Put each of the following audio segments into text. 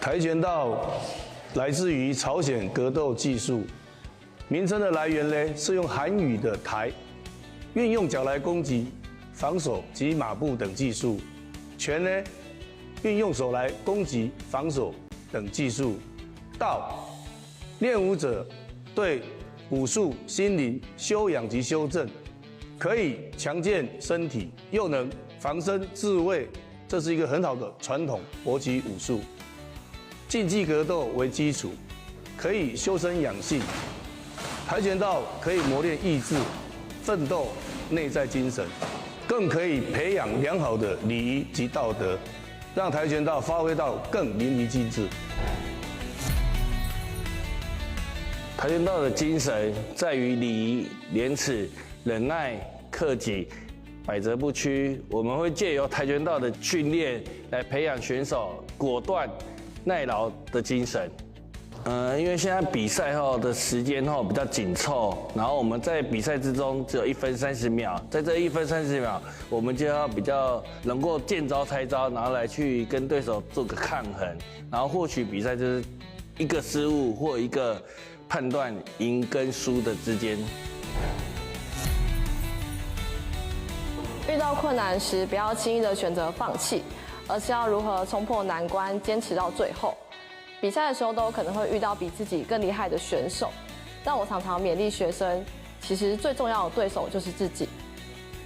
跆拳道来自于朝鲜格斗技术，名称的来源呢是用韩语的跆，运用脚来攻击、防守及马步等技术；拳呢运用手来攻击、防守等技术；道练武者对武术、心灵修养及修正，可以强健身体，又能防身自卫，这是一个很好的传统搏击武术。竞技格斗为基础，可以修身养性。跆拳道可以磨练意志、奋斗、内在精神，更可以培养良好的礼仪及道德，让跆拳道发挥到更淋漓尽致。跆拳道的精神在于礼仪、廉耻、忍耐、克己、百折不屈。我们会借由跆拳道的训练来培养选手果断、耐劳的精神。因为现在比赛后的时间后比较紧凑，然后我们在比赛之中只有1分30秒，在这1分30秒，我们就要比较能够见招拆招，然后来去跟对手做个抗衡，然后获取比赛就是一个失误或一个判断赢跟输的之间。遇到困难时，不要轻易的选择放弃，而是要如何冲破难关，坚持到最后。比赛的时候都可能会遇到比自己更厉害的选手，但我常常勉励学生，其实最重要的对手就是自己。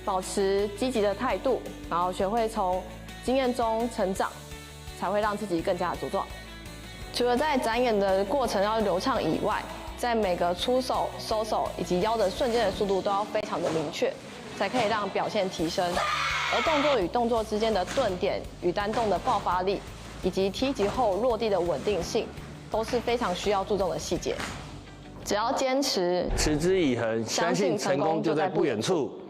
保持积极的态度，然后学会从经验中成长，才会让自己更加茁壮。除了在展演的过程要流畅以外，在每个出手、收手以及腰的瞬间的速度都要非常的明确，才可以让表现提升。而动作与动作之间的顿点与单动的爆发力，以及踢击后落地的稳定性，都是非常需要注重的细节。只要坚持，持之以恒，相信成功就在不远处。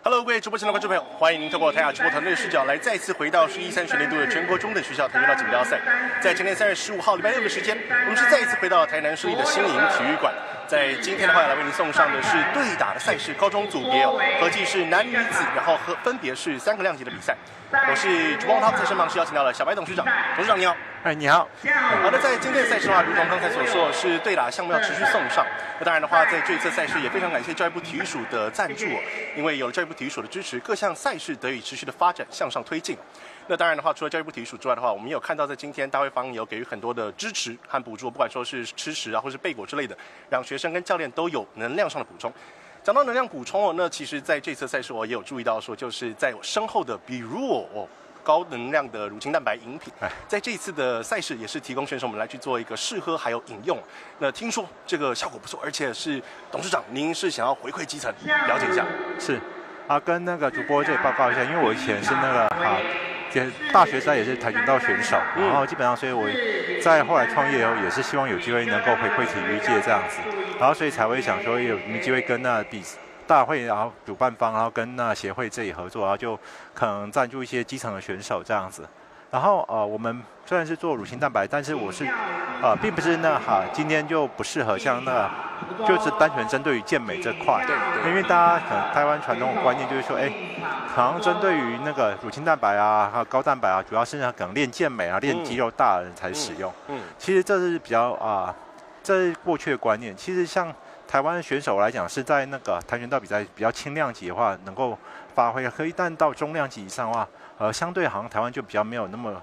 Hello， 各位直播前的观众朋友，欢迎您透过台亚直播团队的视角来再次回到11-3学年度的全国中等学校跆拳道锦标赛。在今天3月15号礼拜六的时间，我们是再一次回到台南市立的新营体育馆。在今天的话，要来为您送上的是对打的赛事，高中组别合计是男女子，然后分别是3个量级的比赛。我是主播他在身旁是邀请到了小白董事长，董事长你好。你好。好的，在今天的赛事的话，如同刚才所说，是对打项目要持续送上。那当然的话，在这一次赛事也非常感谢教育部体育署的赞助，因为有了教育部体育署的支持，各项赛事得以持续的发展向上推进。那当然的话，除了教育部体育署之外的话，我们也有看到在今天大会方有给予很多的支持和补助，不管说是吃食啊，或是备果之类的，让学生跟教练都有能量上的补充。讲到能量补充那其实在这次赛事我也有注意到说，就是在我身后的比如高能量的乳清蛋白饮品，在这一次的赛事也是提供选手们来去做一个试喝还有饮用。那听说这个效果不错，而且是董事长您是想要回馈基层，了解一下。是跟那个主播这里报告一下，因为我以前是那个大学时代也是跆拳道选手，然后基本上所以我在后来创业以后也是希望有机会能够回馈体育界这样子，然后所以才会想说有机会跟那大会，然后主办方，然后跟那协会这里合作，然后就可能赞助一些基层的选手这样子。然后我们虽然是做乳清蛋白，但是我是并不是今天就不适合像就是单纯针对于健美这块。对。因为大家可能台湾传统的观念就是说，好像针对于那个乳清蛋白啊，还有高蛋白啊，主要是可能练健美啊、练肌肉大的人才使用。其实这是比较这是过去的观念。其实像台湾选手来讲，是在那个跆拳道比赛比较轻量级的话，能够发挥，可以但到中量级以上的话，相对好像台湾就比较没有那么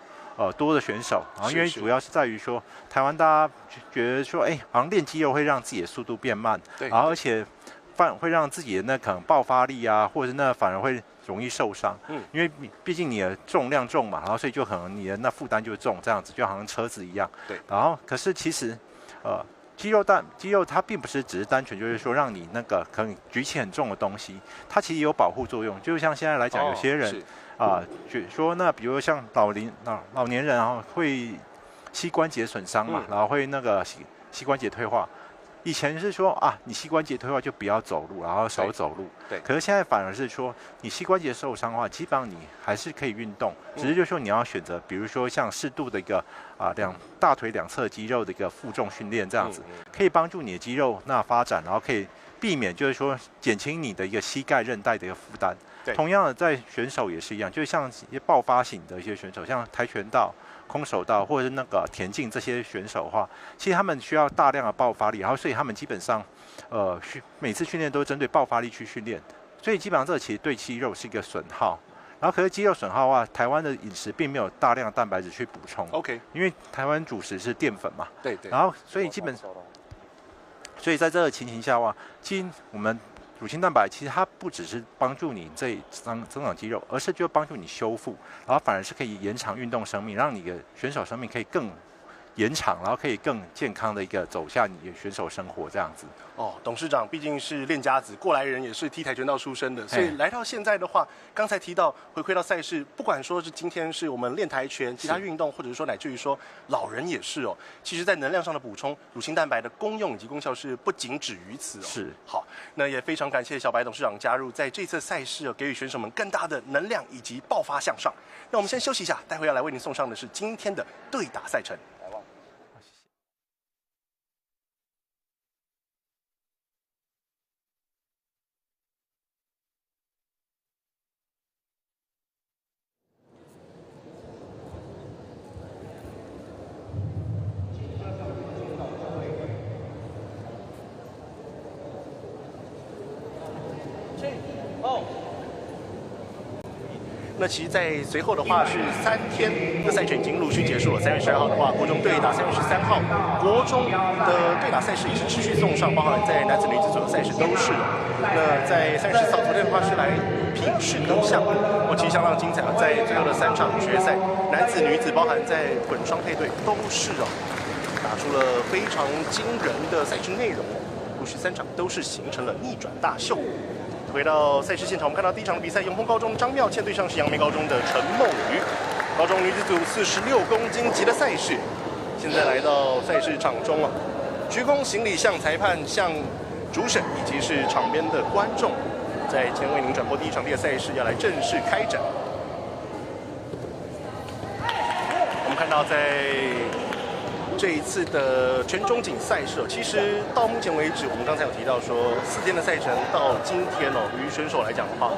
多的选手，然后因为主要是在于说，台湾大家觉得说，好像练肌肉会让自己的速度变慢，然后而且会让自己的那可能爆发力啊，或者是那反而会容易受伤，因为毕竟你的重量重嘛，然后所以就可能你的那负担就重，这样子就好像车子一样，对，然后可是其实肌肉它并不是只是单纯就是说让你那个可能举起很重的东西，它其实有保护作用。就像现在来讲，有些人说比如像老年人会膝关节损伤嘛，然后会那个膝关节退化。以前是说啊，你膝关节退化就不要走路，然后少走路。对。可是现在反而是说，你膝关节受伤的话，基本上你还是可以运动，只是就是说你要选择，比如说像适度的一个大腿两侧肌肉的一个负重训练，这样子可以帮助你的肌肉发展，然后可以避免就是说减轻你的一个膝盖韧带的一个负担。同样的，在选手也是一样，就像一些爆发型的一些选手，像跆拳道、空手道或者是那个田径这些选手的话，其实他们需要大量的爆发力，然后所以他们基本上每次训练都是针对爆发力去训练，所以基本上这其实对肌肉是一个损耗。然后可是肌肉损耗的话，台湾的饮食并没有大量的蛋白质去补充。OK， 因为台湾主食是淀粉嘛。对。然后所以所以在这个情形下的话，其实我们乳清蛋白其实它不只是帮助你增长肌肉，而是就帮助你修复，然后反而是可以延长运动生命，让你的选手生命可以更延长，然后可以更健康的一个走下你的选手生活这样子。董事长毕竟是练家子，过来人也是踢跆拳道出身的，所以来到现在的话，刚才提到回馈到赛事，不管说是今天是我们练跆拳，其他运动，或者是说乃至于说老人也是其实在能量上的补充，乳清蛋白的功用以及功效是不仅止于此是。好，那也非常感谢小白董事长加入，在这次赛事给予选手们更大的能量以及爆发向上。那我们先休息一下，待会要来为您送上的是今天的对打赛程。那其实，在随后的话是3天的赛程已经陆续结束了。3月12号的话，国中对打；3月13号，国中的对打赛事也是持续送上，包含在男子、女子组的赛事都是。那在3月14号昨天的话是来品试各项目，其实相当精彩在最后的3场决赛，男子、女子，包含在混双配对都是打出了非常惊人的赛事内容。陆续3场都是形成了逆转大秀。回到赛事现场，我们看到第一场的比赛，永丰高中张妙倩对上是杨梅高中的陈梦瑜。高中女子组46公斤级的赛事，现在来到赛事场中鞠躬行礼向裁判、向主审以及是场边的观众，在前为您转播第一场的赛事要来正式开展。我们看到在这一次的全中锦赛事，其实到目前为止，我们刚才有提到说4天的赛程到今天于选手来讲的话，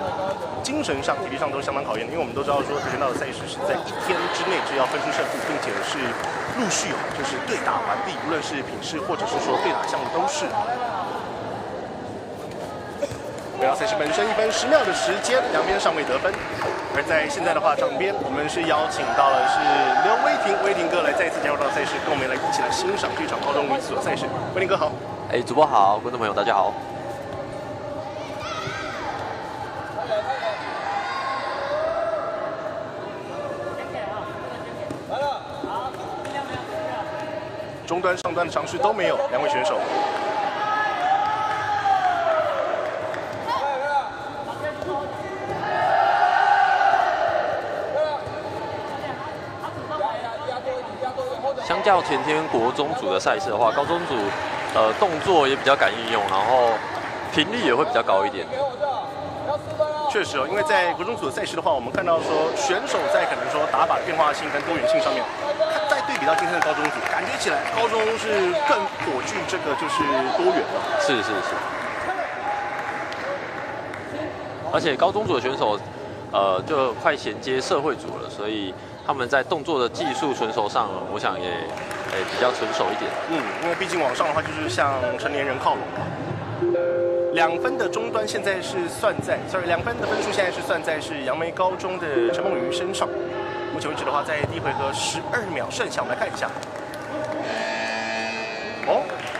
精神上、体力上都是相当考验的，因为我们都知道说跆拳道的赛事是在1天之内就要分出胜负，并且是陆续就是对打完毕，无论是品试或者是说对打项目都是。回到赛事本身1分10秒的时间，两边尚未得分。而在现在的话，场边我们是邀请到了是刘威霆，威霆哥来再次加入到赛事，跟我们一起来欣赏这场高中女子的赛事。威霆哥好，主播好，观众朋友大家好。中端、上端的尝试都没有，两位选手。相较前天国中组的赛事的话，高中组动作也比较敢应用，然后频率也会比较高一点。确实因为在国中组的赛事的话，我们看到说选手在可能说打法的变化性跟多元性上面，再对比到今天的高中组，感觉起来高中是更颇具这个就是多元了。是。而且高中组的选手，就快衔接社会组了，所以他们在动作的技术纯熟上，我想也比较成熟一点。因为毕竟往上的话就是向成年人靠拢嘛。2分的中端现在是算在2分的分数现在是算在是杨梅高中的陈梦瑜身上。目前为止的话，在第一回合12秒剩下，我们来看一下。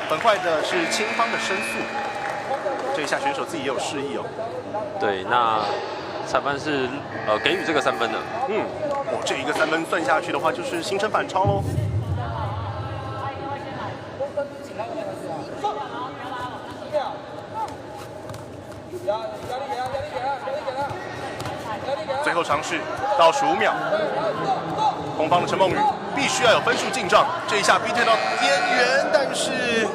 很快的是青方的申诉，这一下选手自己也有示意对，那裁判是给予这个3分的。这一个3分算下去的话，就是形成反超喽。最后尝试倒数5秒，红方的陈梦瑜必须要有分数进账，这一下逼退到边缘，但是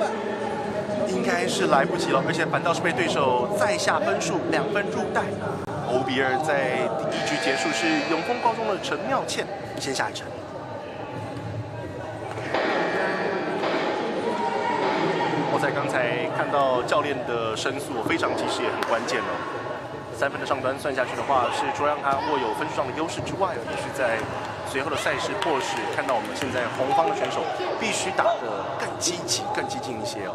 应该是来不及了，而且反倒是被对手再下分数2分入袋。5比2，在第1局结束是永丰高中的陈妙倩先下一城。我在刚才看到教练的申诉非常及时，也很关键哦。3分的上端算下去的话，是除了让他握有分数上的优势之外，也是在随后的赛事迫使看到我们现在红方的选手必须打得更积极、更激进一些哦。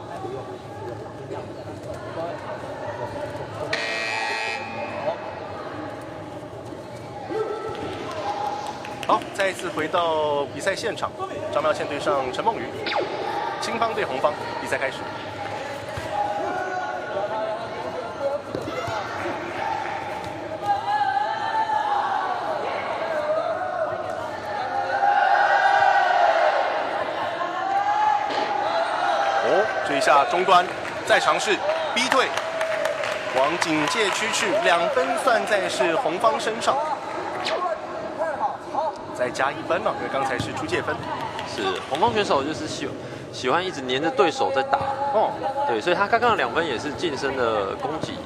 好，再一次回到比赛现场，张妙倩对上陈梦瑜，青方对红方，比赛开始。这一下中端再尝试逼退，往警戒区去，2分算在是红方身上，再加1分了，因为刚才是出界分。是红方选手就是喜欢一直黏着对手在打哦，对，所以他刚刚的2分也是近身的攻击。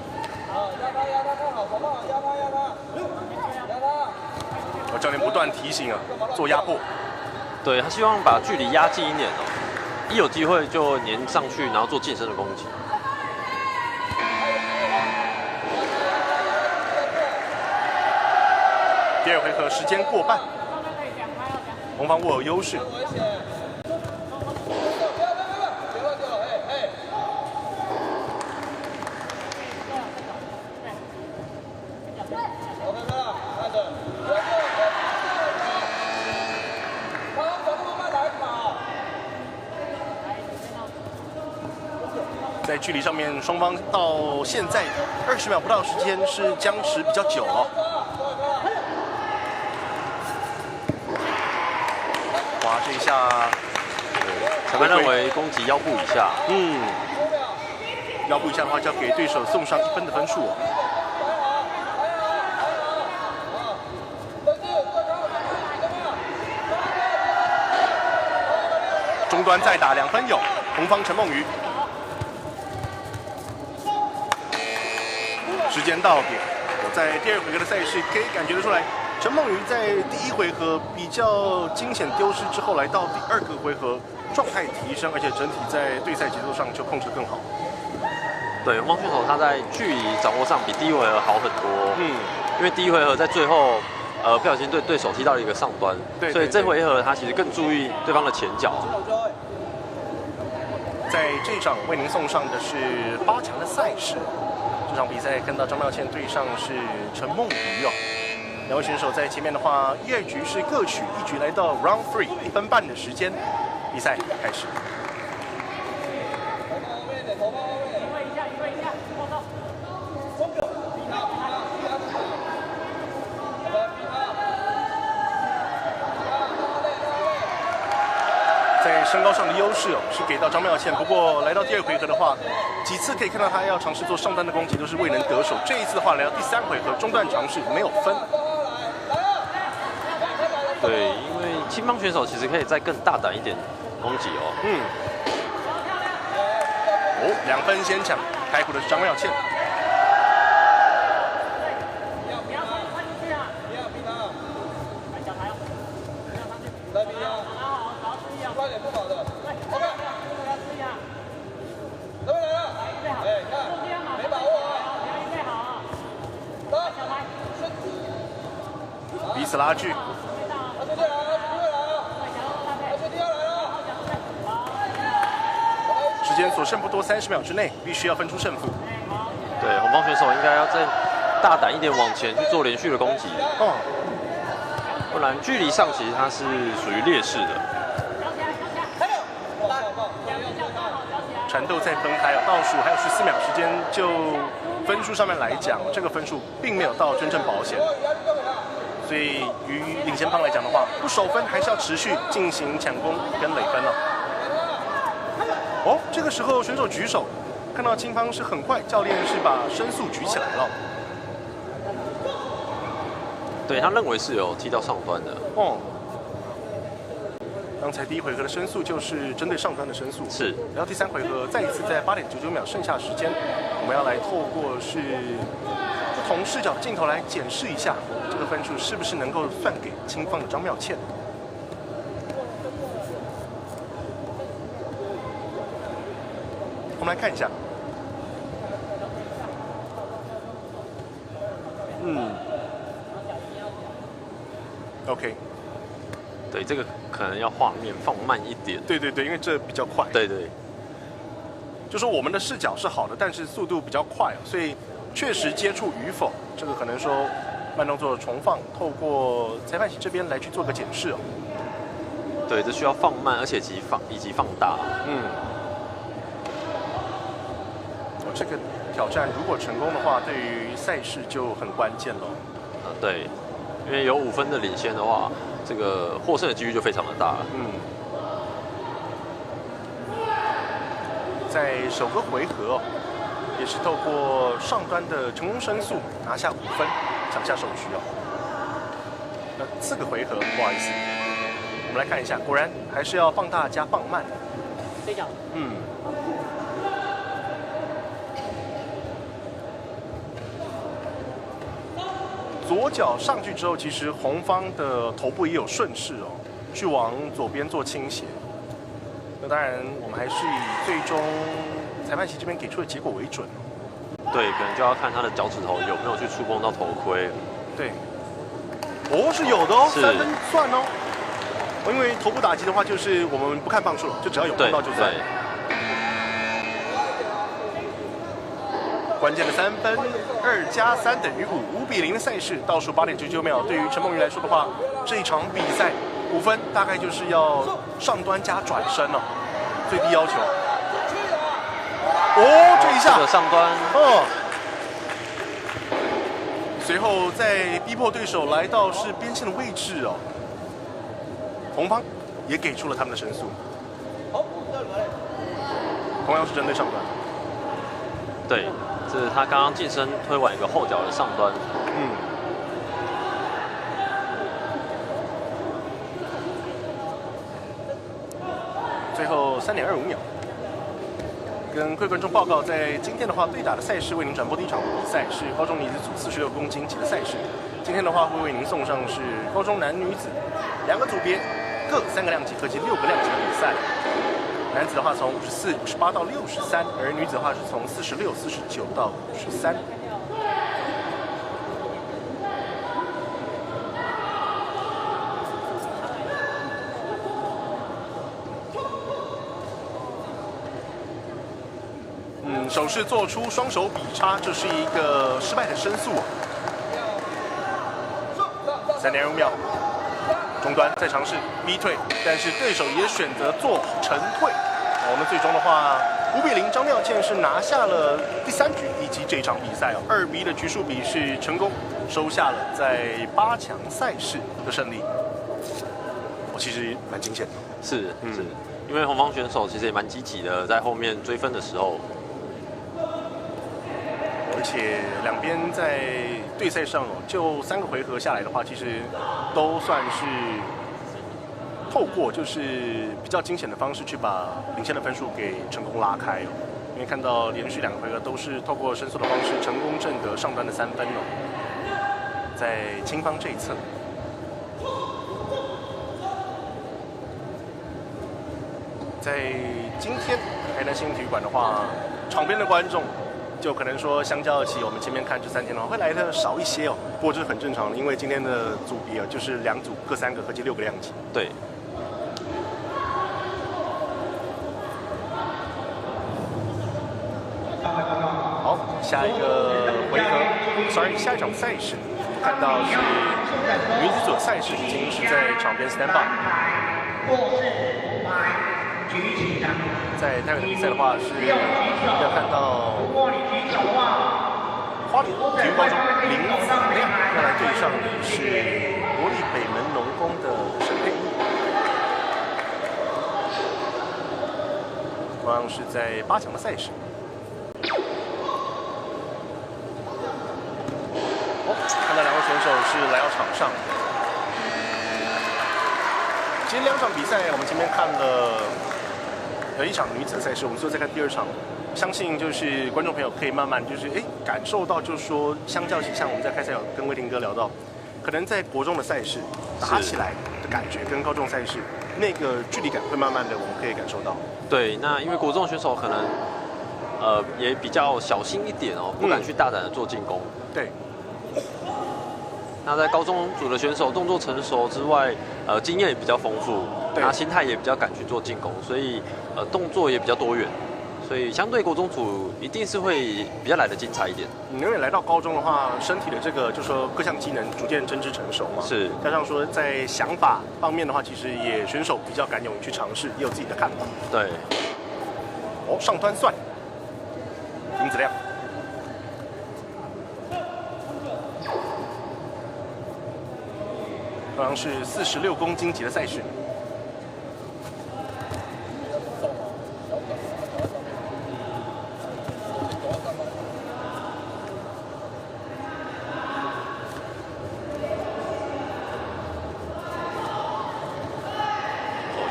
教练不断提醒啊，做压迫。对他希望把距离压近一点哦。一有机会就粘上去，然后做近身的攻击。第2回合时间过半，红方握有优势。在距离上面，双方到现在20秒不到的时间是僵持比较久哦。哇，这一下，裁判认为攻击腰部以下，腰部以下的话就要给对手送上1分的分数哦。中端再打2分有，红方陈梦瑜。时间到点，我在第2回合的赛事可以感觉得出来，陈梦瑜在第1回合比较惊险丢失之后，来到第2个回合状态提升，而且整体在对赛节奏上就控制更好。对，红方选手他在距离掌握上比第1回合好很多。因为第1回合在最后，不小心对对手踢到了一个上端，所以这回合他其实更注意对方的前脚。在这场为您送上的是8强的赛事。这场比赛看到张妙倩对上是陈梦瑜哦，2位选手在前面的话，1、2局是各取1局，来到 Round 3 1分半的时间，比赛开始。在身高上的优势哦，是给到张妙倩。不过来到第2回合的话，几次可以看到他要尝试做上单的攻击，都是未能得手。这一次的话，来到第3回合中段尝试没有分。对，因为青方选手其实可以再更大胆一点攻击哦。2分先抢，开胡的是张妙倩。彼此拉锯，时间所剩不多，30秒之内必须要分出胜负。对，红方选手应该要再大胆一点往前去做连续的攻击，不然距离上其实它是属于劣势的。缠斗再分开倒数还有14秒时间，就分数上面来讲，这个分数并没有到真正保险。所以于领先方来讲的话，不守分还是要持续进行抢攻跟垒分哦。这个时候选手举手，看到青方是很快，教练是把申诉举起来了。对他认为是有踢到上端的。刚才第一回合的申诉就是针对上端的申诉，是。然后第3回合再一次在8.99秒剩下时间，我们要来透过是不同视角的镜头来检视一下这个分数是不是能够算给青方的张妙倩。我们来看一下，OK， 对，这个可能要画面放慢一点。对，因为这比较快。对，就说我们的视角是好的，但是速度比较快，所以确实接触与否，这个可能说慢动作重放，透过裁判席这边来去做个检视哦。对，这需要放慢，而且以及放大。这个挑战如果成功的话，对于赛事就很关键了。对，因为有5分的领先的话，这个获胜的几率就非常的大了。在首个回合哦，也是透过上端的成功申诉拿下5分，抢下首局哦。那4个回合，不好意思，我们来看一下，果然还是要放大加放慢。这脚。左脚上去之后，其实红方的头部也有顺势哦，去往左边做倾斜。那当然，我们还是以最终裁判席这边给出的结果为准哦。对，可能就要看他的脚趾头有没有去触碰到头盔。对，是有的哦，3分算哦。因为头部打击的话，就是我们不看磅数了，就只要有碰到就算。关键的3分，2+3等于5，5比0的赛事，倒数8.99秒。对于陈梦瑜来说的话，这一场比赛5分大概就是要上端加转身了，最低要求。这一下，这个上端，随后再逼迫对手来到是边线的位置哦。红方也给出了他们的申诉，同样是针对上端。对。这是他刚刚近身推完一个后脚的上端。最后3.25秒。跟各位观众报告，在今天的话，对打的赛事为您转播第一场比赛是高中女子组46公斤级的赛事。今天的话会为您送上是高中男女子2个组别各3个量级，合计6个量级的比赛。男子的话从54、58到63，而女子的话是从46、49到53。手势做出双手比叉，这是一个失败的申诉。3.25秒，中端再尝试逼退，但是对手也选择做沉退。我们最终的话，5比0，张妙倩是拿下了第3局以及这场比赛2比1的局数比是成功收下了在8强赛事的胜利。其实蛮惊险的。是，因为红方选手其实也蛮积极的，在后面追分的时候。而且两边在对赛上就3个回合下来的话，其实都算是透过就是比较惊险的方式去把领先的分数给成功拉开哦。因为看到连续2个回合都是透过申诉的方式成功挣得上端的3分哦，在青方这一侧。在今天台南新体育馆的话，场边的观众就可能说，相较起我们前面看这3天的话，会来的少一些哦。不过这是很正常的，因为今天的组别就是2组各3个，合计6个量级。对。好，下一个回合下一场赛事，看到是女子组赛事已经是在场边 stand by。在台北的比赛的话，是要看到花莲体育高中林子亮要来对上的是国立北门农工的沈佩仪，同样是在8强的赛事。看到2位选手是来到场上，其实2场比赛，我们前面看了1场女子的赛事，我们最后再看第2场。相信就是观众朋友可以慢慢就是感受到，就是说相较起像我们在开赛有跟威霆哥聊到，可能在国中的赛事打起来的感觉跟高中赛事那个距离感会慢慢的我们可以感受到。对，那因为国中选手可能也比较小心一点哦，不敢去大胆的做进攻。对。那在高中组的选手动作成熟之外，经验也比较丰富，那心态也比较敢去做进攻，所以动作也比较多元。所以相对国中组一定是会比较来得精彩一点。因为来到高中的话，身体的这个就是说各项机能逐渐真知成熟嘛。是。加上说在想法方面的话，其实也选手比较敢勇于去尝试，也有自己的看法。对。哦，上端算。林子亮。同样是46公斤级的赛事。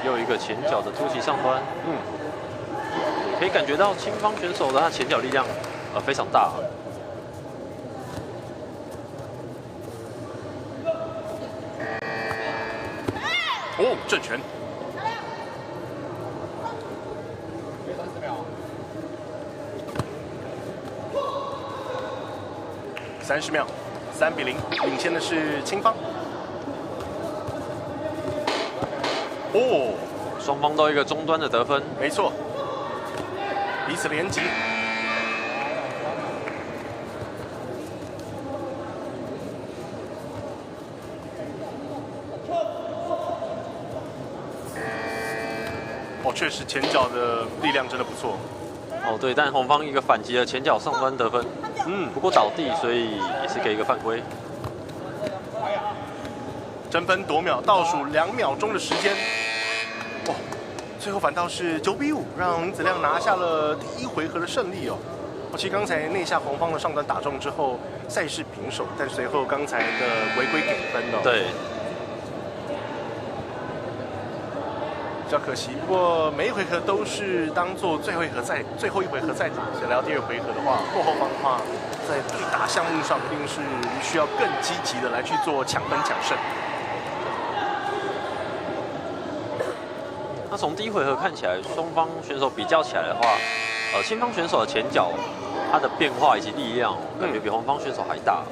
又一个前脚的突袭上端，可以感觉到青方选手的他前脚力量非常大。哦，正拳。30秒，3比0，领先的是青方。哦，双方都有一个中端的得分，没错，彼此连击。哦，确实前脚的力量真的不错。哦，对，但红方一个反击的前脚上端得分，不过倒地，所以也是给一个犯规。争分夺秒，倒数2秒钟的时间，哇！最后反倒是9比5，让林子亮拿下了第1回合的胜利哦。其实刚才那下红方的上端打中之后，赛事平手，但随后刚才的违规给分哦。对。比较可惜，不过每一回合都是当做最后一回合再打。所以来到第2回合的话，后方的话，在对打项目上一定是需要更积极的来去做抢分抢胜。那从第1回合看起来，双方选手比较起来的话，青方选手的前脚他的变化以及力量，感觉比红方选手还大。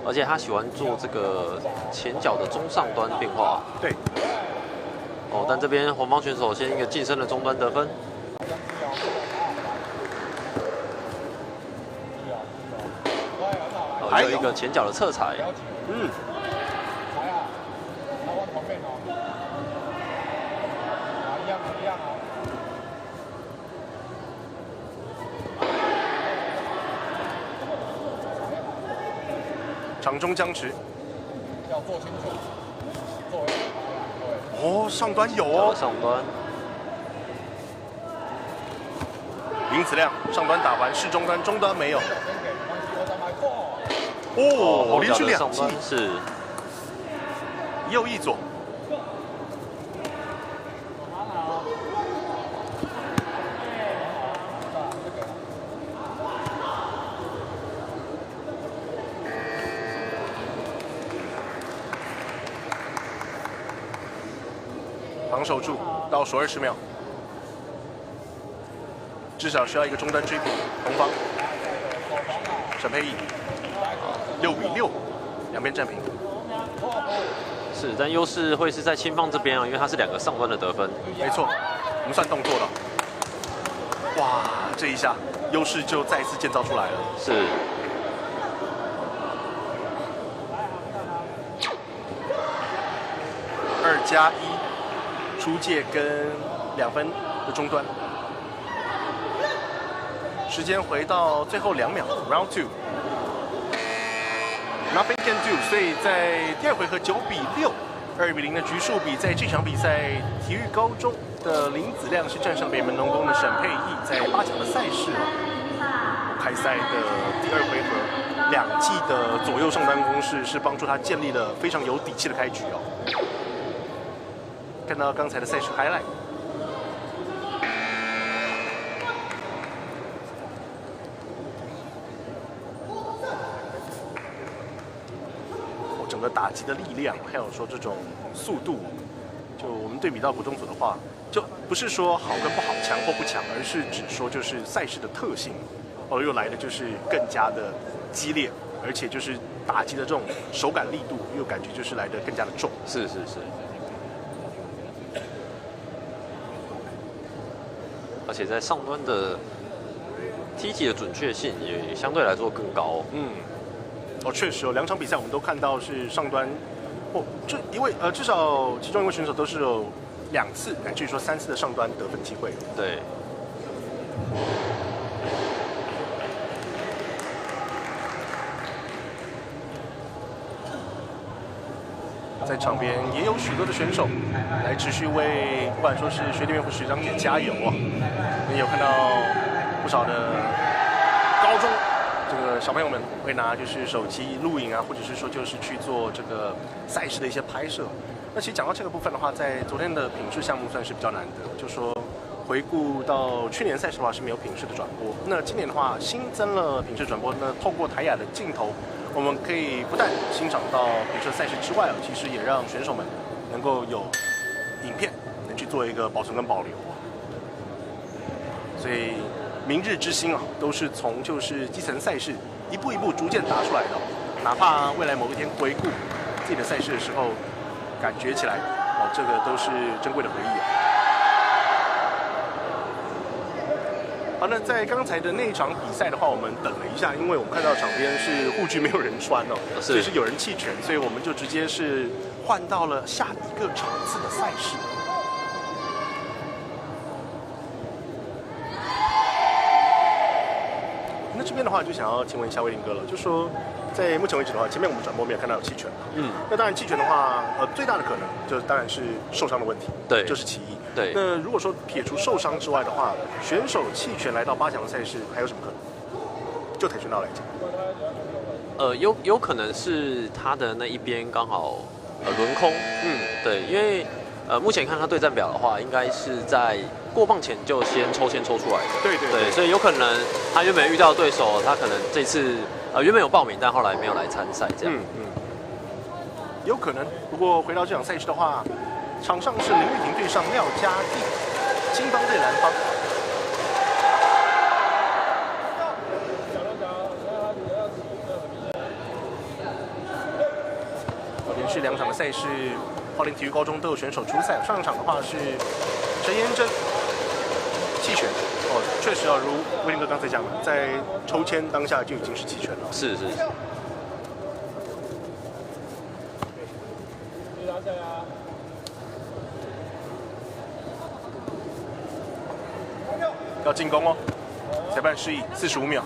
而且他喜欢做这个前脚的中上端变化。对。哦，但这边红方选手先一个近身的中端得分。还有一个前脚的侧踩。场中僵持。要做清楚。哦，上端有哦。上端。林子亮上端打完，是中端，中端没有。哦，连续2记。是。右一左。防守住，倒数20秒，至少需要一个中端追平。红方沈佩义6比6，两边战平。是，但优势会是在青方这边啊，因为他是2个上端的得分。没错，我们算动作了。哇，这一下优势就再一次建造出来了。是。2+1。出界跟2分的中端，时间回到最后2秒 ，Round 2。Nothing can do， 所以在第2回合9比6，2比0的局数比，在这场比赛体育高中的林子亮是战胜北门农工的沈佩义，在8强的赛事开赛的第2回合2记的左右上端攻势，是帮助他建立了非常有底气的开局哦。看到刚才的赛事 highlight。整个打击的力量，还有说这种速度，就我们对比到国中组的话，就不是说好跟不好、强或不强，而是只说就是赛事的特性，又来的就是更加的激烈，而且就是打击的这种手感力度，又感觉就是来的更加的重。是。而且在上端的踢击的准确性也相对来说更高。确实2场比赛我们都看到是上端，至少其中一位选手都是有2次，乃至于说3次的上端得分机会。对。在场边也有许多的选手来持续为不管说是学弟妹或学长姐加油啊！也有看到不少的高中这个小朋友们会拿就是手机录影啊，或者是说就是去做这个赛事的一些拍摄。那其实讲到这个部分的话，在昨天的品质项目算是比较难得，就说回顾到去年赛事的话是没有品质的转播，那今年的话新增了品质转播，那透过台亚的镜头，我们可以不但欣赏到比赛赛事之外，其实也让选手们能够有影片能去做一个保存跟保留。所以明日之星啊，都是从就是基层赛事一步一步逐渐打出来的。哪怕未来某一天回顾自己的赛事的时候，感觉起来这个都是珍贵的回忆啊。好，那在刚才的那一场比赛的话，我们等了一下，因为我们看到场边是护具没有人穿哦，所以是有人弃权，所以我们就直接是换到了下一个场次的赛事。那这边的话，就想要请问一下威林哥了，就说在目前为止的话，前面我们转播没有看到有弃权，那当然弃权的话，最大的可能就当然是受伤的问题，对，这是其一。对，那如果说撇除受伤之外的话，选手弃权来到8强的赛事，还有什么可能？就跆拳道来讲，有可能是他的那一边刚好轮空，对，因为目前看他对战表的话，应该是在过磅前就先抽签抽出来的，对，所以有可能他原本遇到的对手，他可能这次原本有报名，但后来没有来参赛，这样，有可能。不过回到这场赛事的话，场上是林玉婷对上廖嘉蒂，金方对蓝方。连续2场的赛事，花莲体育高中都有选手出赛。上一场的话是陈妍珍弃权，确实如威林哥刚才讲的，在抽签当下就已经是弃权了。是。要进攻哦，裁判示意45秒。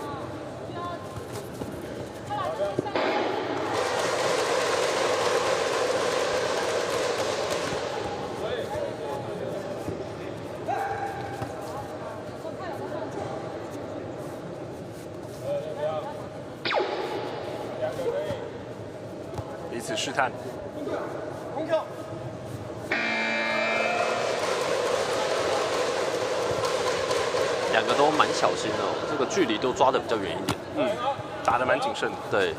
彼此试探。两个都蛮小心的这个距离都抓得比较远一点。打得蛮谨慎的。对。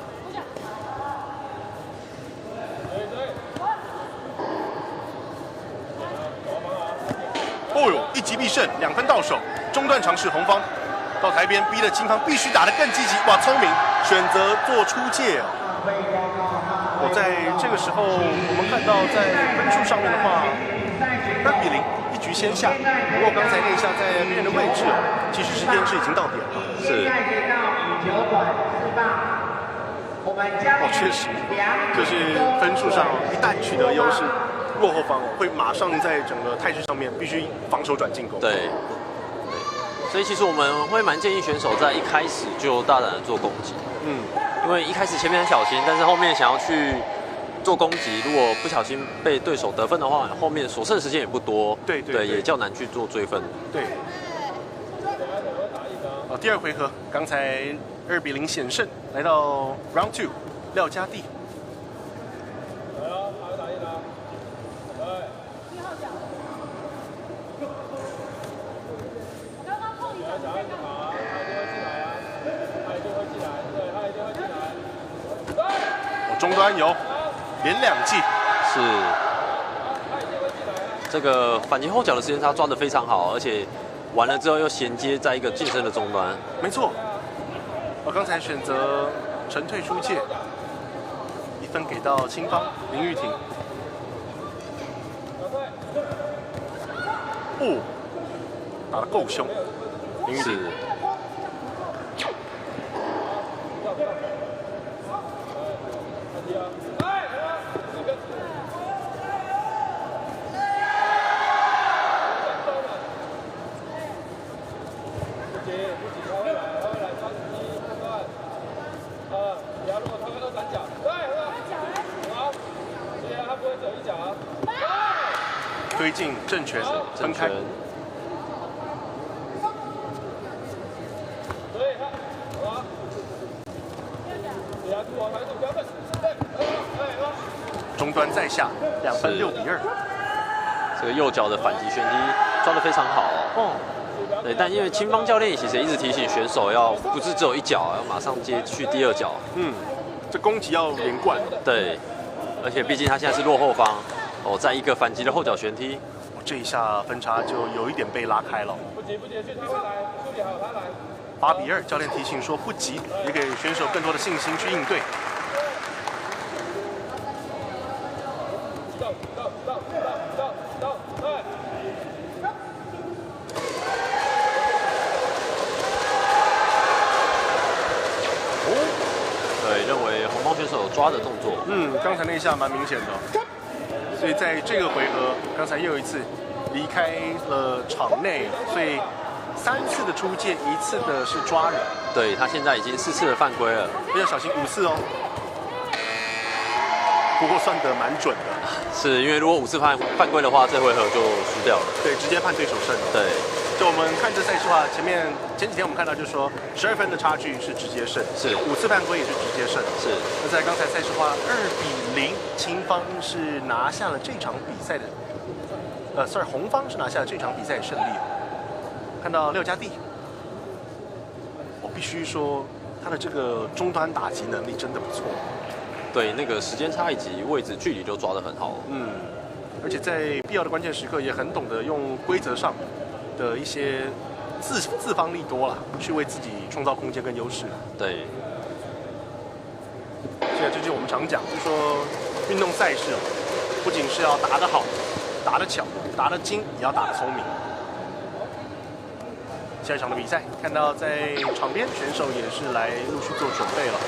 一击必胜，2分到手。中段尝试红方到台边，逼得金方必须打得更积极。哇，聪明，选择做出界。在这个时候，我们看到在分数上面的话，2比0，一局先下。不过刚才那一下在别人的位置，其实时间是已经到点了。是。确实，就是分数上一旦取得优势，落后方会马上在整个态势上面必须防守转进攻。对。所以其实我们会蛮建议选手在一开始就大胆的做攻击。因为一开始前面很小心，但是后面想要去做攻击，如果不小心被对手得分的话，后面所剩时间也不多，对，也较难去做追分。对。第二回合，刚才2比0险胜，来到 Round 2，廖嘉蒂。中端有连2记，是这个反击后脚的时间差抓得非常好，而且完了之后又衔接在一个近身的中端。没错。我刚才选择沉退出界，1分给到青方林玉婷。哦，打得够凶，林玉婷。推进正拳分开。中端在下，2分6比2。这个右脚的反击旋踢抓得非常好哦。对，但因为青方教练其实一直提醒选手要不是只有一脚，要马上接去第2脚。这攻击要连贯。对，而且毕竟他现在是落后方。哦，在一个反击的后脚旋踢，这一下分差就有一点被拉开了。不急，去他会来，处理好他来。8比2，教练提醒说不急，也给选手更多的信心去应对。对，认为红方选手有抓的动作。刚才那一下蛮明显的。所以在这个回合，刚才又有一次离开了场内，所以3次的出界，1次的是抓人。对，他现在已经4次的犯规了，要小心5次哦。不过算得蛮准的。是因为如果5次犯规的话，这回合就输掉了。对，直接判对手胜了。对，就我们看这赛事的话，前几天我们看到就是说12分的差距是直接胜，是5次犯规也是直接胜。是。那在刚才赛事的话，2比0，青方是拿下了这场比赛的，红方是拿下了这场比赛的胜利。看到廖家地，我必须说他的这个中端打击能力真的不错。对，那个时间差以及位置距离就抓得很好。而且在必要的关键时刻也很懂得用规则上的一些自方利多啦，去为自己创造空间跟优势。对。现在这就是我们常讲，就是说运动赛事不仅是要打得好、打得巧、打得精，也要打得聪明。下一场的比赛，看到在场边选手也是来陆续做准备了。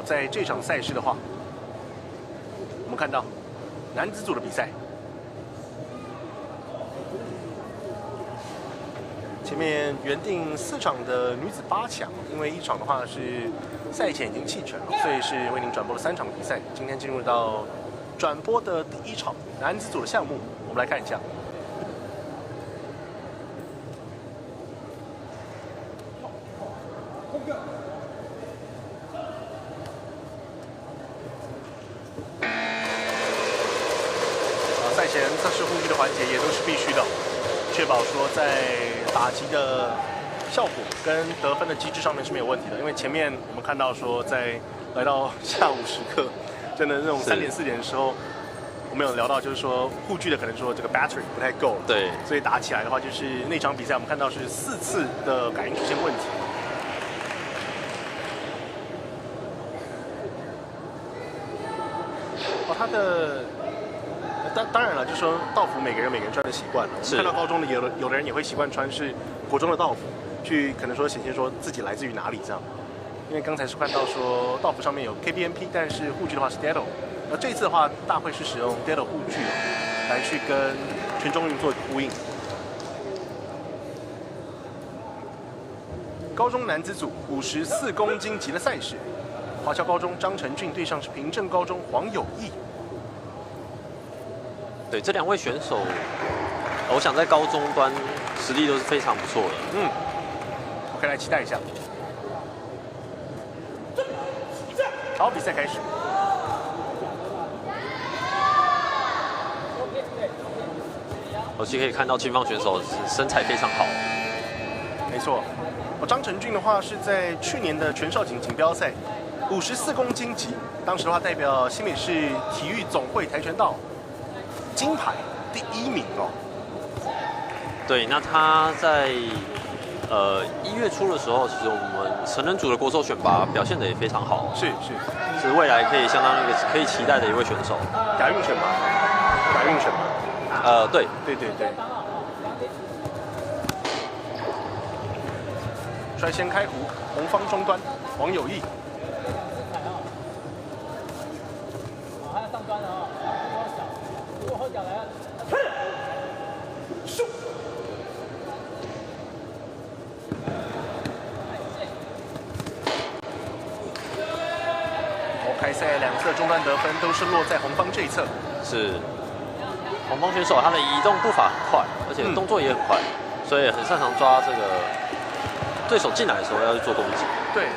在这场赛事的话，我们看到男子组的比赛，前面原定4场的女子8强，因为1场的话是赛前已经弃权了，所以是为您转播了3场比赛。今天进入到转播的第1场男子组的项目，我们来看一下。赛前测试护具的环节也都是必须的，确保说在打击的效果跟得分的机制上面是没有问题的。因为前面我们看到说，在来到下午时刻，真的那种3点4点的时候，我们有聊到就是说护具的可能说这个 battery 不太够了，对，所以打起来的话，就是那场比赛我们看到是4次的感应出现问题。他的当然了，就是说道服每个人穿的习惯了。看到高中的有的人也会习惯穿是国中的道服，去可能说显现说自己来自于哪里这样。因为刚才是看到说道服上面有 KBNP， 但是护具的话是 Dedo。那这一次的话，大会是使用 Dedo 护具来去跟全中运做呼应。高中男子组54公斤级的赛事，华侨高中张成俊对上是平镇高中黄友义。对，这2位选手，我想在高中端实力都是非常不错的。我可以来期待一下。好，比赛开始。我其实可以看到青方选手身材非常好。没错。张成俊的话是在去年的全少锦锦标赛54公斤级，当时的话代表新北市体育总会跆拳道金牌第1名哦。对，那他在1月初的时候，其实我们成人组的国手选拔表现得也非常好，是未来可以相当一个可以期待的一位选手。亚运选拔，对。率先开胡，红方中端王友义。还要上端了啊！如果后脚来了，咻！开赛2侧中段得分都是落在红方这一侧。是，红方选手他的移动步伐很快，而且动作也很快，所以很擅长抓这个对手进来的时候要去做攻击。对，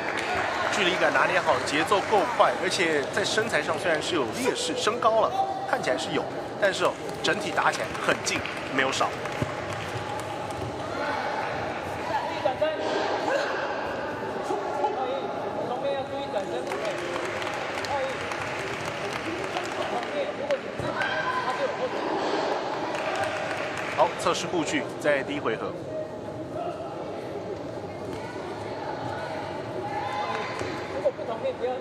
距离感拿捏好，节奏够快，而且在身材上虽然是有劣势，身高了看起来是有，但是整体打起来很近，没有少。好，测试护具在第1回合。如果不同面不要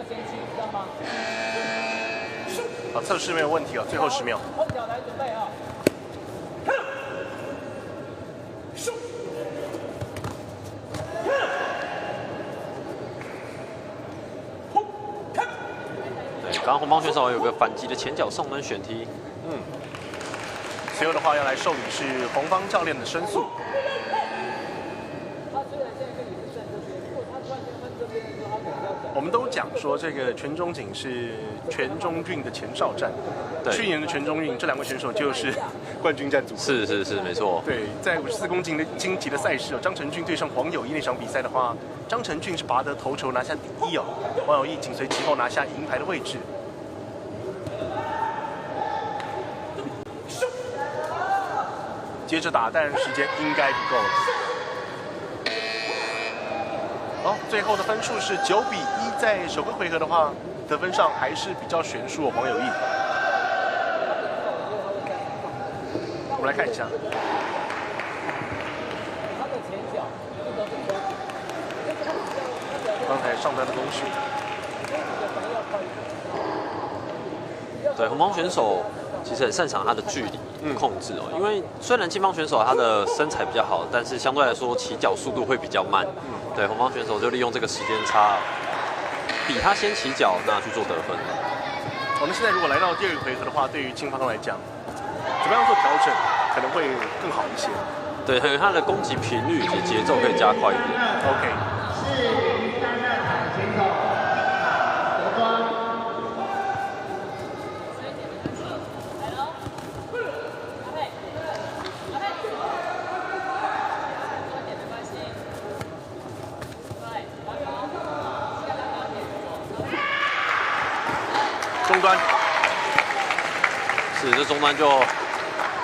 先去，知道吗？好，测试没有问题哦，最后10秒。后脚来准备啊！对，刚刚红方选手有个反击的前脚上蹲旋踢。随后的话要来受理是红方教练的申诉。我们都讲说这个全中锦是全中运的前哨战，去年的全中运这2位选手就是冠军战组。是，没错。对，在54公斤的斤级的赛事，张成俊对上黄友义那场比赛的话，张成俊是拔得头筹拿下第1哦，黄友义紧随其后拿下银牌的位置。接着打，但时间应该不够了。好，最后的分数是9比1，在首个回合的话，得分上还是比较悬殊哦，黄友义。我们来看一下。刚才上单的攻势。对，红方选手其实很擅长他的距离控制哦，因为虽然金方选手他的身材比较好，但是相对来说起脚速度会比较慢。对，红方选手就利用这个时间差，比他先起脚，那去做得分。我们现在如果来到第2个回合的话，对于金方来讲，怎么样做调整可能会更好一些？对，还有他的攻击频率以及节奏可以加快一点。OK。中端是，这中端就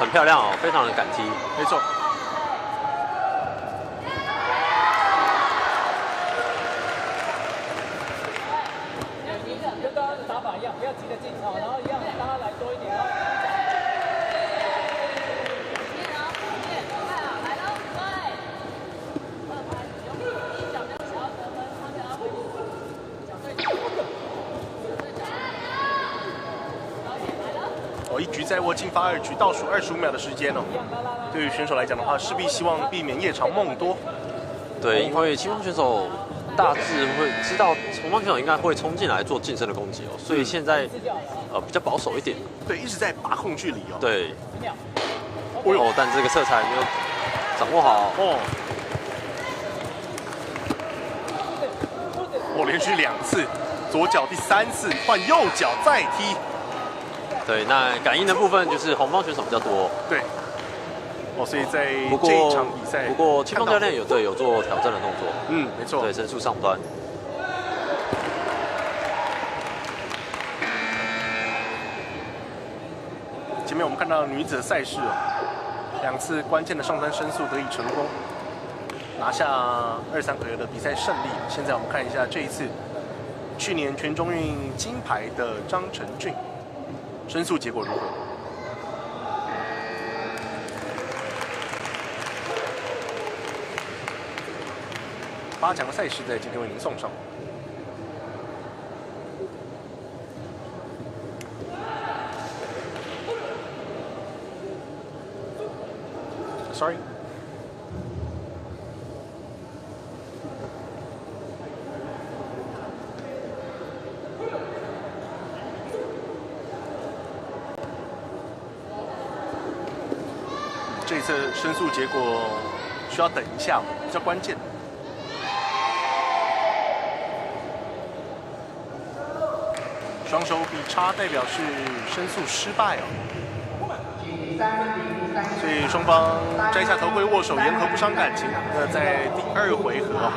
很漂亮哦，非常的敢踢，没错。跟刚刚的打法一样，不要急着进场，然后一样让他来多一点。1局在握，进发2局，倒数25秒的时间哦。对于选手来讲的话，势必希望避免夜长梦多。对，因为青方选手大致会知道红方选手应该会冲进来做近身的攻击哦，所以现在比较保守一点。对，一直在把控距离哦。对。哦，但这个色彩没有掌握好哦。连续2次，左脚第3次换右脚再踢。对，那感应的部分就是红方选手比较多。对。所以在这一场比赛，不过青方教练有做挑战的动作。没错。对，申诉上端。前面我们看到女子的赛事2次关键的上端申诉得以成功。拿下2、3回合的比赛胜利。现在我们看一下这一次去年全中运金牌的张成俊，申诉结果如何？8强的赛事在今天为您送上。Sorry。这一次申诉结果需要等一下，比较关键。双手比叉代表是申诉失败哦。所以双方摘下头盔握手，言和不伤感情。那在第2回合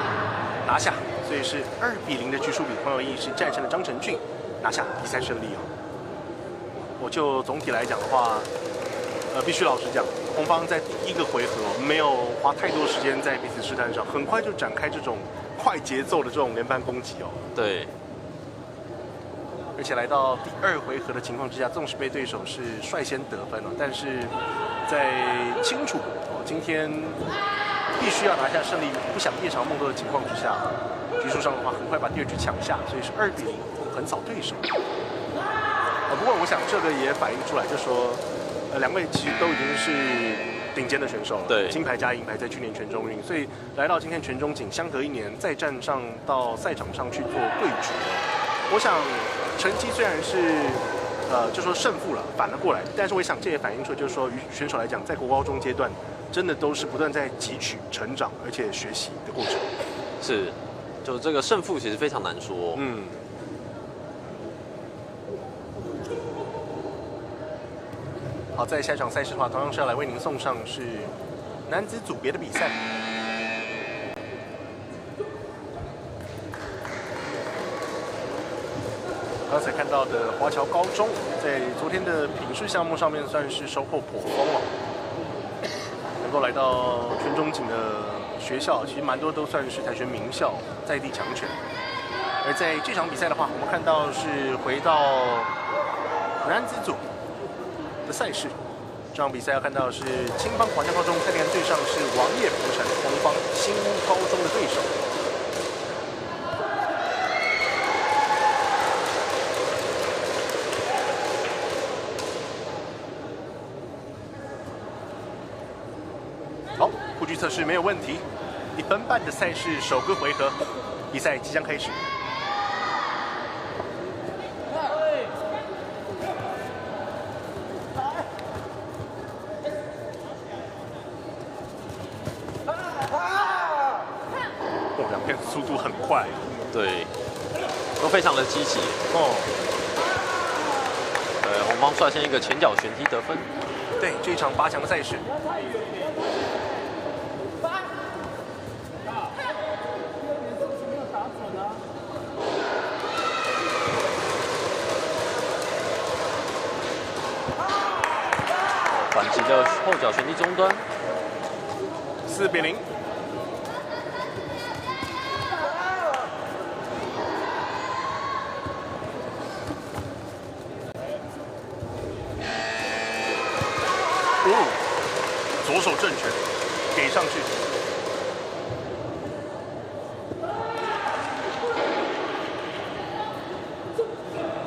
拿下，所以是2-0的局数比，黄友义是战胜了张成俊，拿下比赛胜利哦。我就总体来讲的话，必须老实讲，红方在第1个回合没有花太多时间在彼此试探上，很快就展开这种快节奏的这种连番攻击哦。对。而且来到第2回合的情况之下，纵使被对手是率先得分了，但是在清楚今天必须要拿下胜利，不想夜长梦多的情况之下，局数上的话很快把第2局抢下，所以是2-0横扫对手。不过我想这个也反映出来，就说两位其实都已经是顶尖的选手了，对，金牌加银牌在去年全中运，所以来到今天全中锦，相隔1年再站上到赛场上去做对决，我想成绩虽然是就说胜负了，反了过来，但是我想这也反映出就是说，于选手来讲，在国高中阶段，真的都是不断在汲取成长，而且学习的过程。是，就这个胜负其实非常难说。嗯。好，在下一场赛事的话，同样是要来为您送上是男子组别的比赛。刚才看到的华侨高中，在昨天的品试项目上面算是收获颇丰了，能够来到全中锦的学校，其实蛮多都算是跆拳名校，在地强权。而在这场比赛的话，我们看到是回到男子组的赛事，这场比赛要看到是青帮华侨高中蔡连对上是王业福城红方新屋高中的对手。好，护具测试没有问题。1分半的赛事首个回合，比赛即将开始。两边速度很快，对，都非常的积极。哦，红方率先一个前脚旋踢得分。对，这一场8强的赛事。反击的后脚旋踢中端，4-0。左手正拳给上去，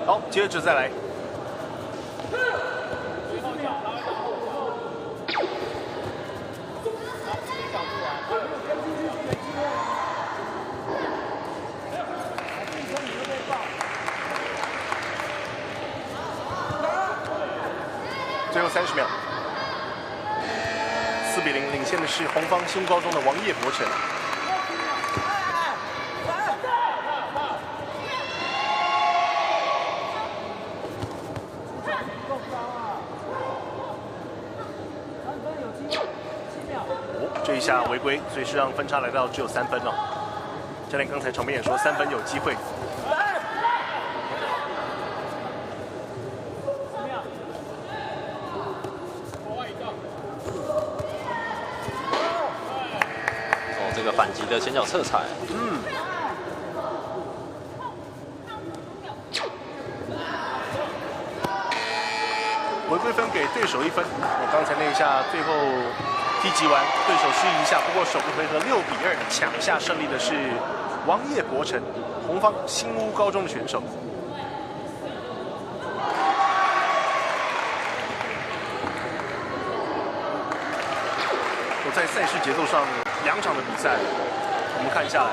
好，接着再来。最后30秒。4-0领先的是红方新高中的王业博成。这一下违规，所以是让分差来到只有3分哦。教练刚才场边也说3分有机会。个反击的前脚侧踩。回归分给对手1分。我刚才那一下最后踢击完，对手失一下，不过首个回合6-2抢下胜利的是王叶博成，红方新屋高中的选手。我在赛事节奏上2场的比赛，我们看下来，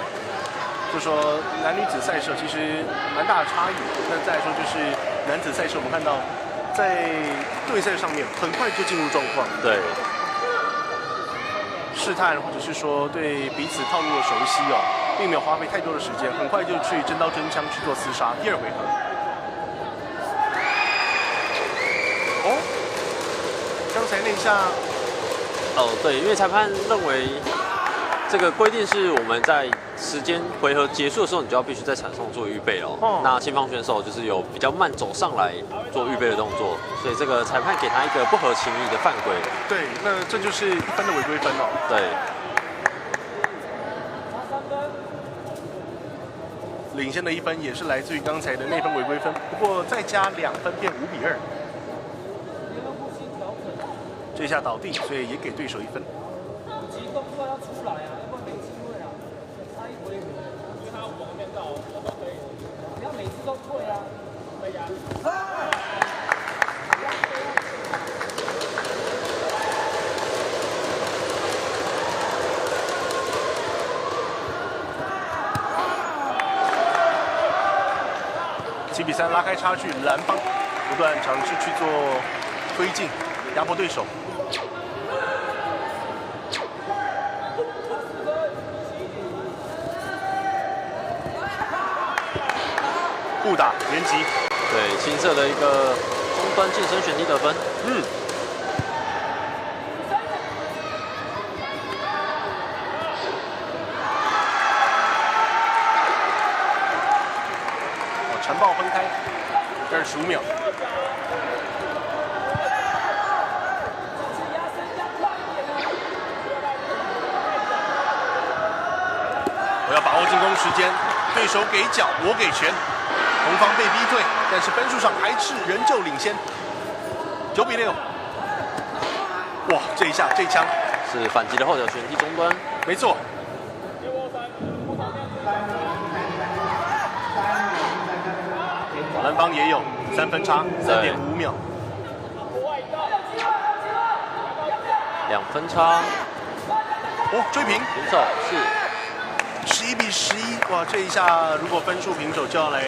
就说男女子赛事其实蛮大的差异。那再来说就是男子赛事，我们看到在对赛上面很快就进入状况，对，试探或者是说对彼此套路的熟悉哦，并没有花费太多的时间，很快就去真刀真枪去做厮杀。第2回合，哦，刚才那一下，对，因为裁判认为这个规定是我们在时间回合结束的时候，你就要必须在场上做预备哦。那前方选手就是有比较慢走上来做预备的动作，所以这个裁判给他一个不合情理的犯规。对，那这就是1分的违规分哦。对，领先的1分也是来自于刚才的那分违规分，不过再加2分变5-2。这下倒地，所以也给对手1分。急动作要出来啊，要不然没机会啊。差1回合，因为他5个人变到，我都可以。不要每次都退啊，可以啊。7比3拉开差距，蓝方不断尝试去做推进，压迫对手。互打连击，对，青色的一个中端近身旋踢得分。缠抱分开，25秒。我要把握进攻时间，对手给脚，我给拳。红方被逼退，但是分数上还是仍旧领先，9比6。哇，这一下这一枪是反击的后脚旋踢中端，没错。蓝方也有3分差，3.5秒。2分差。哦，追平，平手是。11比11，哇！这一下如果分数平手，就要来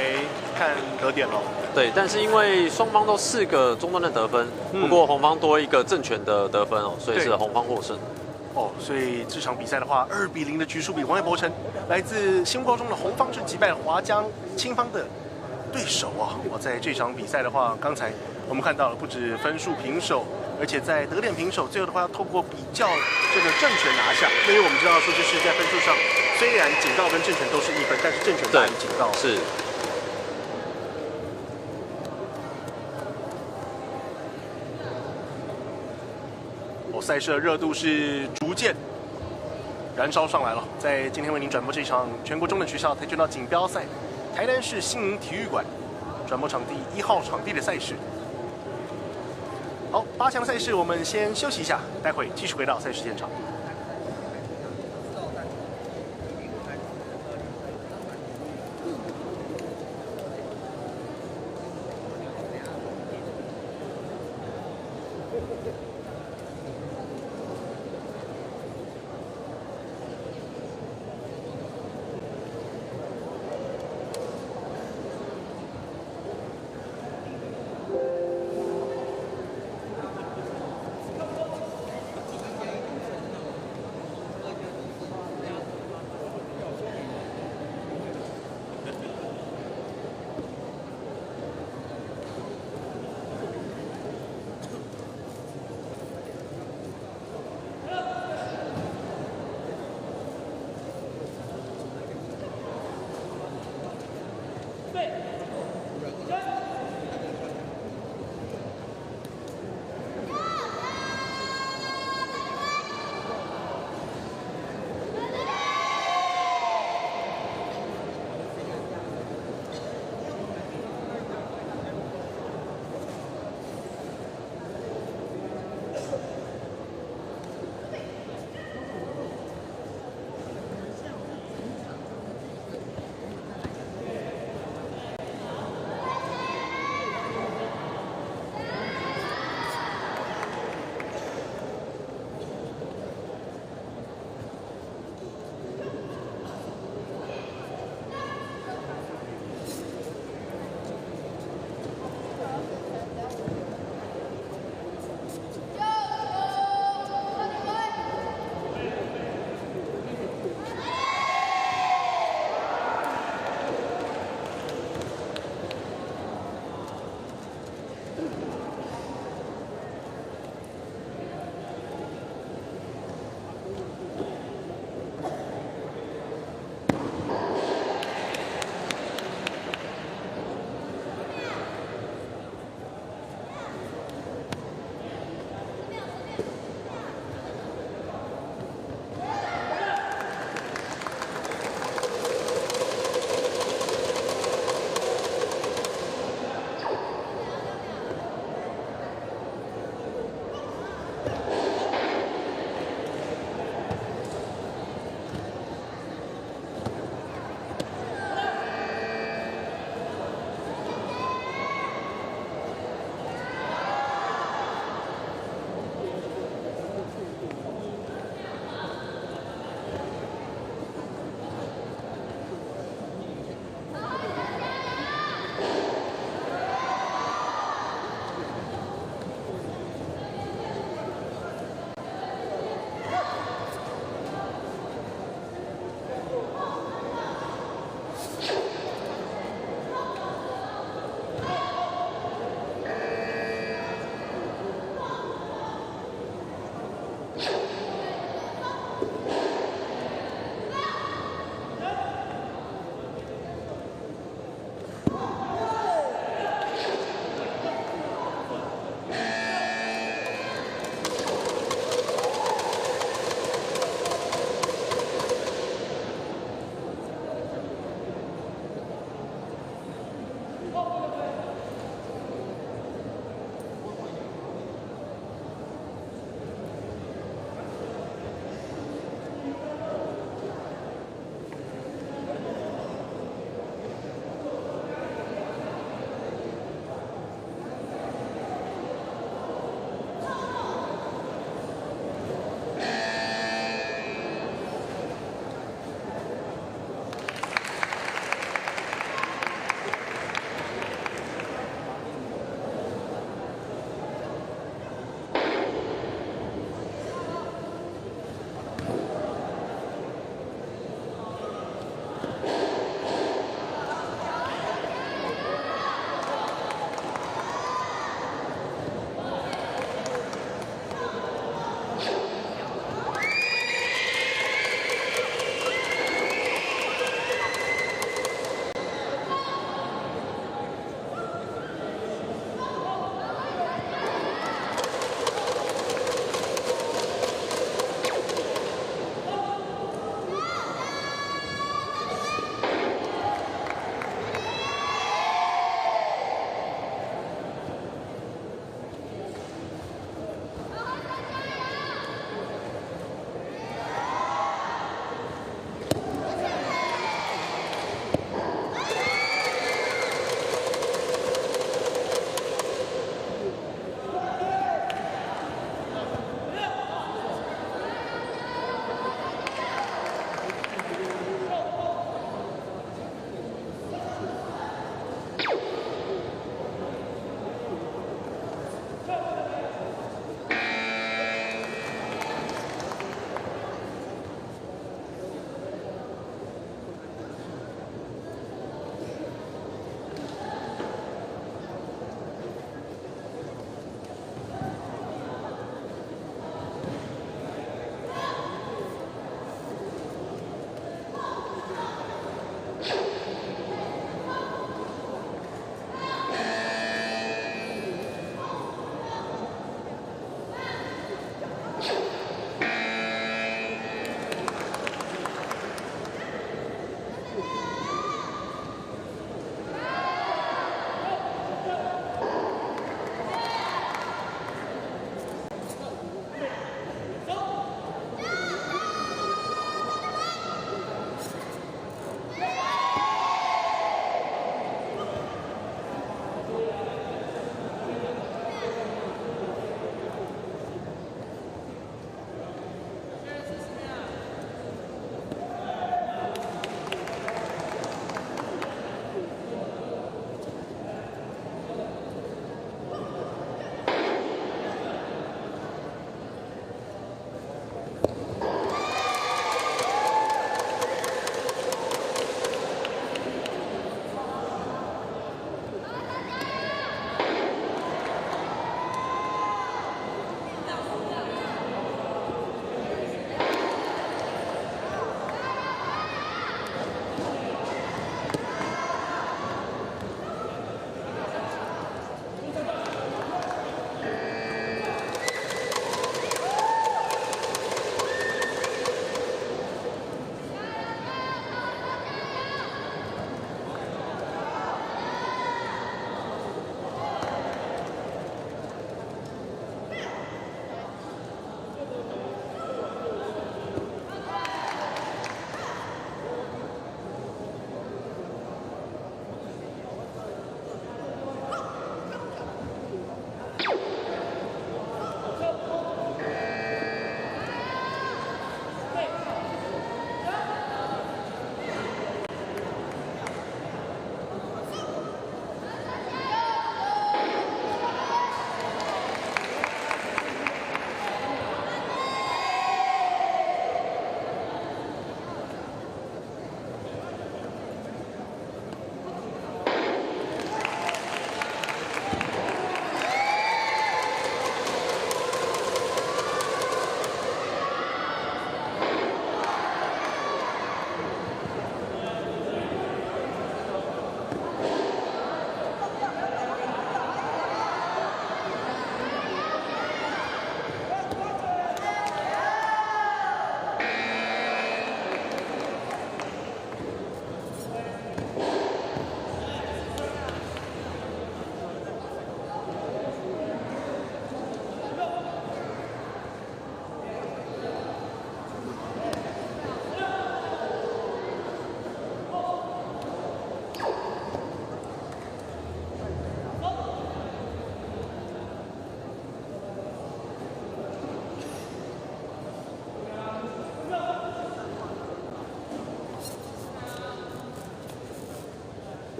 看得点了。对，但是因为双方都4个中端的得分，不过红方多一个正拳的得分哦，所以是红方获胜。哦，所以这场比赛的话，2比0的局数比王叶博成来自新高中的红方是击败了华江青方的对手啊！我在这场比赛的话，刚才我们看到了不止分数平手，而且在得点平手，最后的话要透过比较这个正拳拿下。因为我们知道说，就是在分数上，虽然警告跟正拳都是1分，但是正拳大于警告。是。赛事的热度是逐渐燃烧上来了。在今天为您转播这场全国中等学校跆拳道锦标赛，台南市新营体育馆转播场地1号场地的赛事。好，8强赛事我们先休息一下，待会继续回到赛事现场。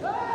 我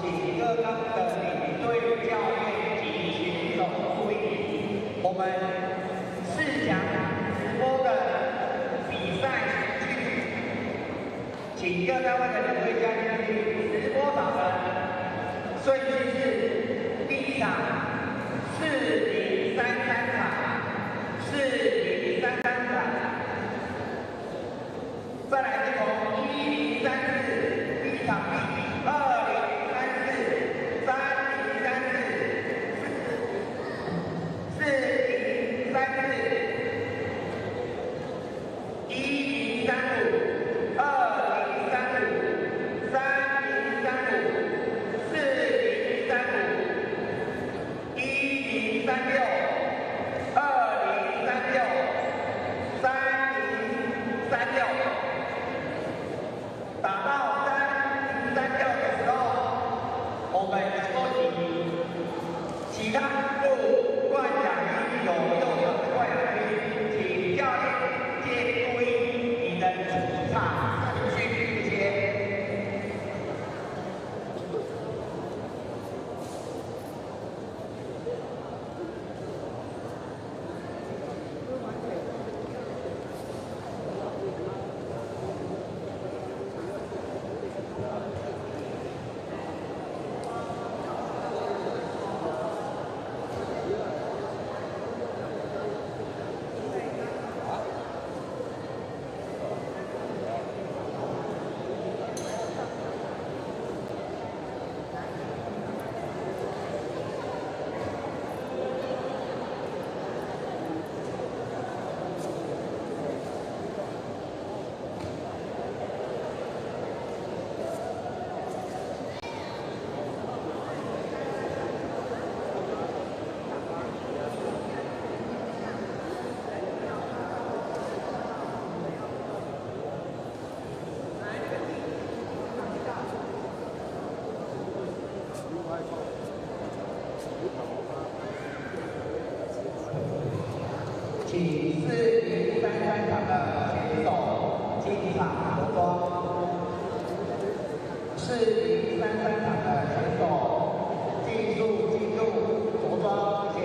请各方的领队、教练及选手注意，我们4强直播的比赛程序，请各单位的领队、教练注意，直播榜的顺序是：第一场4033场，4033场，再来是从1034第一场2034请403场的选手进场着装。403场的选手尽速进入着装间。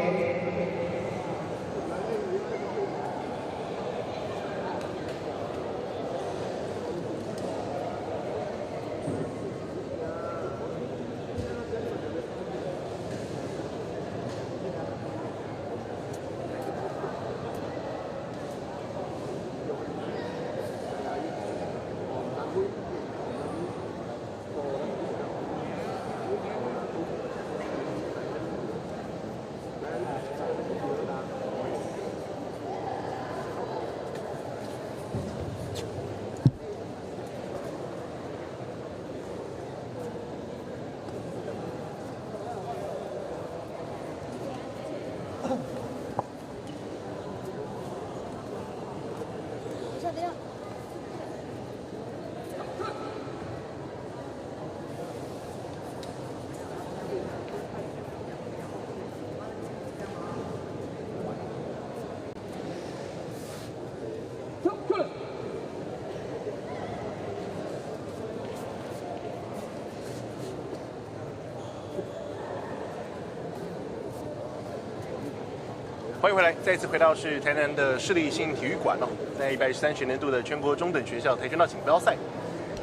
欢迎回来，再次回到是台南的市立新体育馆哦，在113学年度的全国中等学校跆拳道锦标赛，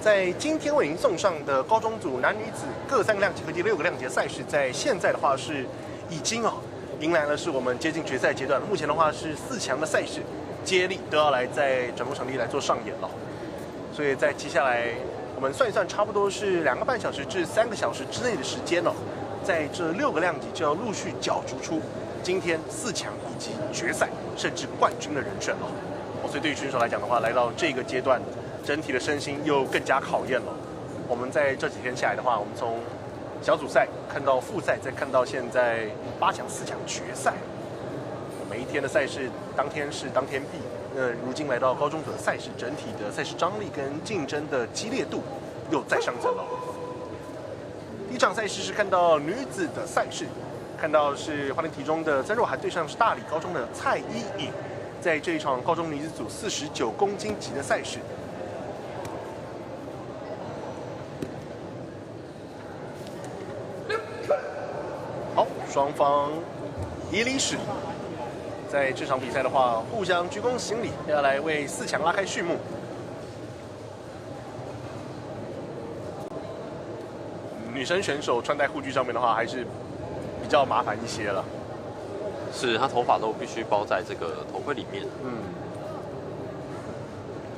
在今天为您送上的高中组男女子各3个量级和第6个量级的赛事，在现在的话是已经迎来了是我们接近决赛阶段了。目前的话是4强的赛事接力都要来在转播场地来做上演了，所以在接下来我们算一算，差不多是2个半小时至3个小时之内的时间哦，在这6个量级就要陆续角逐出今天4强以及决赛甚至冠军的人选了。所以对于选手来讲的话，来到这个阶段，整体的身心又更加考验了。我们在这几天下来的话，我们从小组赛看到复赛，再看到现在8强、4强决赛，每一天的赛事当天是当天必。如今来到高中组的赛事，整体的赛事张力跟竞争的激烈度又再上层了。第一场赛事是看到女子的赛事。看到是花莲体中的曾若涵对上是大理高中的蔡依颖，在这一场高中女子组49公斤级的赛事。好，双方以礼使礼，在这场比赛的话，互相鞠躬行礼，要来为4强拉开序幕。女生选手穿戴护具上面的话，还是比较麻烦一些了，是他头发都必须包在这个头盔里面，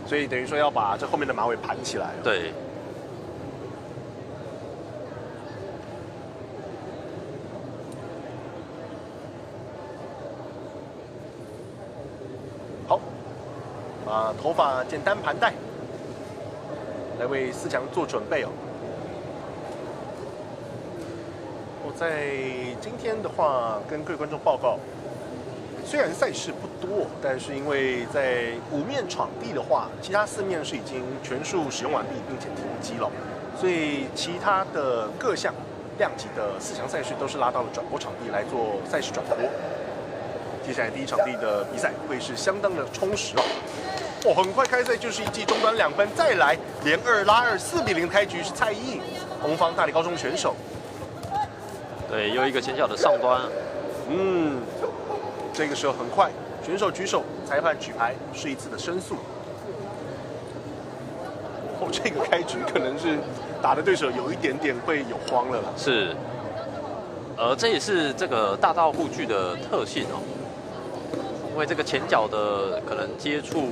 所以等于说要把这后面的马尾盘起来。对，好，把头发简单盘带，来为4强做准备哦。在今天的话，跟各位观众报告，虽然赛事不多，但是因为在5面场地的话，其他4面是已经全数使用完毕，并且停机了，所以其他的各项量级的4强赛事都是拉到了转播场地来做赛事转播。接下来第一场地的比赛会是相当的充实哦。很快开赛就是一记中短2分，再来连2拉2，4比0开局是蔡依颖，红方大理高中选手。对，又一个前脚的上端，这个时候很快，选手举手，裁判举牌，是一次的申诉。这个开局可能是打的对手有一点点会有慌了啦。是，这也是这个大道护具的特性哦，因为这个前脚的可能接触，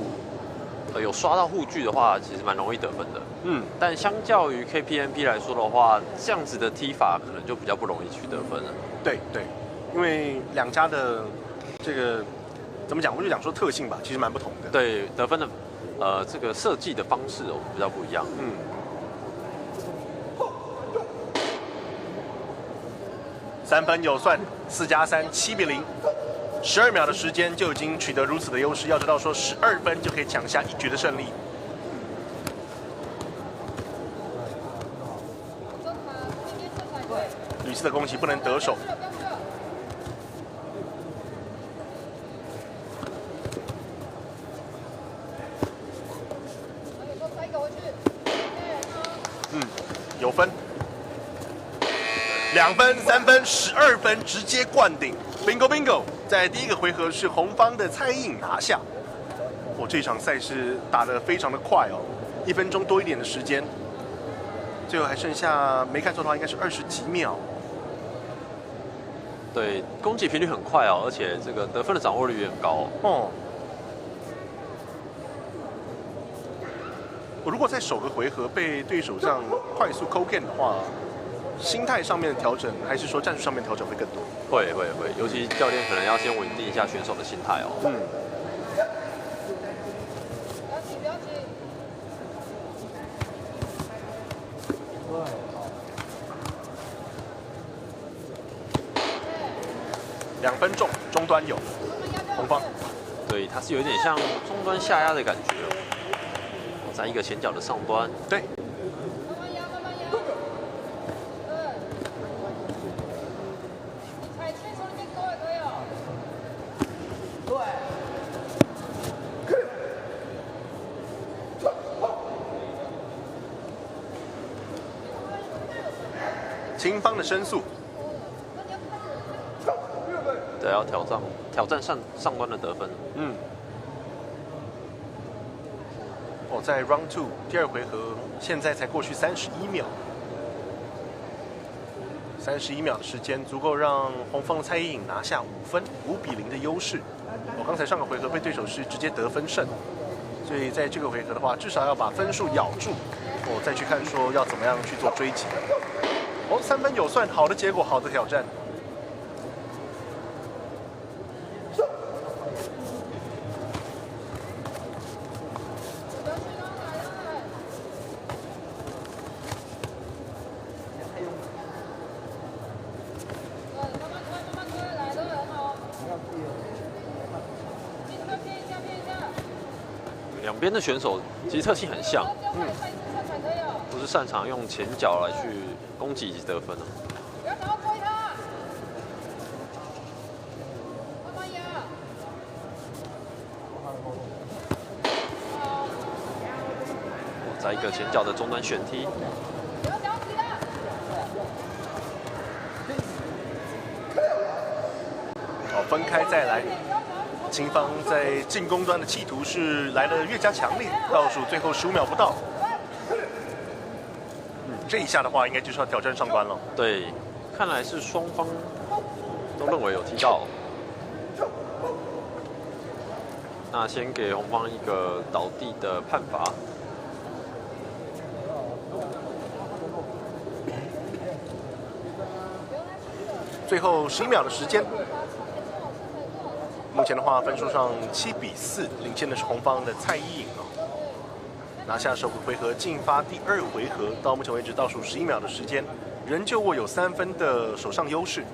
有刷到护具的话，其实蛮容易得分的。但相较于 KPMP 来说的话，这样子的踢法可能就比较不容易去得分了。对，因为2家的这个怎么讲，我就讲说特性吧，其实蛮不同的。对，得分的这个设计的方式比较不一样。3分有算，4加3，7比0，12秒的时间就已经取得如此的优势。要知道说12分就可以抢下1局的胜利。屡次的攻击不能得手。分，2分、3分、12分，直接灌顶 ，bingo bingo！ 在第一个回合是红方的蔡依颖拿下。这场赛事打得非常的快哦，1分钟多一点的时间，最后还剩下没看错的话应该是20几秒。对，攻击频率很快哦，而且这个得分的掌握率也很高哦。我如果在首个回合被对手这样快速扣 can 的话，心态上面的调整，还是说战术上面的调整会更多？会，尤其教练可能要先稳定一下选手的心态哦。2分中，中端有红方。对，它是有点像中端下压的感觉哦，在一个前脚的上端。对。秦方的申诉。对，要挑战上端的得分。在 Round 2第2回合，现在才过去31秒，31秒的时间足够让红方的蔡依颖拿下5分，5比0的优势。刚才上个回合被对手是直接得分胜，所以在这个回合的话，至少要把分数咬住，再去看说要怎么样去做追击。3分有算，好的结果，好的挑战。两边的选手其实特性很像，都是擅长用前脚来去攻击以及得分的。在一个前脚的中端旋踢，分开再来。秦方在进攻端的企图是来得越加强烈，倒数最后15秒不到。这一下的话，应该就是要挑战上端了。对，看来是双方都认为有踢到。那先给红方一个倒地的判罚。最后11秒的时间。目前的话，分数上7比4，领先的是红方的蔡依颖拿下首个回合，进发第2回合。到目前为止，倒数11秒的时间，仍旧握有3分的手上优势。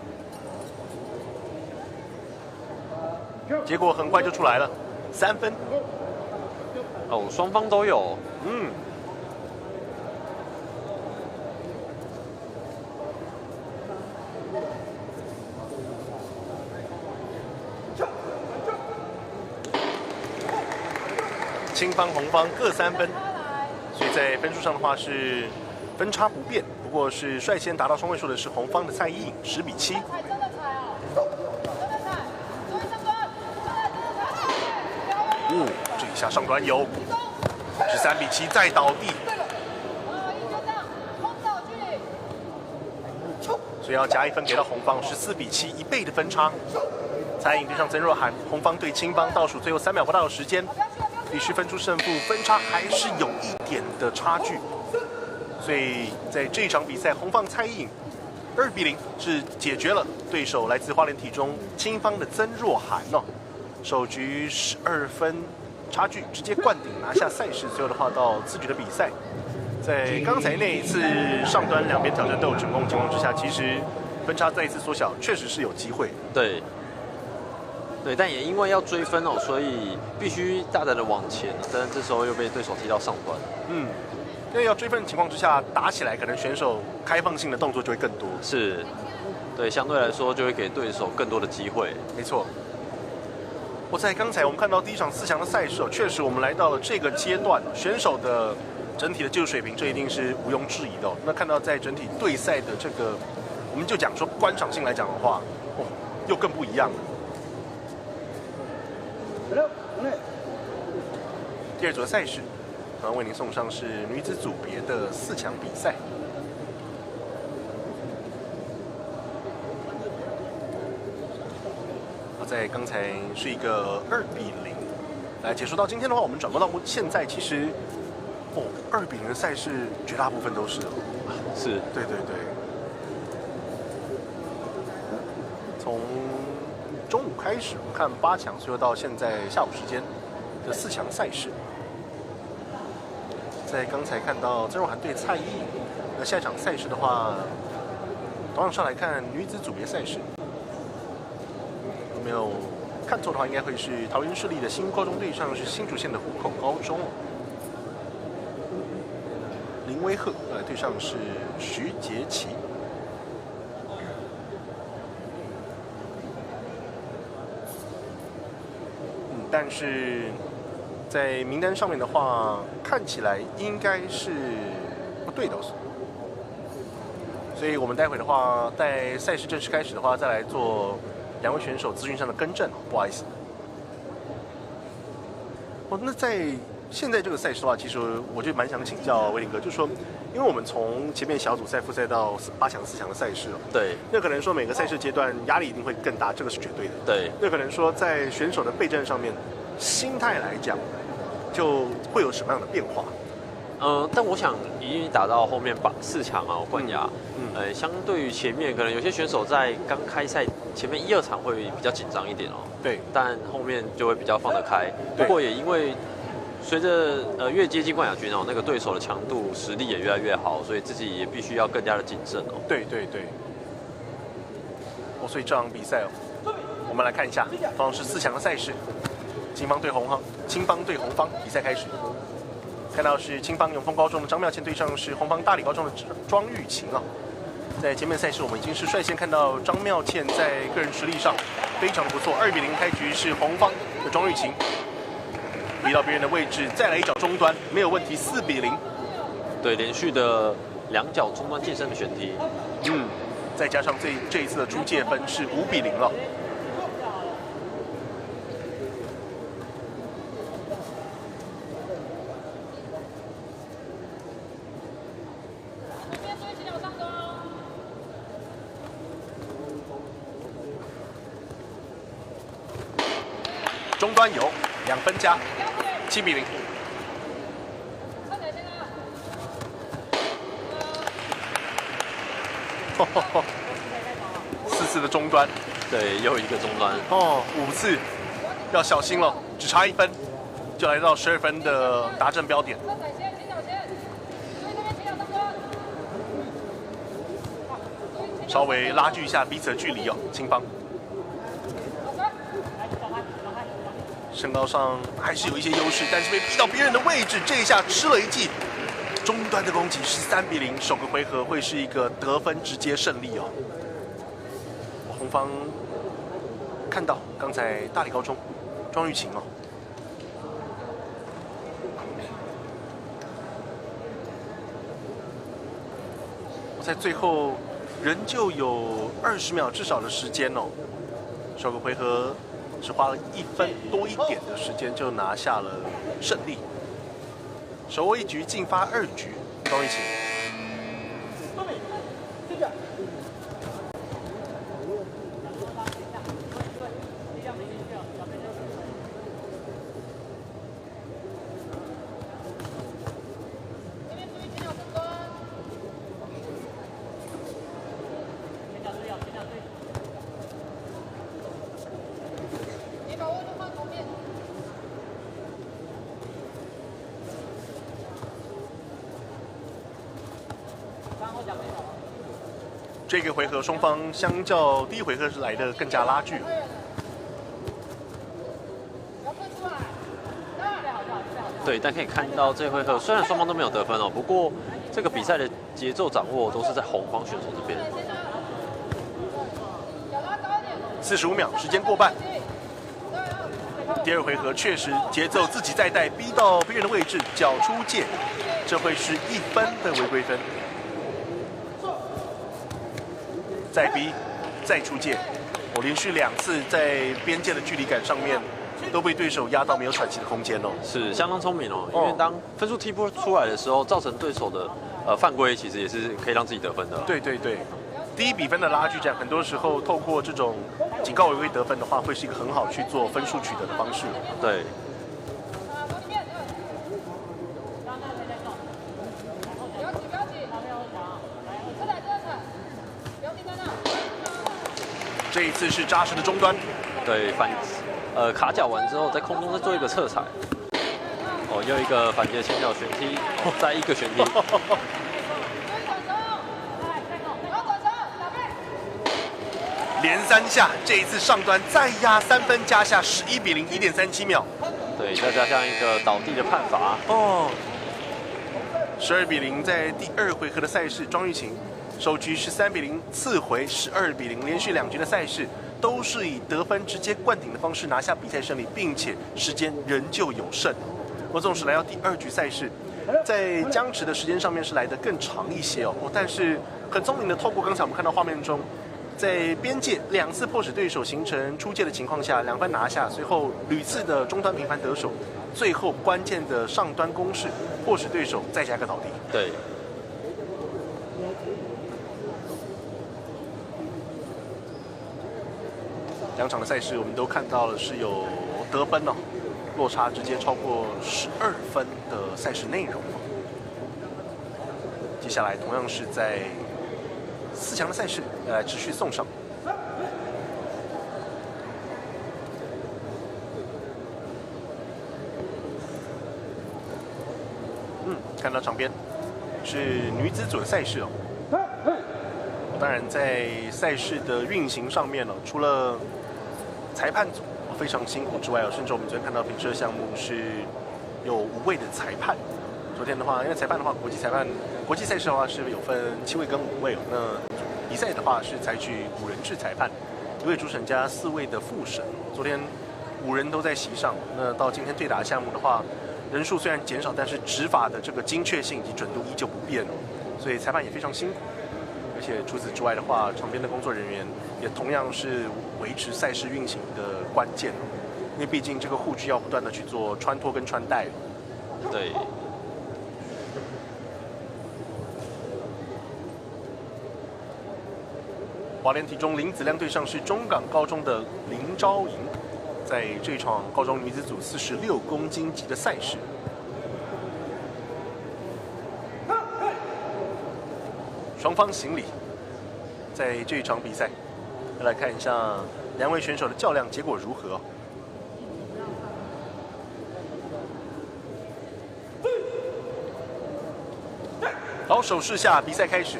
结果很快就出来了，3分。双方都有。青方、红方各3分，所以在分数上的话是分差不变，不过是率先达到双位数的是红方的蔡依颖，10比7。这一下上端有13比7，再倒地，所以要加1分给到红方，14比7，1倍的分差。蔡依颖对上曾若涵，红方对青方，倒数最后3秒不到的时间。必须分出胜负，分差还是有一点的差距，所以在这场比赛，红方蔡依颖2比0是解决了对手来自花莲体中青方的曾若涵首局12分差距直接灌顶拿下赛事，最后的话到次局的比赛，在刚才那一次上端两边挑战都有成功的情况之下，其实分差再一次缩小，确实是有机会。对，但也因为要追分所以必须大胆的往前，但是这时候又被对手踢到上端。因为要追分的情况之下，打起来可能选手开放性的动作就会更多。是，对，相对来说就会给对手更多的机会。没错。在刚才我们看到第一场4强的赛事确实我们来到了这个阶段，选手的整体的技术水平，这一定是毋庸置疑的哦。那看到在整体对赛的这个，我们就讲说观赏性来讲的话，哦，又更不一样了。第二组的赛事，为您送上是女子组别的4强比赛。在刚才是一个2-0来结束到今天的话，我们转播到现在，其实2-0的赛事绝大部分都是是，对对对。从中午开始，我看8强，最后到现在下午时间的4强赛事。在刚才看到曾荣涵对蔡依颖，那下一场赛事的话，同样上来看女子组别赛事。没有看错的话，应该会是桃园市立的新高中对上是新竹县的湖口高中。林威赫对上是徐杰奇。但是在名单上面的话，看起来应该是不对的。所以我们待会的话，在赛事正式开始的话，再来做2位选手资讯上的更正，不好意思。那在现在这个赛事的话，其实我就蛮想请教威廉哥，就是说，因为我们从前面小组赛、复赛到8强、4强的赛事对，那可能说每个赛事阶段压力一定会更大，这个是绝对的。对，那可能说在选手的备战上面，心态来讲，就会有什么样的变化？但我想已经打到后面4强啊，冠亚，相对于前面，可能有些选手在刚开赛前面1、2场会比较紧张一点哦。对，但后面就会比较放得开。不过也因为随着越接近冠亚军哦，那个对手的强度、实力也越来越好，所以自己也必须要更加的谨慎哦。对对对。所以这场比赛我们来看一下，同样是4强的赛事，青方对红方，比赛开始。看到是青方永丰高中的张妙倩对上是红方大理高中的庄玉琴啊。在前面赛事，我们已经是率先看到张妙倩在个人实力上非常的不错，2-0开局是红方的庄玉琴移到别人的位置，再来一脚中端没有问题，4-0。对，连续的2脚中端近身的选题，再加上这一次的出界分是5-0了。中端有2分加，7-0。4次的中端，对，又一个中端5次，要小心了，只差1分就来到12分的达阵标点。稍微拉锯一下彼此的距离哦，青方。身高上还是有一些优势，但是被逼到别人的位置，这一下吃了一记。中端的攻击是3-0，首个回合会是一个得分直接胜利哦。红方看到刚才大理高中庄玉琴哦，我在最后仍旧有20秒至少的时间哦，首个回合只花了1分多一点的时间就拿下了胜利。手握1局，进发2局，庄玉琴。这个回合双方相较第一回合是来的更加拉锯。对，但可以看到这回合虽然双方都没有得分哦，不过这个比赛的节奏掌握都是在红方选手这边。45秒，时间过半。第二回合确实节奏自己在带，逼到别人的位置，脚出界。这会是1分的违规分。再逼，再出界，我连续2次在边界的距离感上面都被对手压到没有喘息的空间哦。是相当聪明哦，因为当分数踢不出来的时候，造成对手的犯规，其实也是可以让自己得分的。对对对，第一比分的拉锯战，很多时候透过这种警告违规得分的话，会是一个很好去做分数取得的方式。对。这一次是扎实的中端，对卡脚完之后，在空中再做一个侧踩，哦，又一个反击前脚旋踢，再一个旋踢，连3下，这一次上端再压3分，加下11比0 1.37秒，对，再加上一个倒地的判罚，哦，12比0，在第2回合的赛事，庄玉琴首局13比0，次回12比0，连续2局的赛事都是以得分直接灌顶的方式拿下比赛胜利，并且时间仍旧有剩。我纵使来到第2局赛事，在僵持的时间上面是来得更长一些哦，但是很聪明的透过刚才我们看到画面中，在边界2次迫使对手形成出界的情况下，2分拿下，随后屡次的中端频繁得手，最后关键的上端攻势迫使对手再加个倒地。对。2场的赛事，我们都看到了是有得分哦，落差直接超过12分的赛事内容。接下来同样是在4强的赛事要来持续送上。看到场边是女子组的赛事哦。当然，在赛事的运行上面呢，除了裁判组非常辛苦之外甚至我们昨天看到评射项目是有5位的裁判。昨天的话，因为裁判的话，国际赛事的话是有分7位跟5位哦。那比赛的话是采取5人制裁判，1位主审加4位的副审。昨天5人都在席上。那到今天对打项目的话，人数虽然减少，但是执法的这个精确性以及准度依旧不变哦。所以裁判也非常辛苦。而且除此之外的话，场边的工作人员也同样是维持赛事运行的关键，因为毕竟这个护具要不断的去做穿脱跟穿戴。对。华联体中林子亮对上是中港高中的林昭莹，在这场高中女子组46公斤级的赛事。双方行礼，在这一场比赛，来看一下2位选手的较量结果如何。好，手势下，比赛开始。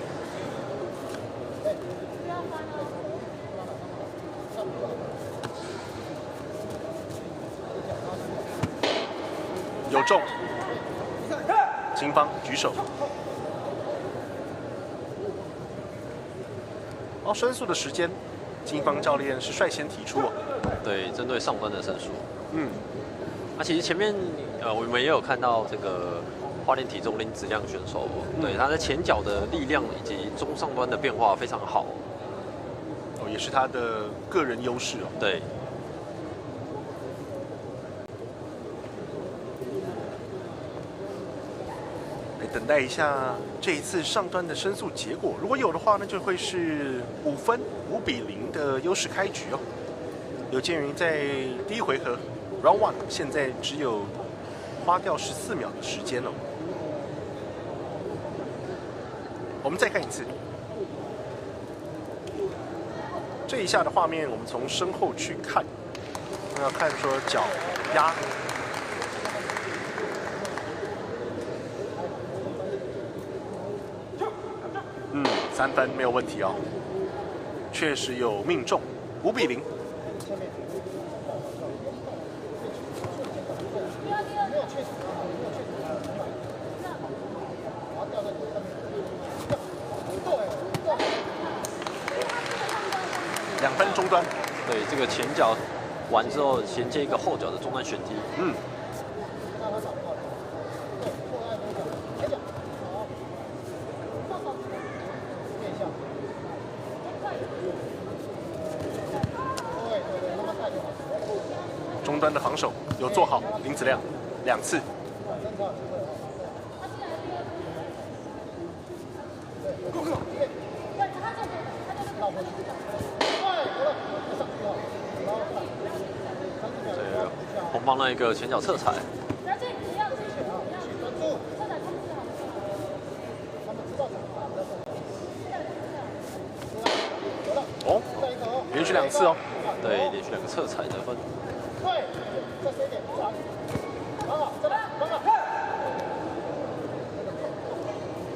有中，金方举手。申诉的时间，金方教练是率先提出哦。对，针对上端的申诉。那其实前面我们也有看到这个花莲体中林子亮选手，对他在前脚的力量以及中上端的变化非常好。也是他的个人优势哦。对。等待一下这一次上端的申诉结果，如果有的话，那就会是5分5比0的优势开局哦。有鉴于在第1回合 Round 1现在只有花掉14秒的时间哦。我们再看一次，这一下的画面，我们从身后去看，要看说脚压。3分没有问题哦，确实有命中，5比0。2分中端，对这个前脚完之后衔接一个后脚的中端旋踢，中端的防守有做好，林子亮2次。红方的一个前脚侧踩。哦，连续2次哦。对，连续2个侧踩得分。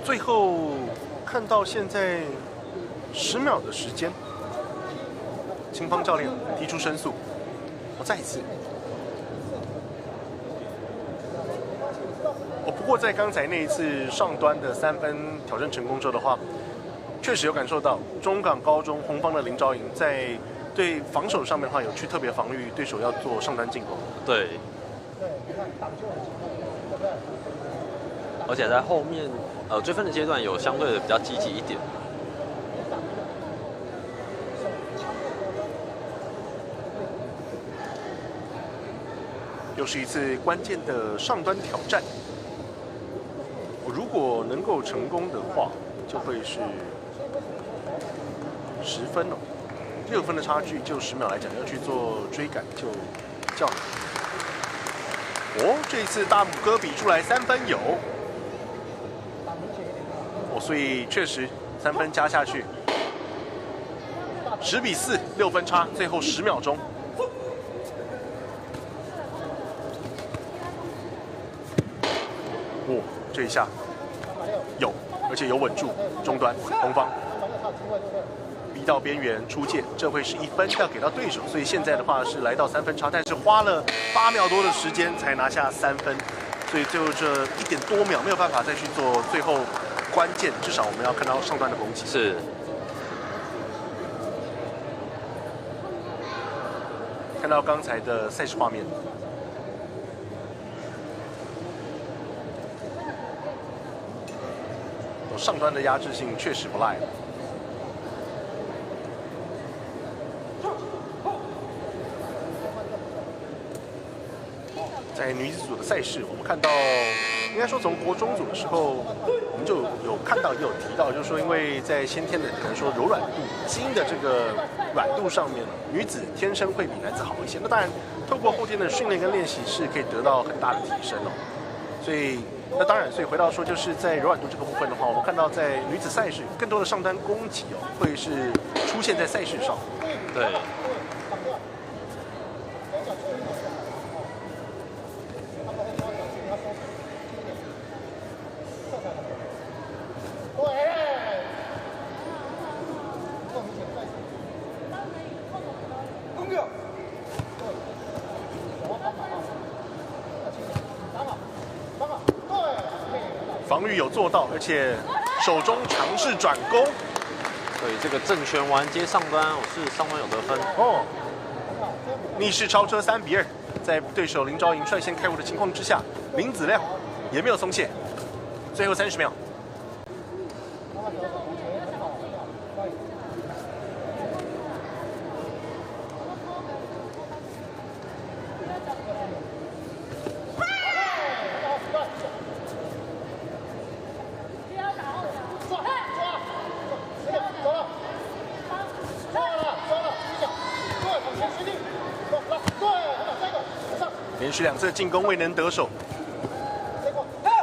最后看到现在10秒的时间，青方教练提出申诉，再一次。不过在刚才那一次上端的3分挑战成功之后的话，确实有感受到中港高中红方的林昭莹在对防守上面的话有去特别防御对手要做上端进攻。对。而且在后面追分的阶段有相对的比较积极一点。又是一次关键的上端挑战。如果能够成功的话，就会是10分哦，6分的差距就10秒来讲，要去做追赶就较难。哦，这一次大拇哥比出来3分有，所以确实3分加下去，10比4，6分差，最后10秒钟。哦，这一下有，而且有稳住中端红方，逼到边缘出界，这会是1分要给到对手，所以现在的话是来到3分差，但是花了8秒多的时间才拿下3分，所以最后这1点多秒没有办法再去做最后关键，至少我们要看到上端的攻击。是。看到刚才的赛事画面。上端的压制性确实不赖。在女子组的赛事，我们看到，应该说从国中组的时候，我们就有看到也有提到，就是说因为在先天的可能说柔软度、基因的这个软度上面，女子天生会比男子好一些。那当然，透过后天的训练跟练习是可以得到很大的提升哦。所以。那当然，所以回到说，就是在柔软度这个部分的话，我们看到在女子赛事更多的上单攻击哦，会是出现在赛事上。对。防御有做到，而且手中尝试转攻。对，这个正拳完接上端，我是上端有得分。哦，逆势超车3比2，在对手林昭莹率先开火的情况之下，林子亮也没有松懈。最后30秒。连续2次进攻未能得手，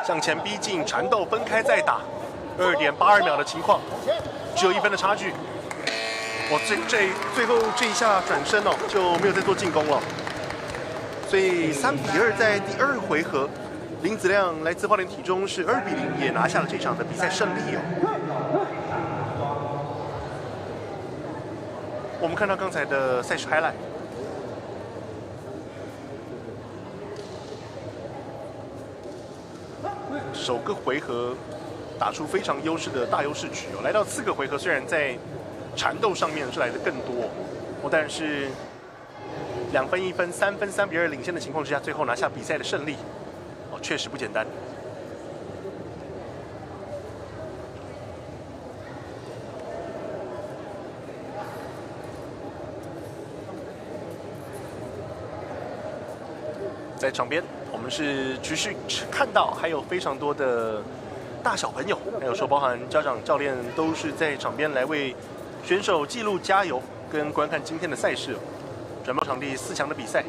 向前逼近，缠斗分开再打，2.82秒的情况，只有1分的差距。我最后这一下转身哦，就没有再做进攻了。所以3比2在第2回合，林子亮来自花莲体中是2比0也拿下了这场的比赛胜利哦。我们看到刚才的赛事 highlight。首个回合打出非常优势的大优势局哦，来到4个回合，虽然在缠斗上面是来的更多，但是2分1分3分3比2领先的情况之下，最后拿下比赛的胜利，确实不简单。在场边，我们是持续看到还有非常多的大小朋友，还有说包含家长、教练都是在场边来为选手记录加油跟观看今天的赛事。转播场地4强的比赛。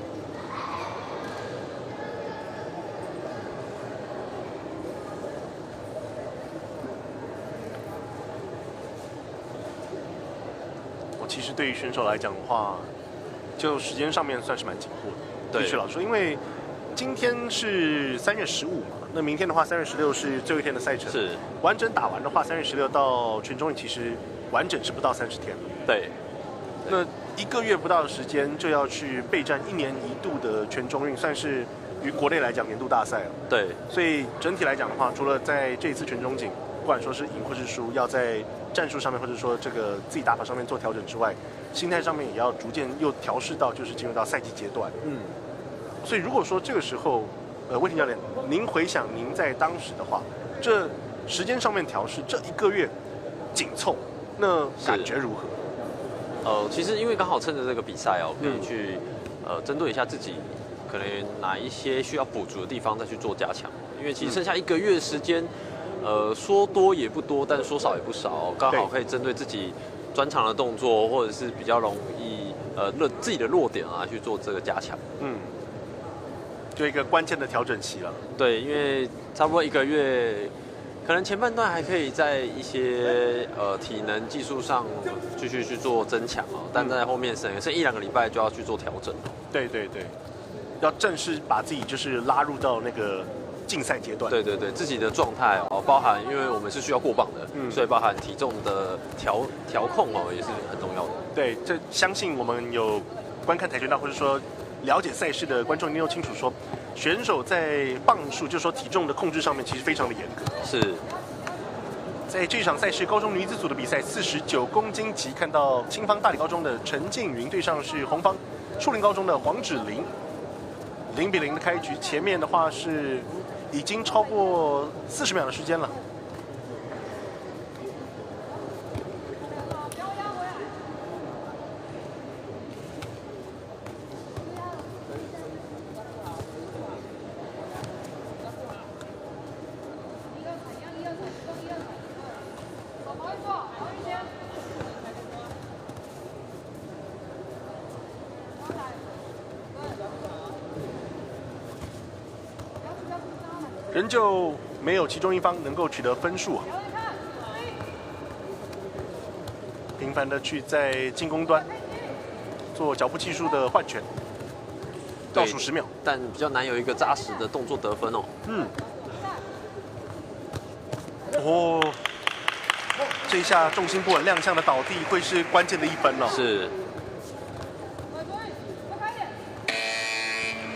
其实对于选手来讲的话，就时间上面算是蛮紧迫的。对，必须老实说，因为今天是3月15嘛，那明天的话3月16是最后一天的赛程。是完整打完的话，3月16到全中运其实完整是不到30天了。对，那1个月不到的时间就要去备战1年1度的全中运，算是于国内来讲年度大赛了。对，所以整体来讲的话，除了在这一次全中锦，不管说是赢或是输，要在战术上面或者说这个自己打法上面做调整之外，心态上面也要逐渐又调试到就是进入到赛季阶段。所以如果说这个时候，魏廷教练，您回想您在当时的话，这时间上面调试这1个月紧凑，那感觉如何？其实因为刚好趁着这个比赛可以去针对一下自己可能哪一些需要补足的地方再去做加强。因为其实剩下1个月的时间，说多也不多，但说少也不少，刚好可以针对自己专长的动作，或者是比较容易自己的弱点去做这个加强。就一个关键的调整期了。对，因为差不多1个月。可能前半段还可以在一些体能技术上继续去做增强但在后面剩1-2个礼拜就要去做调整对，要正式把自己就是拉入到那个竞赛阶段。对，自己的状态包含因为我们是需要过磅的，所以包含体重的调控也是很重要的。对，这相信我们有观看跆拳道或者说了解赛事的观众一定都清楚说。选手在磅数，就是说体重的控制上面，其实非常的严格。是，在这场赛事高中女子组的比赛，49公斤级，看到青方大理高中的陈静云对上是红方树林高中的黄芷玲，0-0的开局。前面的话是已经超过40秒的时间了。仍旧没有其中一方能够取得分数频繁的去在进攻端做脚步技术的换拳，倒数10秒，但比较难有一个扎实的动作得分这一下重心不稳踉跄的倒地会是关键的1分了。是。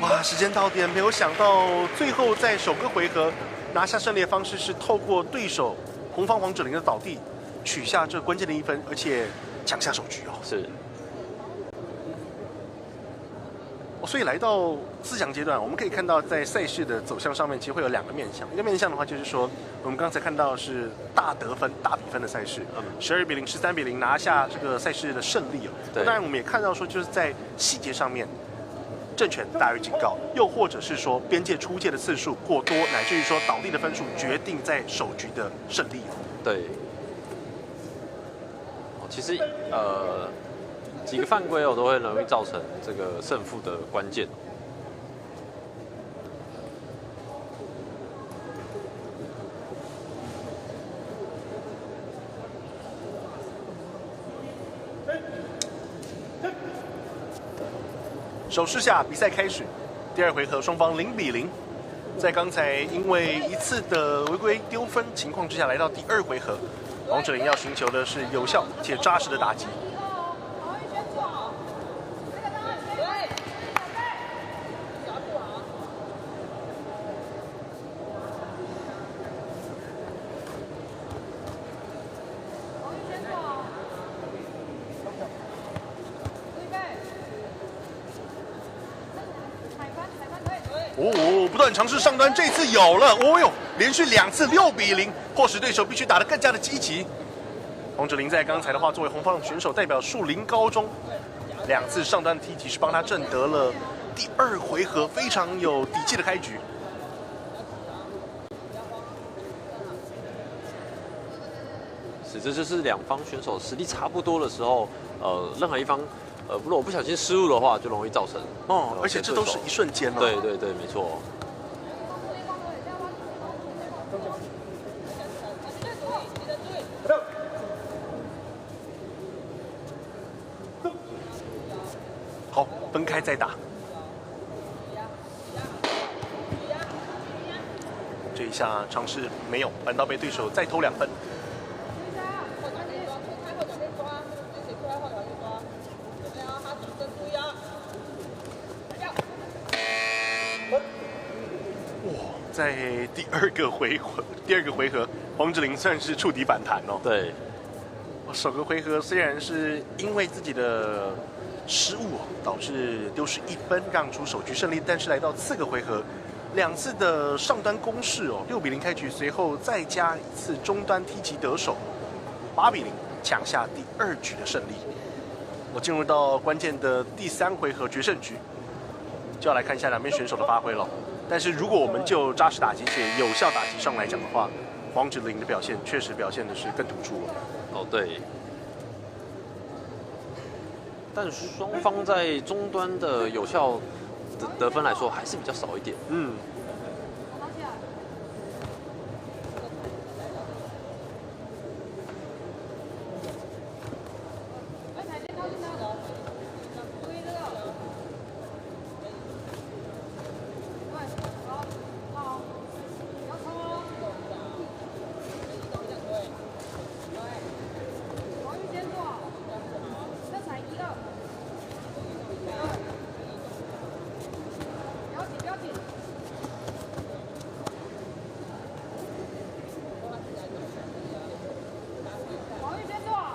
哇，时间到点，没有想到最后在首个回合拿下胜利的方式是透过对手红方黄芷玲的倒地取下这关键的1分，而且抢下首局是。所以来到4强阶段，我们可以看到在赛事的走向上面，其实会有2个面向。一个面向的话，就是说我们刚才看到是大得分、大比分的赛事，12-0、13-0拿下这个赛事的胜利当然，我们也看到说，就是在细节上面。正拳大于警告，又或者是说边界出界的次数过多，乃至于说倒地的分数决定在首局的胜利对。其实几个犯规都会容易造成这个胜负的关键。手势下，比赛开始。第2回合，双方0-0。在刚才因为1次的违规丢分情况之下，来到第2回合，黄芷玲要寻求的是有效且扎实的打击。不断尝试上端，这次有了，连续2次6-0，迫使对手必须打得更加的积极。黄芷玲在刚才的话，作为红方选手代表树林高中，2次上端的踢击是帮他挣得了第2回合非常有底气的开局。是，这就是两方选手实力差不多的时候，任何一方，如果不小心失误的话，就容易造成而且这都是一瞬间哦。对对对，没错。好，分开再打。这一下尝试没有，反倒被对手再偷2分。在第二个回合，黄志玲算是触底反弹哦。对，首个回合虽然是因为自己的失误导致丢失1分，让出首局胜利，但是来到4个回合，2次的上端攻势6比0开局，随后再加1次中端踢击得手，8比0抢下第2局的胜利。我进入到关键的第3回合决胜局，就要来看一下两边选手的发挥了。但是如果我们就扎实打击且有效打击上来讲的话，黄志玲的表现确实表现的是更突出了。哦，对。但双方在终端的有效的得分来说，还是比较少一点。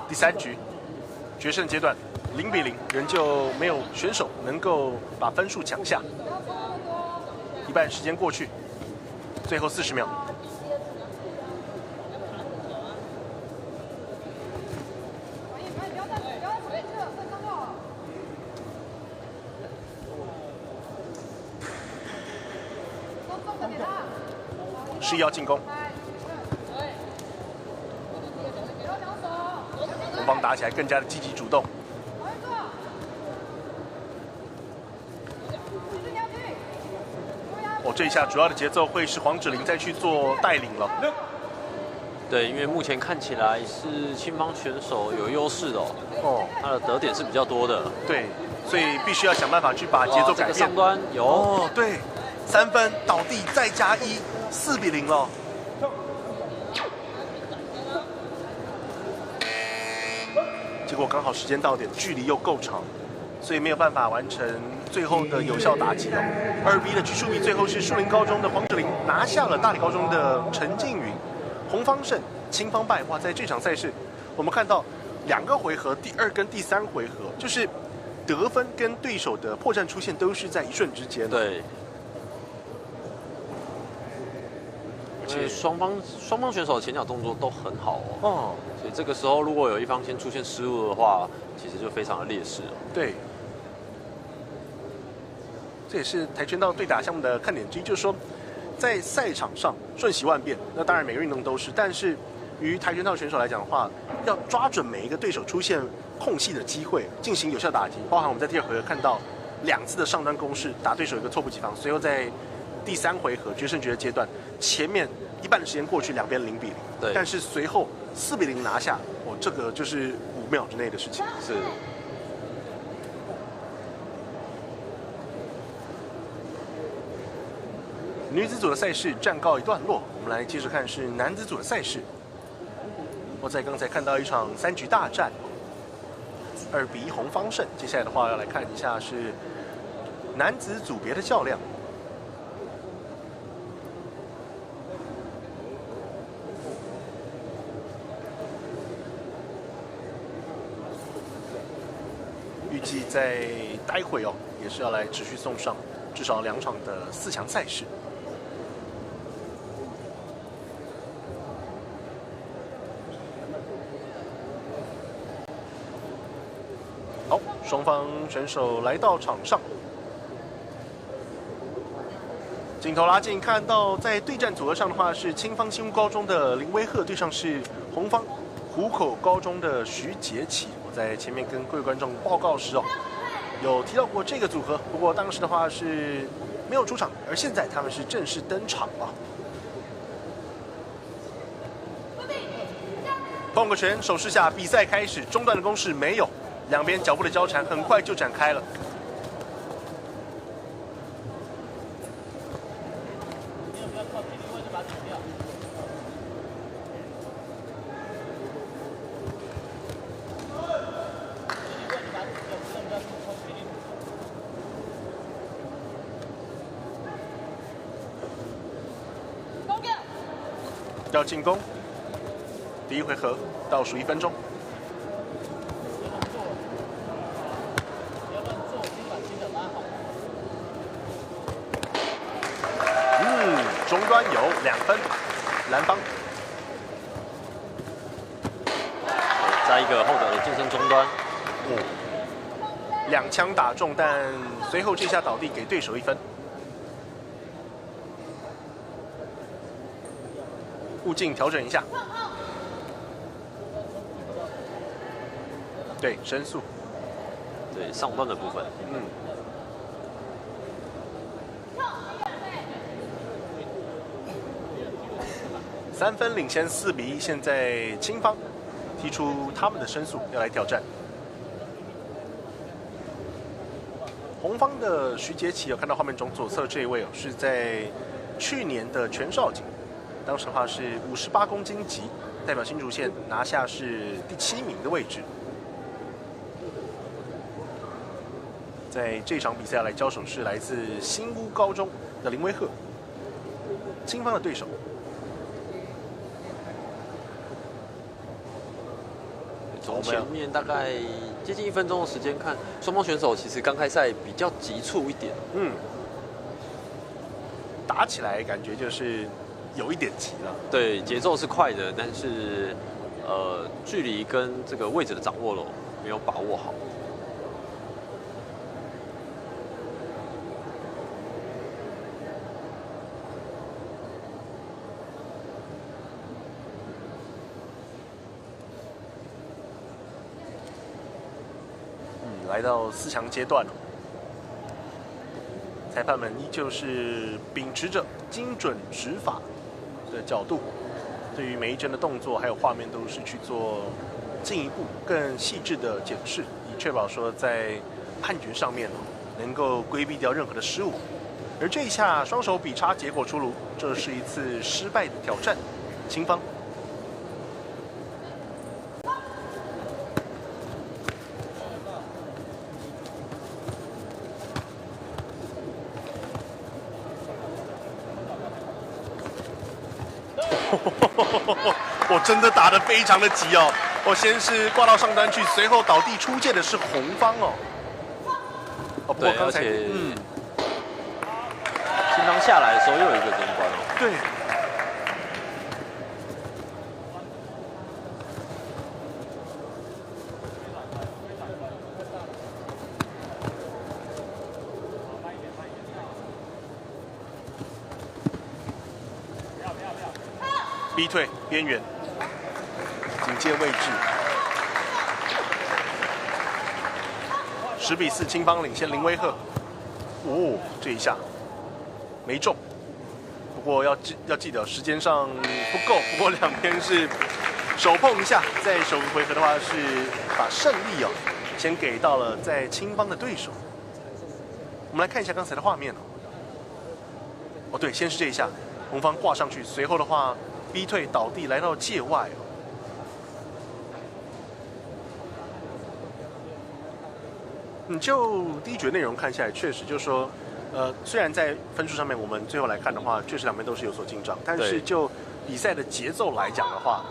第3局决胜阶段，0比0，仍旧没有选手能够把分数抢下。一半时间过去，最后40秒。示意要进攻。红方打起来更加的积极主动。这一下主要的节奏会是黄芷玲再去做带领了。对，因为目前看起来是青方选手有优势的哦。他的得点是比较多的。对，所以必须要想办法去把节奏改变。上端有对，3分倒地再加1，4比0了。结果刚好时间到点，距离又够长，所以没有办法完成最后的有效打击哦。2比的局数比最后是树林高中的黄芷玲拿下了大理高中的陈静云，红方胜，青方败。哇，在这场赛事，我们看到2个回合，第2跟第3回合，就是得分跟对手的破绽出现都是在一瞬之间。对。而且双方选手的前脚动作都很好哦。所以这个时候如果有一方先出现失误的话，其实就非常的劣势了。对。这也是跆拳道对打项目的看点之一，就是说，在赛场上瞬息万变，那当然每个运动都是，但是于跆拳道选手来讲的话，要抓准每一个对手出现空隙的机会，进行有效打击。包含我们在第2回合看到2次的上端攻势，打对手一个措不及防，随后在第3回合决胜局的阶段，前面一半的时间过去，2边0比0，对，但是随后4比0拿下，这个就是5秒之内的事情。是。女子组的赛事暂告一段落，我们来接着看是男子组的赛事。我在刚才看到一场3局大战，2比1红方胜。接下来的话要来看一下是男子组别的较量。预计在待会也是要来持续送上至少2场的4强赛事。好，双方选手来到场上，镜头拉近，看到在对战组合上的话是青方新屋高中的林威赫对上是红方湖口高中的徐杰奇。我在前面跟各位观众报告时有提到过这个组合，不过当时的话是没有出场，而现在他们是正式登场了。碰个拳，手势下，比赛开始。中段的攻势没有，两边脚步的交缠很快就展开了。要进攻，第一回合倒数1分钟。中端有2分，蓝方。在一个后者的近身中端，2枪打中，但随后这下倒地给对手1分。步进调整一下，对，申诉，对上端的部分，3分领先4比1，现在青方提出他们的申诉要来挑战。红方的徐杰奇有看到画面中左侧这一位是在去年的全少锦。当时的话是58公斤级，代表新竹县拿下是第7名的位置。在这场比赛来交手是来自新屋高中的林威赫，青方的对手。从前面大概接近1分钟的时间看，双方选手其实刚开赛比较急促一点。打起来感觉就是有一点急了。对，节奏是快的，但是距离跟这个位置的掌握了没有把握好。来到4强阶段了，裁判们依旧是秉持着精准执法的角度，对于每一帧的动作还有画面都是去做进一步更细致的检视，以确保说在判决上面能够规避掉任何的失误。而这一下双手比差，结果出炉，这是一次失败的挑战，青方。我真的打得非常的急哦！我先是挂到上端去，随后倒地出界的是红方哦。不过刚才青方下来的时候又有一个中端哦。对。逼退边缘，警戒位置。10比4，青方领先林威赫。这一下没中，不过要记得时间上不够。不过两边是手碰一下，在首回合的话是把胜利先给到了在青方的对手。我们来看一下刚才的画面对，先是这一下，红方挂上去，随后的话。逼退倒地来到界外就第一局内容看下来，确实就是说，虽然在分数上面我们最后来看的话，确实两边都是有所进账，但是就比赛的节奏来讲的话，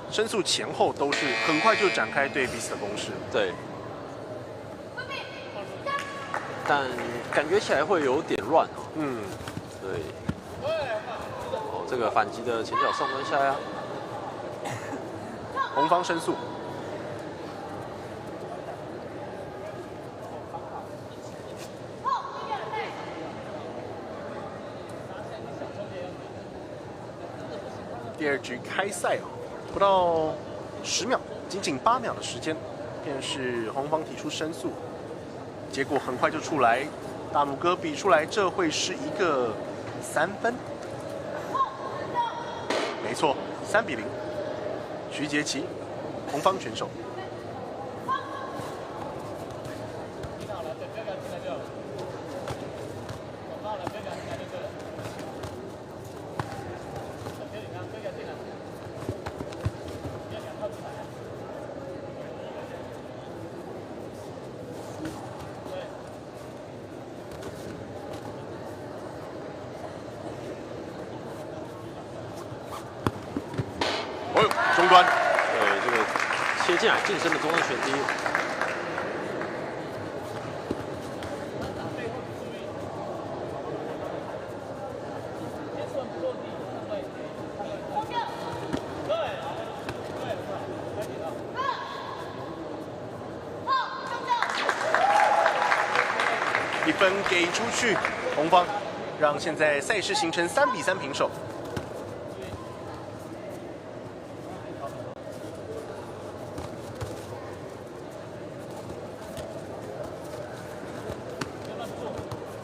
申诉前后都是很快就展开对彼此的攻势。对，但感觉起来会有点乱对。这个反击的前脚上端下压，红方申诉。第2局开赛不到10秒，仅仅8秒的时间，便是红方提出申诉，结果很快就出来，大拇哥比出来，这会是一个3分。没错，3比0，徐杰奇，红方选手。中端，对这个切进来近身的中段旋踢，一分给出去，红方让现在赛事形成3比3平手。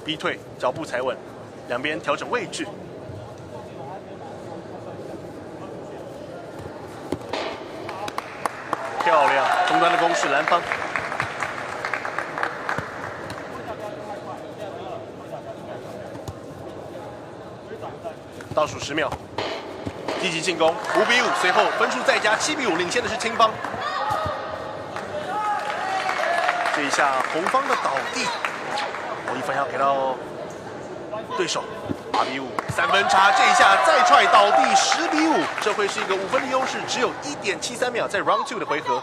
逼退，脚步踩稳，两边调整位置。漂亮，中端的攻势，蓝方。倒数10秒，积极进攻，5比5，随后分数再加7比5，领先的是青方。这一下红方的倒地。1分要给到对手，8比5，3分差，这一下再踹倒地10比5，这会是一个5分的优势，只有1.73秒，在 Round 2的回合，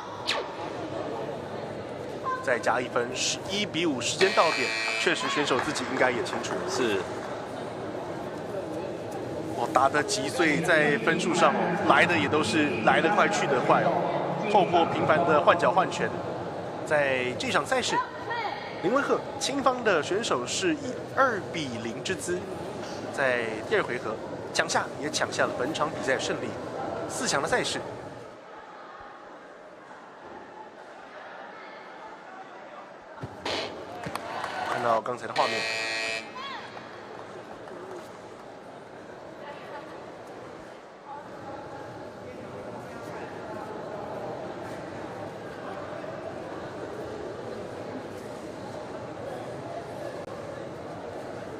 再加1分，11比5，时间到点，确实选手自己应该也清楚。是，打得击碎，在分数上来的也都是来得快去得快透过频繁的换脚换拳，在这场赛事。林威赫青方的选手是以2比0之姿，在第2回合抢下了本场比赛胜利，4强的赛事。看到刚才的画面，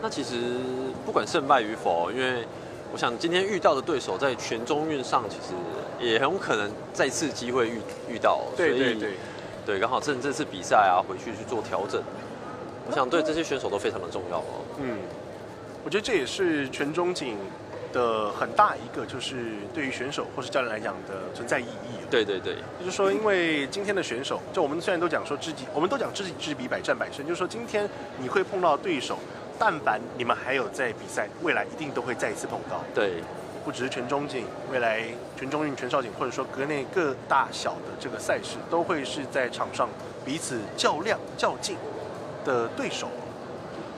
那其实不管胜败与否，因为我想今天遇到的对手在全中运上，其实也很有可能再次机会遇到，对，刚好趁这次比赛啊，回去做调整，我想对这些选手都非常的重要我觉得这也是全中锦的很大一个，就是对于选手或是教练来讲的存在意义。对，就是说，因为今天的选手，就我们虽然都讲说我们都讲知己知彼，百战百胜，就是说今天你会碰到对手。但凡你们还有在比赛，未来一定都会再一次碰到。对，不只是全中锦，未来全中运、全少锦，或者说国内各大小的这个赛事，都会是在场上彼此较量、较劲的对手。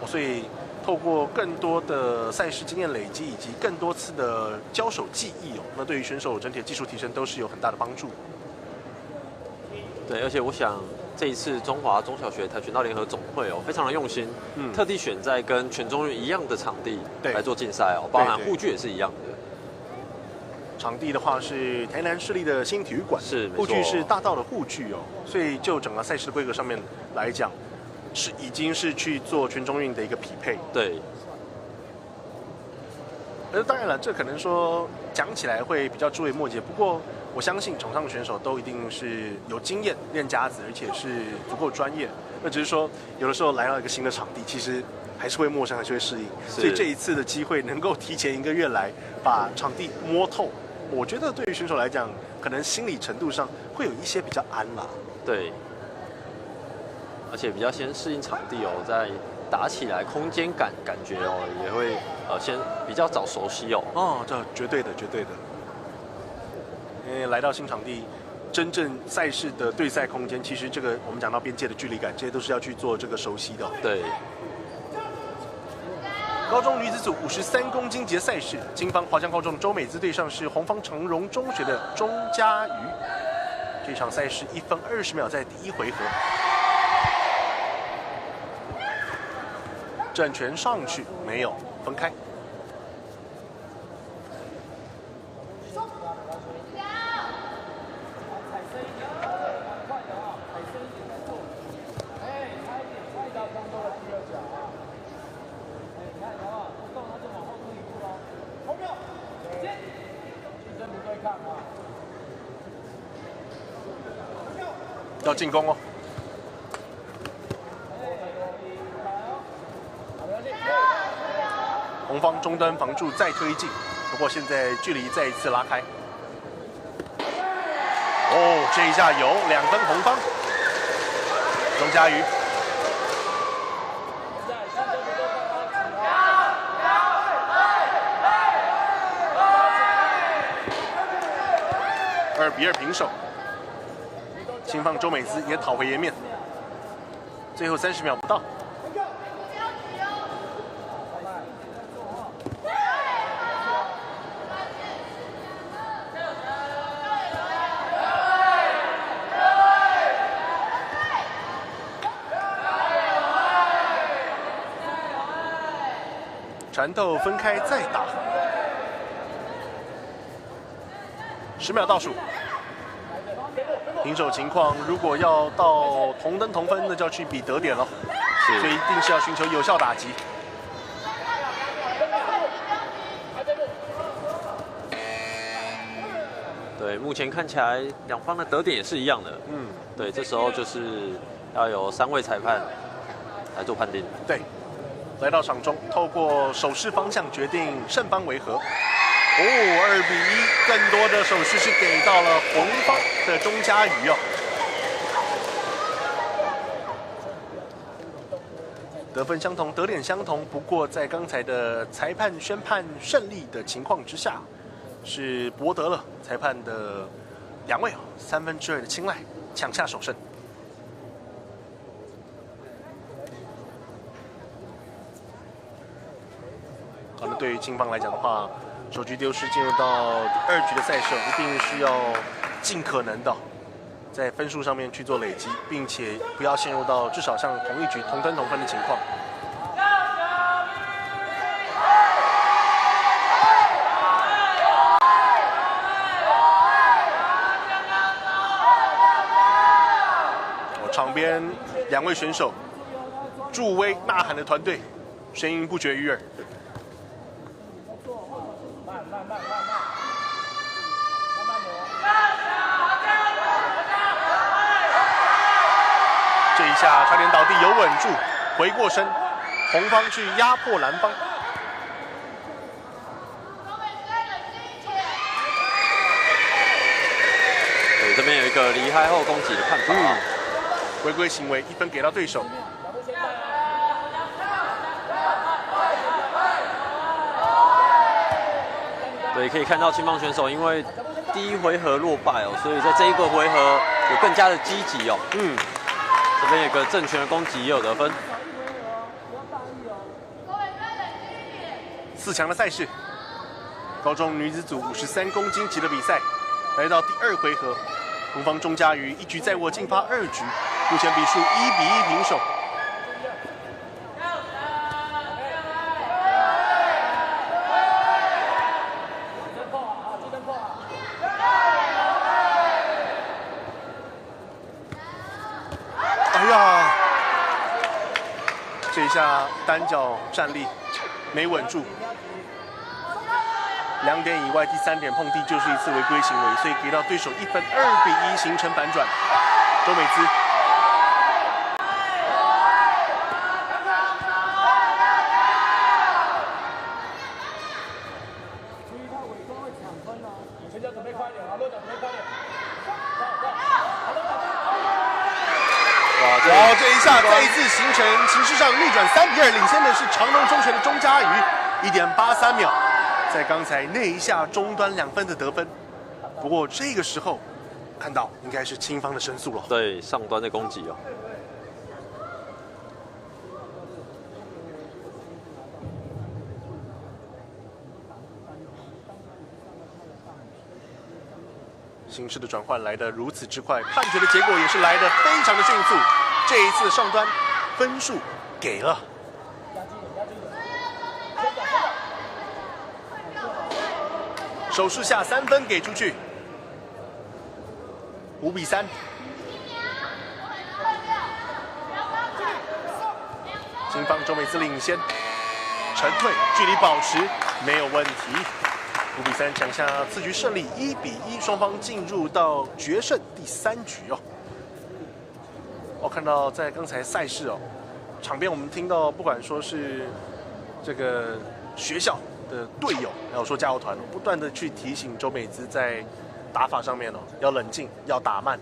所以，透过更多的赛事经验累积，以及更多次的交手技艺那对于选手整体的技术提升都是有很大的帮助。对，而且我想。这一次中华中小学跆拳道联合总会非常的用心，特地选在跟全中运一样的场地来做竞赛包含护具也是一样的。场地的话是台南市立的新体育馆，护具是大道的护具所以就整个赛事的规格上面来讲，已经是去做全中运的一个匹配。对。当然了，这可能说讲起来会比较枝微末节，不过我相信场上的选手都一定是有经验、练家子，而且是足够专业。那只是说，有的时候来到一个新的场地，其实还是会陌生，还是会适应。所以这一次的机会能够提前1个月来把场地摸透，我觉得对于选手来讲，可能心理程度上会有一些比较安啦。对，而且比较先适应场地在打起来空间感觉也会先比较早熟悉这绝对的。因为来到新场地，真正赛事的对赛空间，其实这个我们讲到边界的距离感，这些都是要去做这个熟悉的。对。高中女子组53公斤级赛事，金方华江高中周美姿对上是红方长荣中学的钟嘉瑜。这场赛事1分20秒，在第1回合，正拳上去没有分开。要进攻哦！红方中端防住再推进，不过现在距离再一次拉开。哦，这一下有2分红方，钟嘉瑜。2比2平手。金方周美姿也讨回颜面，最后30秒不到。缠斗分开再打，10秒倒数。平手情况，如果要到同登同分，那就要去比得点了，所以一定是要寻求有效打击。对，目前看起来两方的得点也是一样的。对，这时候就是要有3位裁判来做判定。对，来到场中，透过手势方向决定胜方为何。2比1，更多的手势是给到了红方的钟嘉瑜哦。得分相同，得点相同，不过在刚才的裁判宣判胜利的情况之下，是博得了裁判的2位2/3的青睐，抢下首胜。那么对于金方来讲的话，首局丢失进入到第2局的赛事，一定是要尽可能的在分数上面去做累积，并且不要陷入到至少像同一局同登同分的情况。场边2位选手助威呐喊的团队，声音不绝于耳。这一下差点倒地，有稳住，回过身，红方去压迫蓝方。对，这边有一个离开后攻击的判罚。违规行为1分给到对手。对，可以看到青方选手因为第1回合落败哦，所以在这一个回合有更加的积极哦。这边有个正拳的攻击也有得分。4强的赛事，高中女子组53公斤级的比赛，来到第2回合，红方钟嘉瑜1局在握，进发2局，目前比数1比1平手。哎呀，这一下单脚站立没稳住。2点以外，第3点碰地就是一次违规行为，所以给到对手1分，2比1形成反转。周美姿。然后这一下再一次形成形势上逆转，3比2领先的是长荣中学的钟嘉瑜，1.83秒。在刚才那一下中端2分的得分，不过这个时候看到应该是青方的申诉了。对，上端的攻击哦。形势的转换来得如此之快，判决的结果也是来得非常的迅速。这一次上端分数给了。手术下3分给出去，5比3。金方周美姿领先，沉退，距离保持没有问题。5比3抢下次局胜利，1比1，双方进入到决胜第3局哦。我看到在刚才赛事哦，场边我们听到，不管说是这个学校的队友，还有说加油团，不断的去提醒周美姿在打法上面哦，要冷静，要打慢，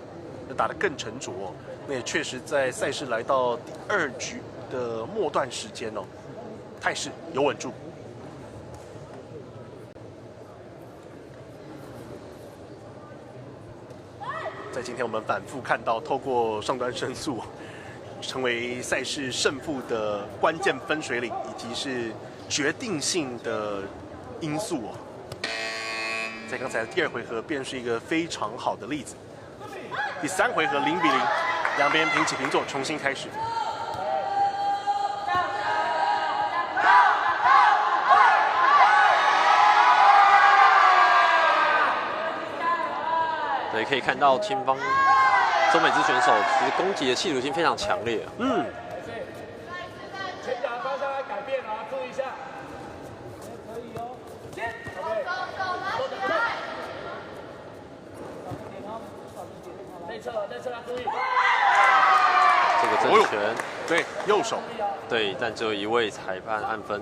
要打得更沉着哦。那也确实在赛事来到第2局的末段时间哦，态势有稳住。在今天我们反复看到，透过上端申诉，成为赛事胜负的关键分水岭，以及是决定性的因素哦。在刚才的第2回合，便是一个非常好的例子。第3回合0比0，两边平起平坐，重新开始。对，可以看到青方周美姿选手其实攻击的企图心非常强烈。前脚方向来改变啊，注意一下。可以哦。先。内侧要注意。这个正拳，对，右手。对，但只有1位裁判按分。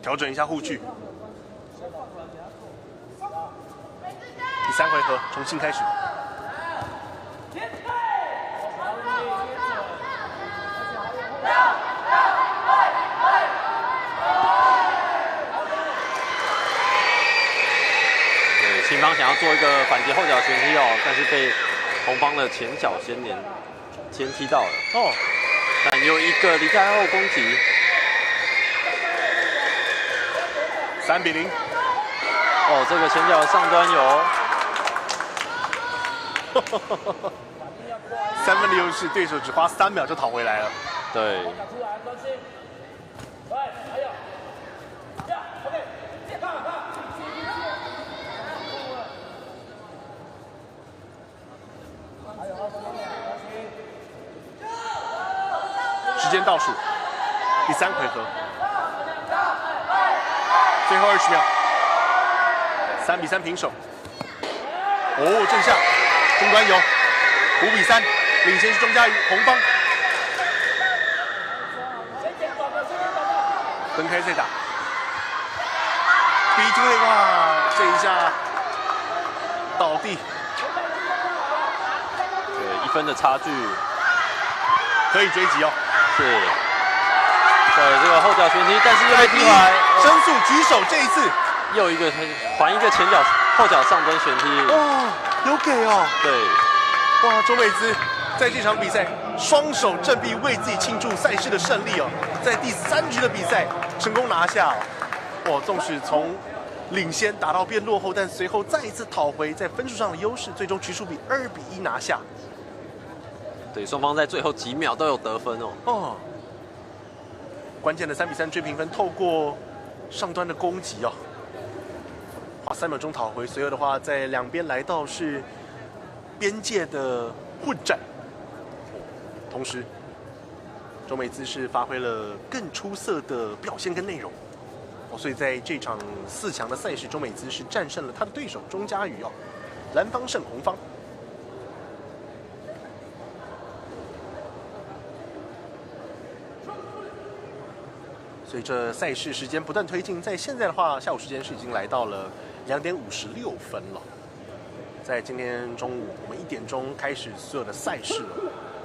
调整一下护具。第3回合重新开始。对，青方想要做一个反击后脚旋踢哦，但是被红方的前脚先踢到了哦，但有一个离开后攻击。3比0。哦，这个前脚上端有3分的优势，对手只花3秒就讨回来了。对。时间倒数，第3回合。最后20秒，3比3平手。哦，正下，中端有5比3，领先是钟嘉瑜红方。分开再打，逼近内哇，这一下倒地。对，1分的差距，可以追击哦。是。对，这个后脚旋踢，但是又被踢回来。申诉举手，这一次又一个还一个前脚后脚上端旋踢。哇，有给哦。对。哇，周美姿在这场比赛双手振臂为自己庆祝赛事的胜利哦，在第3局的比赛成功拿下哦。哇，纵使从领先打到变落后，但随后再一次讨回在分数上的优势，最终局数比2比1拿下。对，双方在最后几秒都有得分哦。哦。关键的3比3追平分，透过上端的攻击哦，花3秒钟讨回。随后的话，在两边来到是边界的混战，同时周美姿是发挥了更出色的表现跟内容哦，所以在这场4强的赛事，周美姿是战胜了她的对手钟嘉瑜哦，蓝方胜红方。随着赛事时间不断推进，在现在的话，下午时间是已经来到了2点56分了。在今天中午，我们1点钟开始所有的赛事了。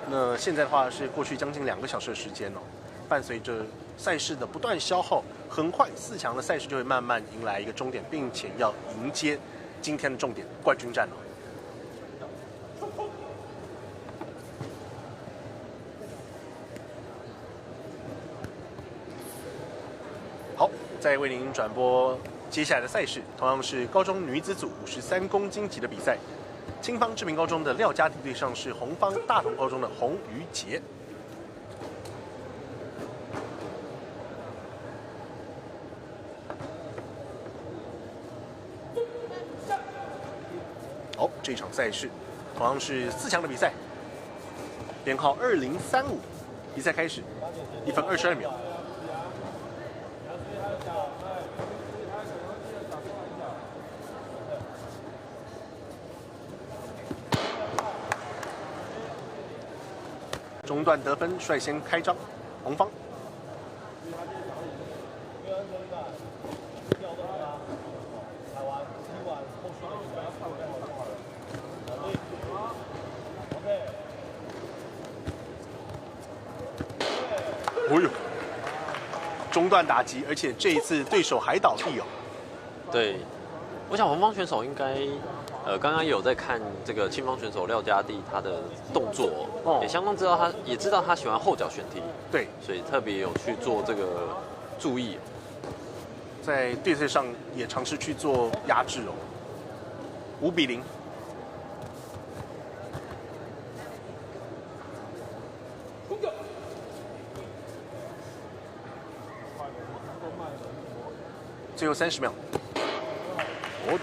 那现在的话是过去将近2个小时的时间哦。伴随着赛事的不断消耗，很快4强的赛事就会慢慢迎来一个终点，并且要迎接今天的重点冠军战了。再为您转播接下来的赛事，同样是高中女子组53公斤级的比赛。青方志明高中的廖家迪对上是红方大同高中的洪于杰。好，这场赛事同样是4强的比赛，编号2035，比赛开始，1分22秒。中段得分率先开张，红方。哦呦，中段打击，而且这一次对手还倒地哦。对，我想红方选手应该，刚刚也有在看这个青方选手廖家地他的动作，也相当知道他喜欢后脚旋踢，对，所以特别有去做这个注意，在对赛上也尝试去做压制哦。5比0。最后30秒，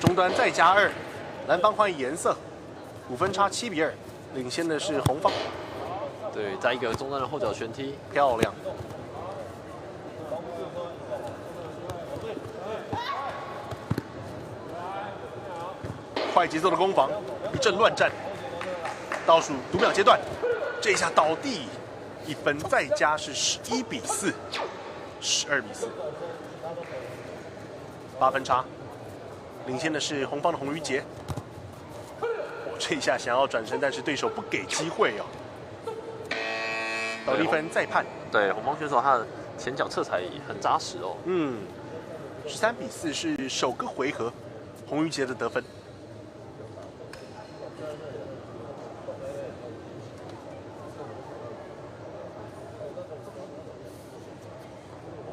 中端再加2，蓝方换颜色，5分差7比2，领先的是红方。对，在一个中段的后脚旋踢，漂亮。快节奏的攻防，一阵乱战。倒数读秒阶段，这一下倒地，1分再加是11比4，12比4，8分差，领先的是红方的洪于杰。这一下想要转身，但是对手不给机会哦。倒地分再判。对，红方选手他的前脚侧踩很扎实哦。13比4是首个回合洪于杰的得分。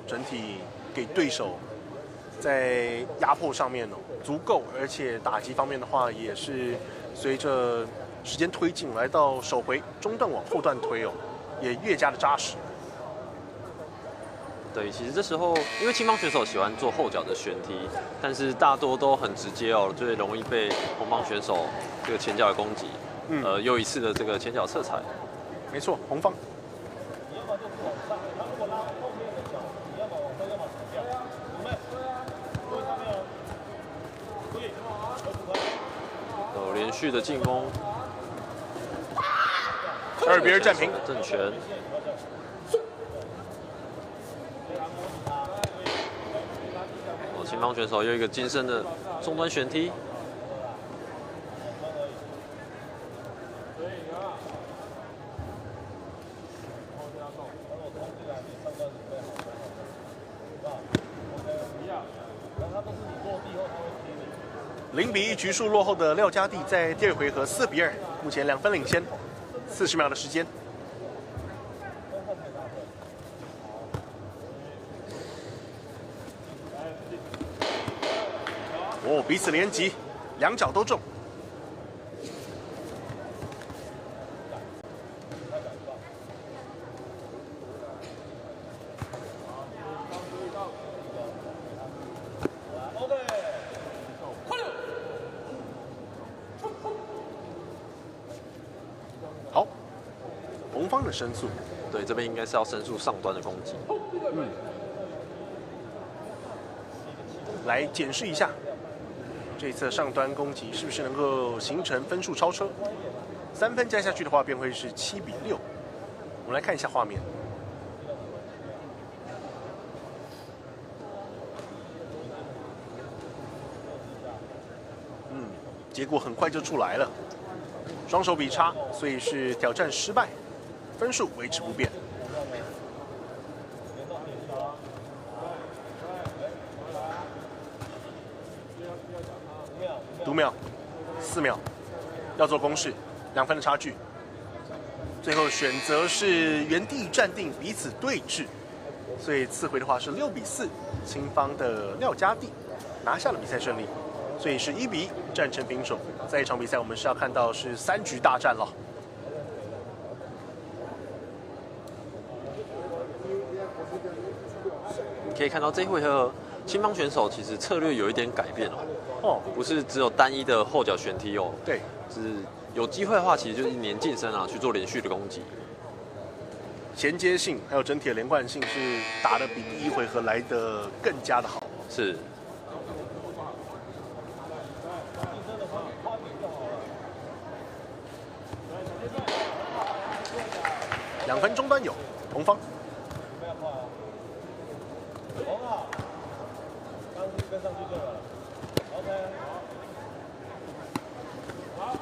整体给对手在压迫上面足够，而且打击方面的话也是随着时间推进，来到首回中段往后段推也越加的扎实。对，其实这时候因为青方选手喜欢做后脚的旋踢，但是大多都很直接最容易被红方选手这个前脚的攻击，又一次的这个前脚侧踩。没错，红方。连续的进攻，2比2战平。正拳。青方选手又一个精深的中端旋踢。0比1局数落后的廖家地在第2回合4比2，目前2分领先，40秒的时间。彼此连击，2脚都中。好，红方的申诉，对，这边应该是要申诉上端的攻击。来检视一下。这一次上端攻击是不是能够形成分数超车？3分加下去的话，便会是7比6。我们来看一下画面。结果很快就出来了，双手比差，所以是挑战失败，分数维持不变。读秒，4秒，要做攻势，2分的差距。最后选择是原地站定，彼此对峙。所以次回的话是6比4，青方的廖家地拿下了比赛胜利，所以是1比1战成平手。在一场比赛，我们是要看到是3局大战了。你可以看到这一回合，青方选手其实策略有一点改变哦，不是只有单一的后脚旋踢哦，对，是有机会的话，其实就是连近身去做连续的攻击。衔接性还有整体的连贯性是打得比第一回合来得更加的好。是。2分中端有同方。跟上去就了。OK。好，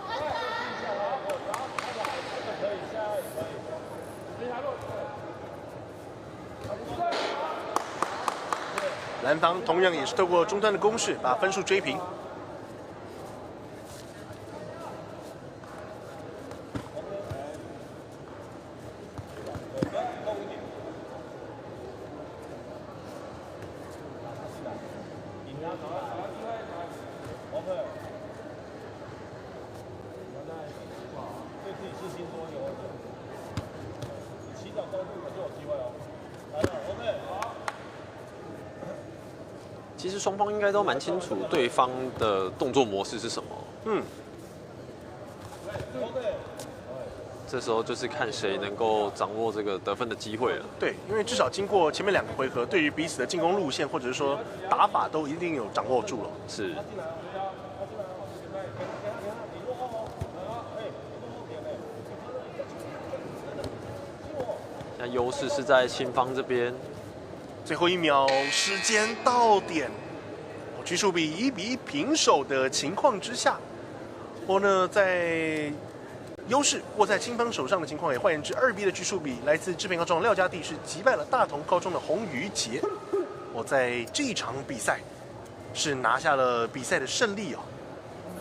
可以下也可以。蓝方同样也是透过中端的攻势把分数追平。其实双方应该都蛮清楚对方的动作模式是什么。这时候就是看谁能够掌握这个得分的机会了。对，因为至少经过前面2个回合，对于彼此的进攻路线或者是说打法都一定有掌握住了。是。那优势是在青方这边。最后1秒，时间到点，局数比1比1平手的情况之下，在优势握在青方手上的情况，也换言之2比1的局数比，来自志平高中的廖家地是击败了大同高中的洪于杰。在这一场比赛是拿下了比赛的胜利哦。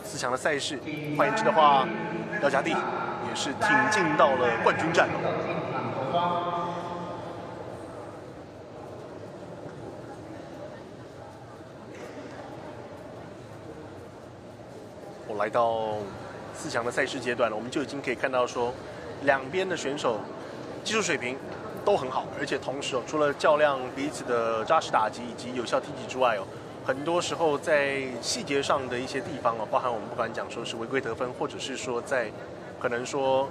4强的赛事，换言之的话，廖家地也是挺进到了冠军战哦。来到4强的赛事阶段了，我们就已经可以看到说，两边的选手技术水平都很好，而且同时除了较量彼此的扎实打击以及有效踢击之外很多时候在细节上的一些地方包含我们不管讲说是违规得分，或者是说在可能说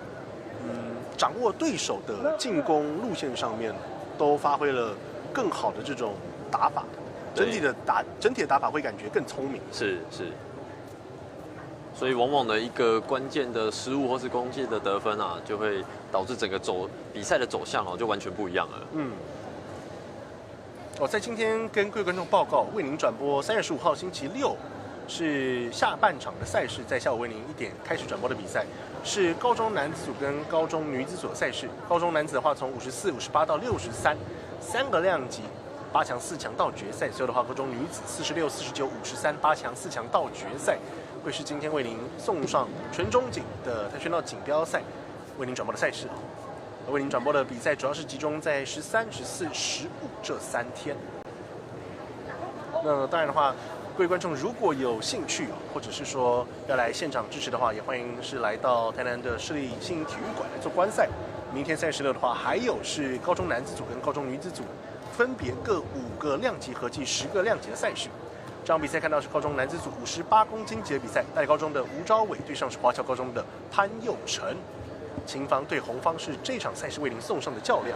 掌握对手的进攻路线上面，都发挥了更好的这种打法，整体的打法会感觉更聪明。是。所以往往的一个关键的失误或是攻击的得分就会导致整个比赛的走向就完全不一样了。在今天跟各位观众报告，为您转播3月15号星期六是下半场的赛事，在下午为您1点开始转播的比赛是高中男子组跟高中女子组的赛事。高中男子的话，从54、58到63，3个量级，8强、4强到决赛。所有的话，高中女子46、49、53，8强、4强到决赛。会是今天为您送上全中锦的跆拳道锦标赛为您转播的赛事。为您转播的比赛主要是集中在13、14、15这3天。那当然的话，各位观众如果有兴趣或者是说要来现场支持的话，也欢迎是来到台南的市立新营体育馆来做观赛。明天3月16的话，还有是高中男子组跟高中女子组分别各5个量级，合计10个量级的赛事。这场比赛看到是高中男子组58公斤级的比赛，大理高中的吴昭伟对上是华侨高中的潘佑成。青方对红方是这场赛事为您送上的较量。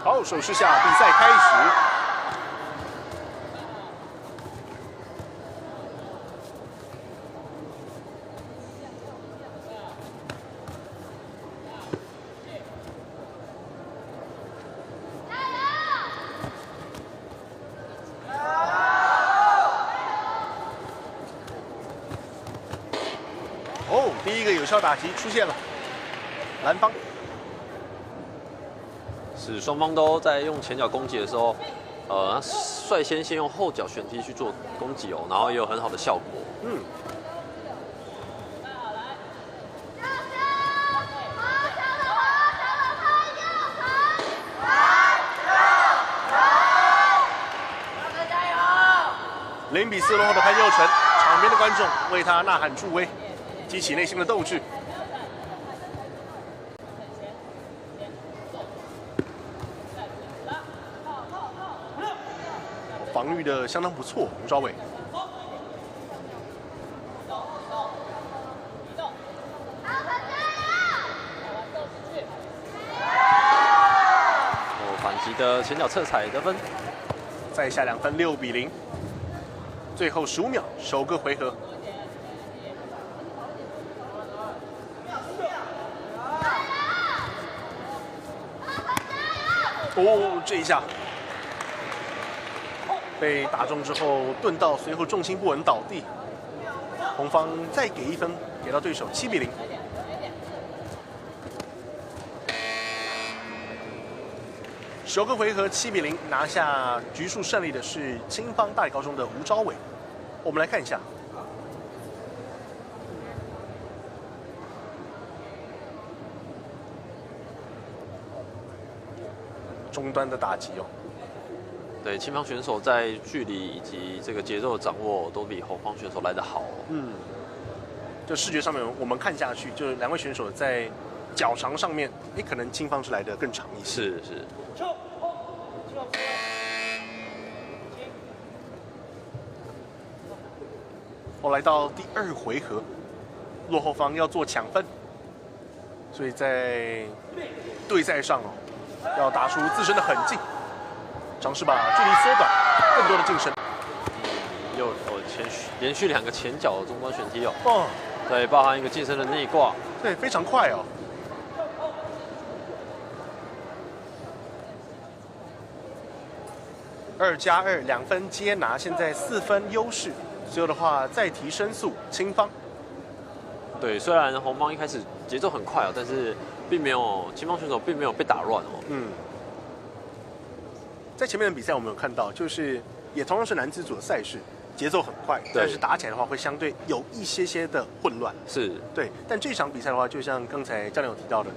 好，手势下，比赛开始。第一个有效打击出现了，蓝方是双方都在用前脚攻击的时候，率先用后脚旋踢去做攻击哦，然后也有很好的效果。嗯。0比4落后的潘佑成，场边的观众为他呐喊助威，激起内心的斗志。防御的相当不错，吴昭伟。反击的前脚侧踩得分，再下2分，6比0。最后15秒，首个回合。哦，这一下被打中之后顿到，随后重心不稳倒地。红方再给1分，给到对手7比0。首个回合7比0拿下局数胜利的是青芳大理高中的吴昭伟。我们来看一下，终端的打击哦。对，青方选手在距离以及这个节奏的掌握都比红方选手来得好。嗯，就视觉上面我们看下去，就是2位选手在脚长上面，可能青方是来得更长一些。是。来到第2回合，落后方要做抢分，所以在对赛上要打出自身的狠劲，尝试把距离缩短，更多的晋升。又连续2个前脚的中端旋踢哦。对，包含一个近身的内挂。对，非常快哦。2+2，2分接拿，现在4分优势。最后的话再提申诉，青方。对，虽然红方一开始节奏很快但是青方选手并没有被打乱哦。在前面的比赛我们有看到，就是也同样是男子组的赛事，节奏很快，但是打起来的话会相对有一些的混乱。是。对，但这场比赛的话，就像刚才教练有提到的，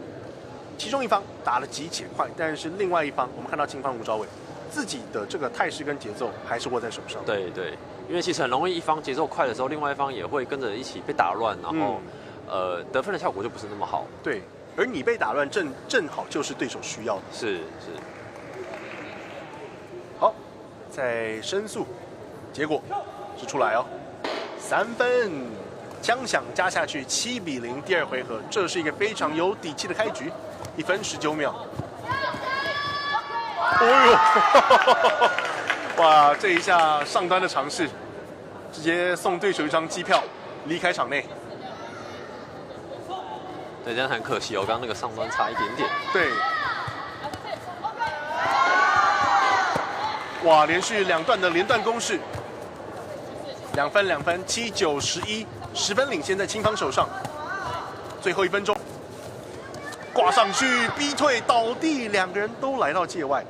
其中一方打得极且快，但是另外一方我们看到青方吴昭伟自己的这个态势跟节奏还是握在手上。对。因为其实很容易一方节奏快的时候，另外一方也会跟着一起被打乱，然后得分的效果就不是那么好。对，而你被打乱正好就是对手需要的。是。好，再申诉，结果是出来哦，3分，枪响加下去7比0，第2回合，这是一个非常有底气的开局，1分19秒。哦呦！哇，这一下上端的尝试，直接送对手一张机票，离开场内。对，这样很可惜哦，刚刚那个上端差一点点。对。哇，连续2段的连段攻势，2分，7、9、11，10分领先在青方手上。最后1分钟，挂上去，逼退倒地，2个人都来到界外。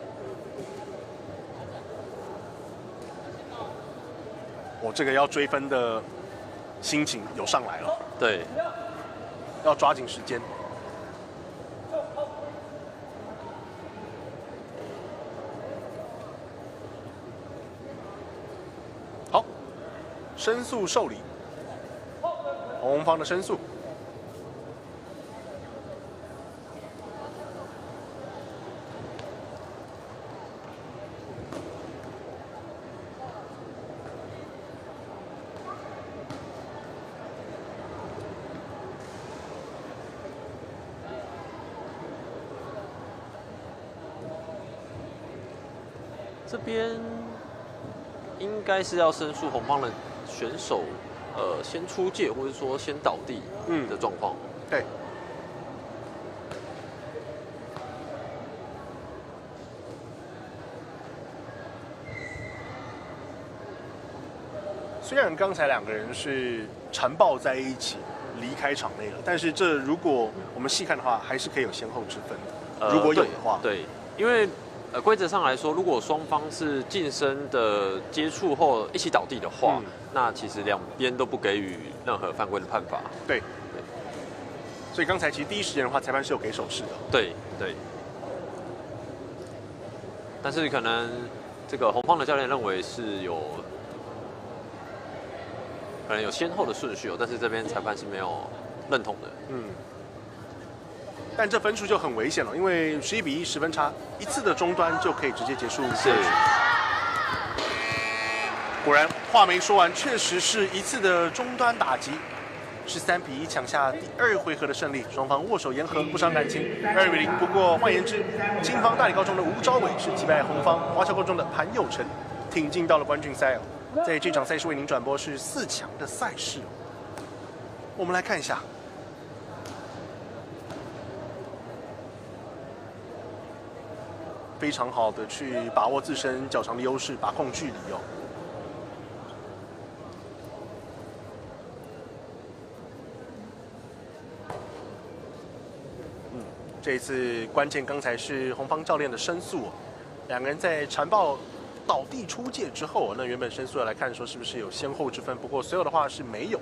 我这个要追分的心情有上来了。对，要抓紧时间。好，申诉受理，红方的申诉。这边应该是要申诉红方的选手，先出界或者说先倒地的状况。对。虽然刚才2个人是缠抱在一起离开场内了，但是这如果我们细看的话，还是可以有先后之分的。如果有的话，对，因为规则上来说，如果双方是近身的接触后一起倒地的话，那其实两边都不给予任何犯规的判罚。对。所以刚才其实第一时间的话，裁判是有给手势的。对。但是可能这个红方的教练认为是可能有先后的顺序但是这边裁判是没有认同的。但这分数就很危险了，因为11-110分差，一次的中端就可以直接结束。是。果然话没说完，确实是一次的中端打击，13-1抢下第2回合的胜利，双方握手言和，不伤感情，2-0。不过换言之，青方大理高中的吴昭伟是击败红方华侨高中的潘佑成，挺进到了冠军赛哦。在这场赛事为您转播是4强的赛事哦。我们来看一下。非常好的去把握自身较长的优势，把控距离哦。这一次关键刚才是红方教练的申诉哦，两个人在缠抱倒地出界之后，那原本申诉的来看说是不是有先后之分，不过所有的话是没有。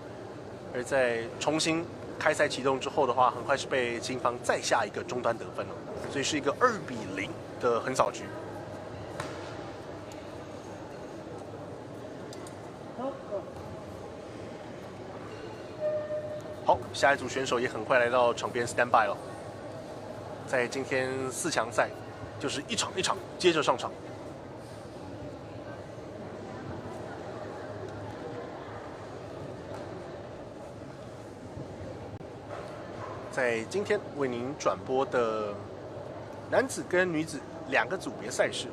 而在重新开赛启动之后的话，很快是被青方再下一个中端得分了，所以是一个2-0的横扫局。好，下一组选手也很快来到场边 stand by 了。在今天4强赛，就是一场一场接着上场。在今天为您转播的男子跟女子2个组别赛事，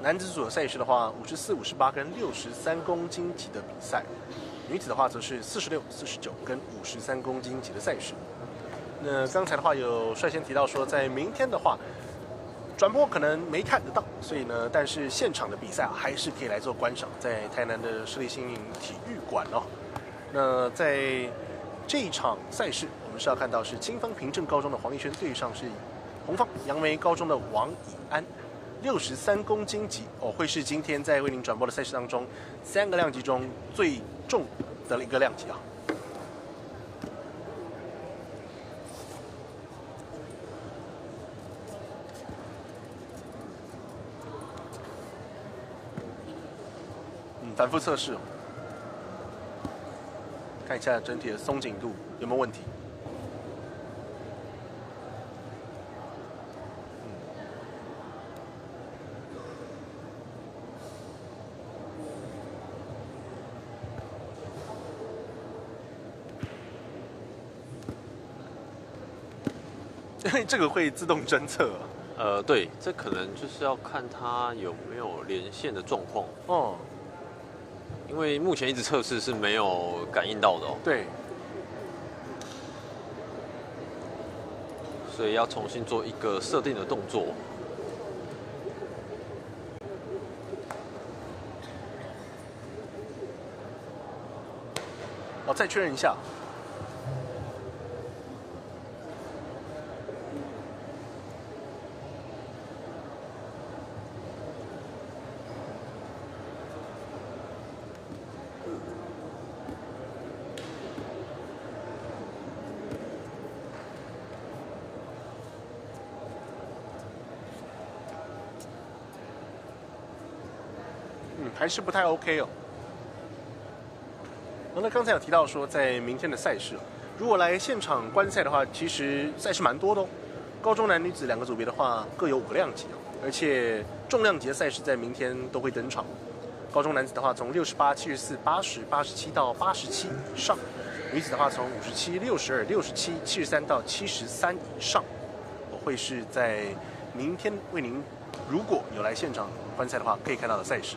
男子组的赛事的话，54、58跟63公斤级的比赛，女子的话则是46、49跟53公斤级的赛事。那刚才的话有率先提到说，在明天的话，转播可能没看得到，所以呢，但是现场的比赛还是可以来做观赏，在台南的市立新营体育馆哦。那在这一场赛事，我们是要看到是青方平镇高中的黄义轩对上是红方杨梅高中的王以安，63公斤级哦，会是今天在为您转播的赛事当中3个量级中最重的一个量级啊。反复测试，看一下整体的松紧度有没有问题。这个会自动侦测。对，这可能就是要看它有没有连线的状况。哦。因为目前一直测试是没有感应到的哦。对。所以要重新做一个设定的动作。好，再确认一下。还是不太 OK 哦。那刚才有提到说，在明天的赛事，如果来现场观赛的话，其实赛事蛮多的哦。高中男女子2个组别的话，各有5个量级哦，而且重量级的赛事在明天都会登场。高中男子的话，从68、74、80、87到87以上；女子的话，从57、62、67、73到73以上。会是在明天为您，如果有来现场观赛的话，可以看到的赛事。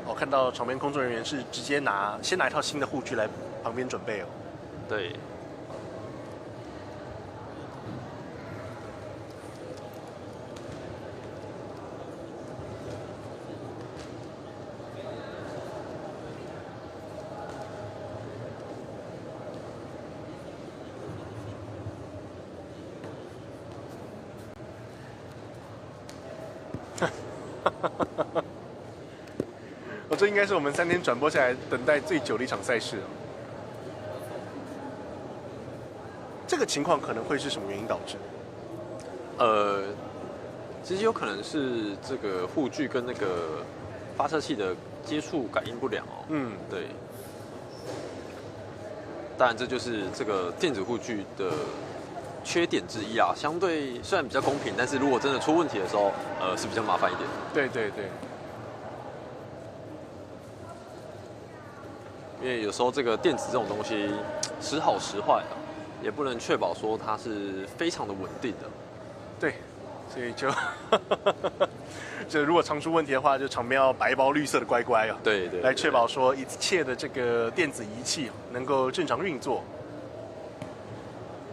我看到场边工作人员是直接先拿一套新的护具来旁边准备哦。对。这应该是我们3天转播下来等待最久的一场赛事。这个情况可能会是什么原因导致？其实有可能是这个护具跟那个发射器的接触感应不良哦。对。当然，这就是这个电子护具的缺点之一啊。相对虽然比较公平，但是如果真的出问题的时候，是比较麻烦一点。对对对。因为有时候这个电子这种东西时好时坏啊，也不能确保说它是非常的稳定的。对，所以就如果常出问题的话，就场边要摆一包绿色的乖乖啊，对对，来确保说一切的这个电子仪器能够正常运作。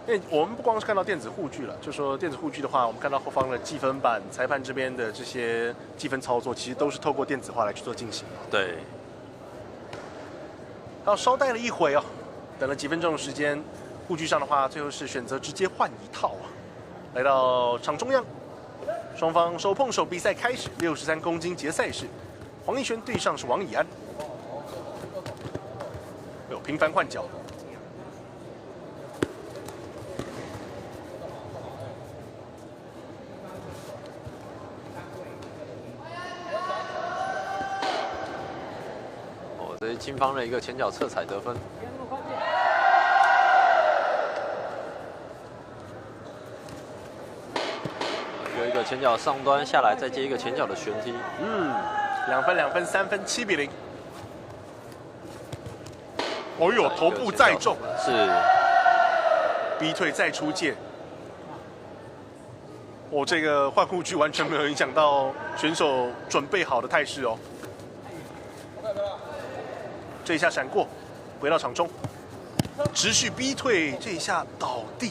因为我们不光是看到电子护具了，就说电子护具的话，我们看到后方的计分板、裁判这边的这些计分操作，其实都是透过电子化来去做进行。对。然后稍待了一会哦，等了几分钟的时间，护具上的话，最后是选择直接换一套啊。来到场中央，双方手碰手，比赛开始。63公斤级赛事，黄义轩对上是王以安。有频繁换脚。这是青方的一个前脚侧踩得分。有一个前脚上端下来，再接一个前脚的旋踢。2分2分3分7比0。哦呦，头部再中，是逼退再出界。这个换护具完全没有影响到选手准备好的态势哦。这一下闪过，回到场中，持续逼退，这一下倒地，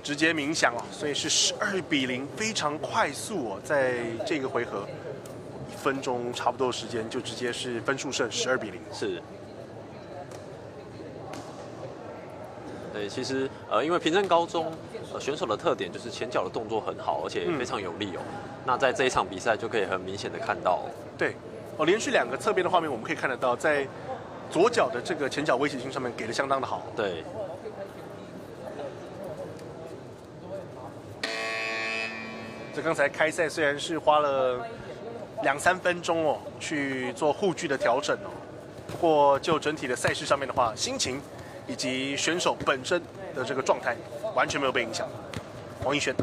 直接鸣响哦，所以是12比0，非常快速哦，在这个回合1分钟差不多的时间就直接是分数胜12比0。是。对，其实因为平镇高中选手的特点就是前脚的动作很好，而且非常有力哦。那在这一场比赛就可以很明显的看到。对。连续2个侧边的画面，我们可以看得到，在左脚的这个前脚威胁性上面给的相当的好。对。这刚才开赛虽然是花了2-3分钟哦，去做护具的调整哦，不过就整体的赛事上面的话，心情以及选手本身的这个状态完全没有被影响。王义轩，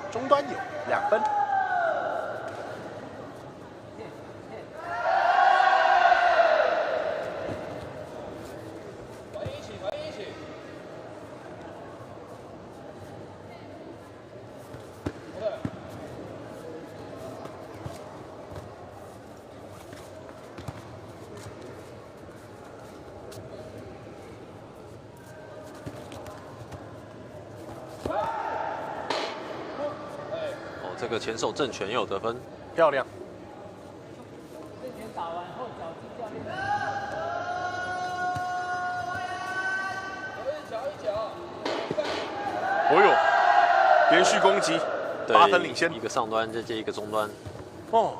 终端有2分。这个前手正拳也有得分，漂亮。哦呦，连续攻击，8分领先，一个上端再接一个中端。哦，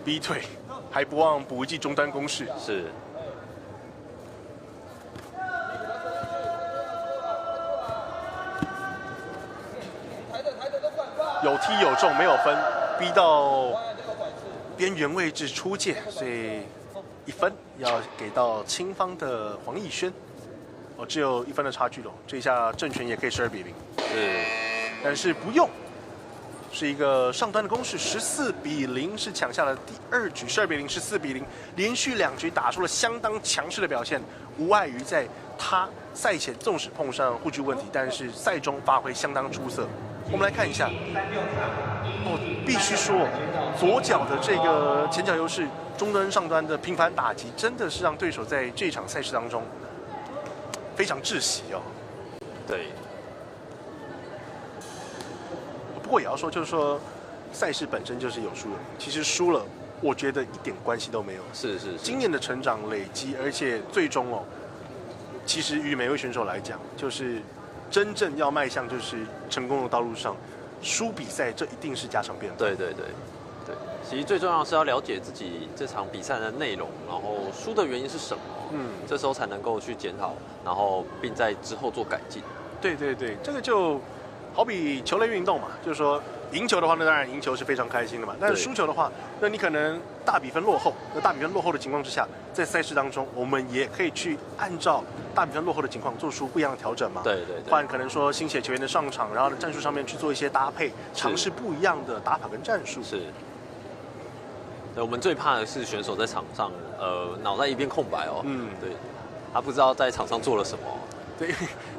逼退，还不忘补一记中端攻势。是。有踢有中，没有分，逼到边缘位置出界，所以1分要给到青方的黄义轩。只有1分的差距了。这一下正拳也可以12比0。是，但是不用，是一个上端的攻势，14比0是抢下了第2局，12比0，14比0，连续2局打出了相当强势的表现，无碍于在他赛前纵使碰上护具问题，但是赛中发挥相当出色。我们来看一下，必须说，左脚的这个前脚优势，中端上端的频繁打击，真的是让对手在这场赛事当中非常窒息哦。对。不过也要说，就是说，赛事本身就是有输有赢。其实输了，我觉得一点关系都没有。是。经验的成长累积，而且最终其实于每位选手来讲，就是真正要迈向就是成功的道路上，输比赛这一定是家常便饭。对。其实最重要的是要了解自己这场比赛的内容，然后输的原因是什么。这时候才能够去检讨，然后并在之后做改进。对，这个就好比球类运动嘛，就是说赢球的话，那当然赢球是非常开心的嘛。但是输球的话，那你可能大比分落后。那大比分落后的情况之下，在赛事当中，我们也可以去按照大比分落后的情况做出不一样的调整嘛。对。换可能说新血球员的上场，然后战术上面去做一些搭配，尝试不一样的打法跟战术。是。对，我们最怕的是选手在场上，脑袋一片空白哦。对，他不知道在场上做了什么。对，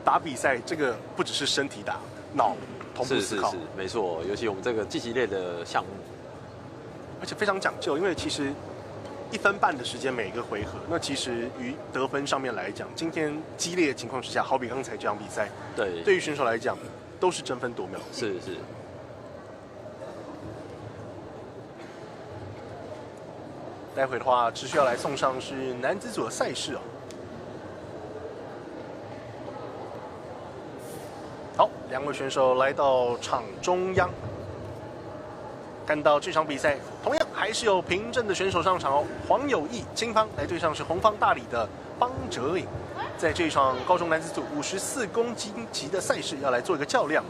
打比赛这个不只是身体打，脑同步思考。是，没错。尤其我们这个竞技类的项目，而且非常讲究，因为其实1分半的时间每一个回合，那其实于得分上面来讲，今天激烈的情况之下，好比刚才这场比赛，对于选手来讲都是争分夺秒。是。待会的话，持续要来送上是男子组的赛事哦。好，2位选手来到场中央，看到这场比赛，同样还是有平镇的选手上场哦。黄友义青方来对上是红方大理的邦哲颖，在这场高中男子组54公斤级的赛事要来做一个较量。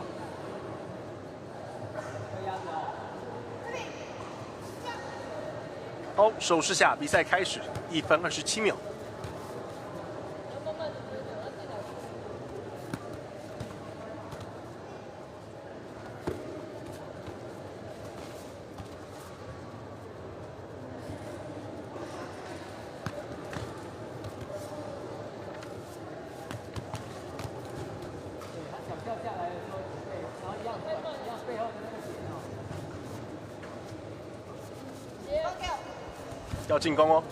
好，手势下，比赛开始，1分27秒。要进攻哦。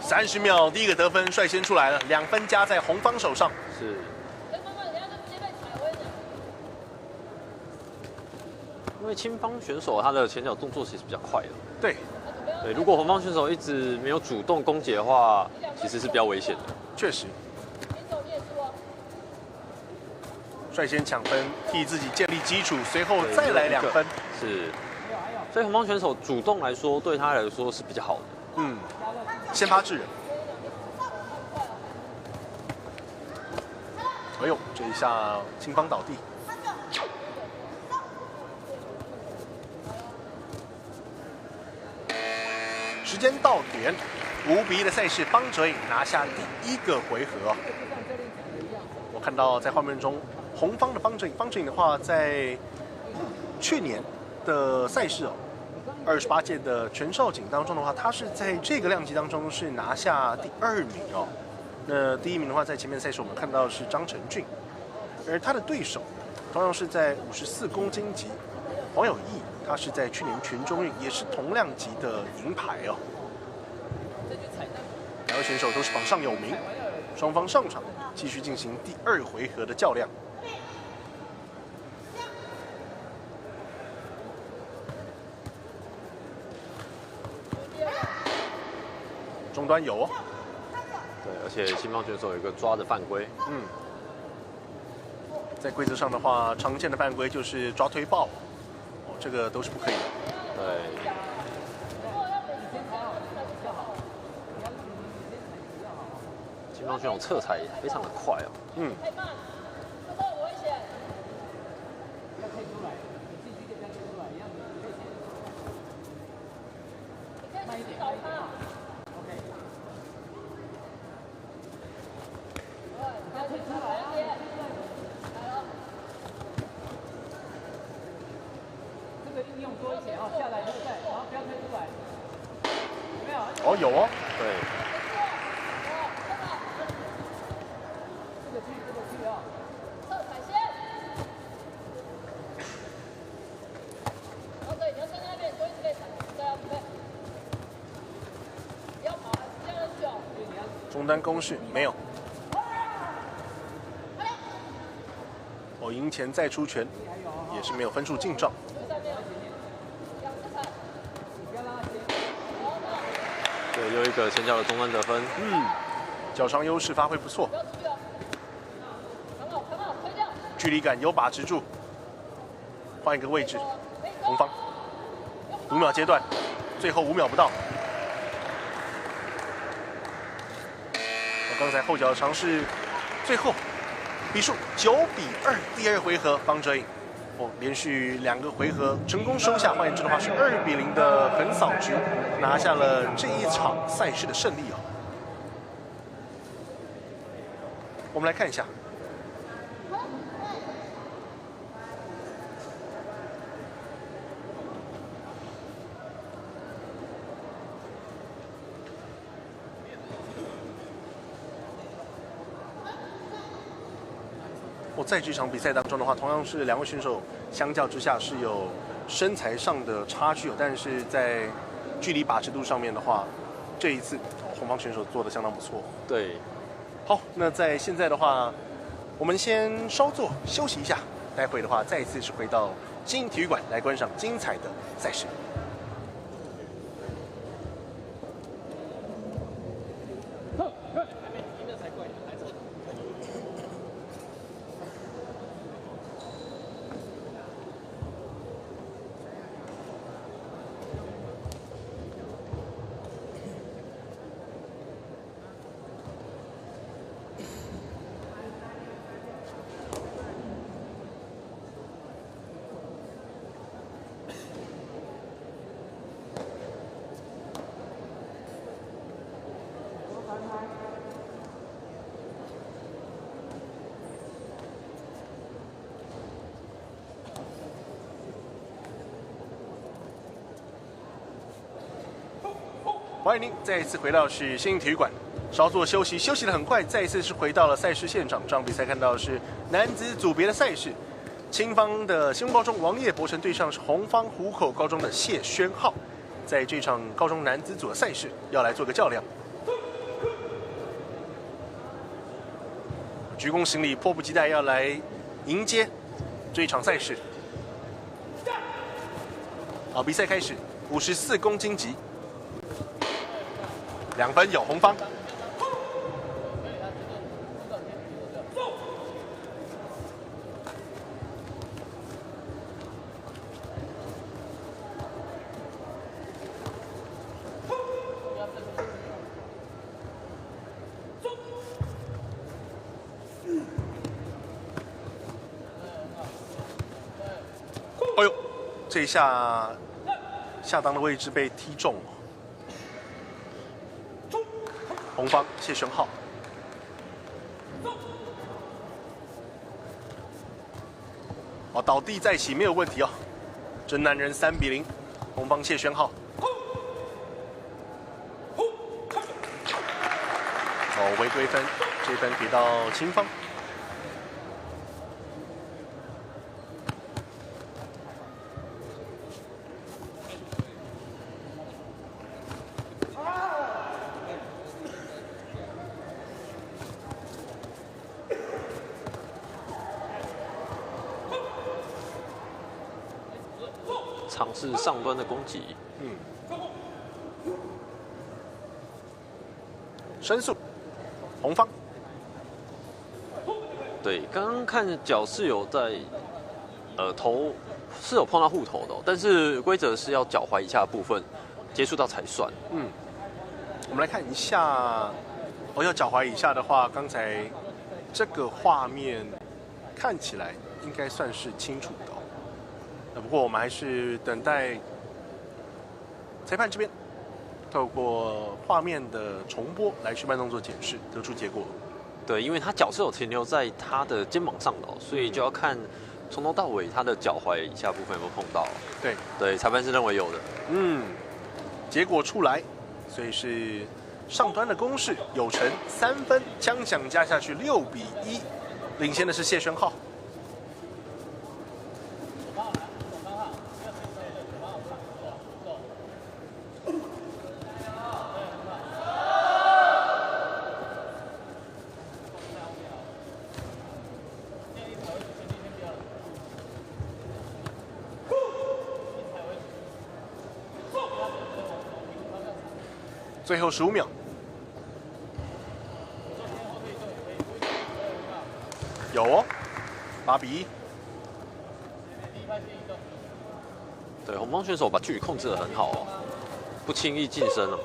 30秒，第一个得分率先出来了，2分加在红方手上。是。因为青方选手他的前脚动作其实比较快的。对。如果红方选手一直没有主动攻击的话，其实是比较危险的。确实。率先抢分，替自己建立基础，随后再来2分。是。所以红方选手主动来说，对他来说是比较好的。先发制人。哎呦，这一下青方倒地。时间到点，5比1的赛事，邦哲颖拿下第1个回合。我看到在画面中，红方的邦哲颖的话，在去年的赛事28届的全少锦当中的话，他是在这个量级当中是拿下第2名哦。那第1名的话，在前面赛事我们看到是张成俊，而他的对手同样是在54公斤级，黄友义，他是在去年全中运也是同量级的银牌哦。2位选手都是榜上有名，双方上场继续进行第2回合的较量。中端有哦，对，而且青方选手有一个抓的犯规，在规则上的话，常见的犯规就是抓推爆，这个都是不可以的。对。青方选手侧踩非常的快哦。哦，有哦，对。中单攻势没有。赢前再出拳，也是没有分数进账。对，又一个前脚的中单得分。脚长优势发挥不错，距离感有把持住。换一个位置，红方5秒阶段，最后5秒不到。刚才后脚的尝试，最后比数9比2，第2回合方哲颖连续2个回合成功收下，换言之的话是2比0的横扫局，拿下了这一场赛事的胜利哦。我们来看一下。在这场比赛当中的话，同样是2位选手相较之下是有身材上的差距，但是在距离把持度上面的话，这一次红方选手做得相当不错。对，好，那在现在的话，我们先稍作休息一下，待会的话再一次是回到新营体育馆来观赏精彩的赛事。欢迎您再一次回到是新营体育馆，稍作休息，休息得很快，再一次是回到了赛事现场。这场比赛看到的是男子组别的赛事，青方的新丰高中王业博成对上是红方湖口高中的谢宣浩，在这场高中男子组的赛事要来做个较量。鞠躬行礼，迫不及待要来迎接这一场赛事。好，比赛开始，54公斤级。2分有红方。哎呦，这一下下裆的位置被踢中了。红方谢宣浩，倒地再起没有问题哦。真男人3比0，红方谢宣浩。违规分，这分给到青方。尝试上端的攻击，申诉，红方。对，刚刚看脚是有在，头是有碰到护头的，但是规则是要脚踝以下的部分接触到才算。我们来看一下，要脚踝以下的话，刚才这个画面看起来应该算是清楚的。不过我们还是等待裁判这边透过画面的重播来去慢动作检视，得出结果。对，因为他脚是有停留在他的肩膀上的，所以就要看从头到尾他的脚踝以下部分有没有碰到。对，裁判是认为有的。结果出来，所以是上端的攻势有成3分，枪响加下去6比1，领先的是谢宣浩。最后15秒。有哦，8比1。对，红方选手把距离控制得很好哦，不轻易近身哦。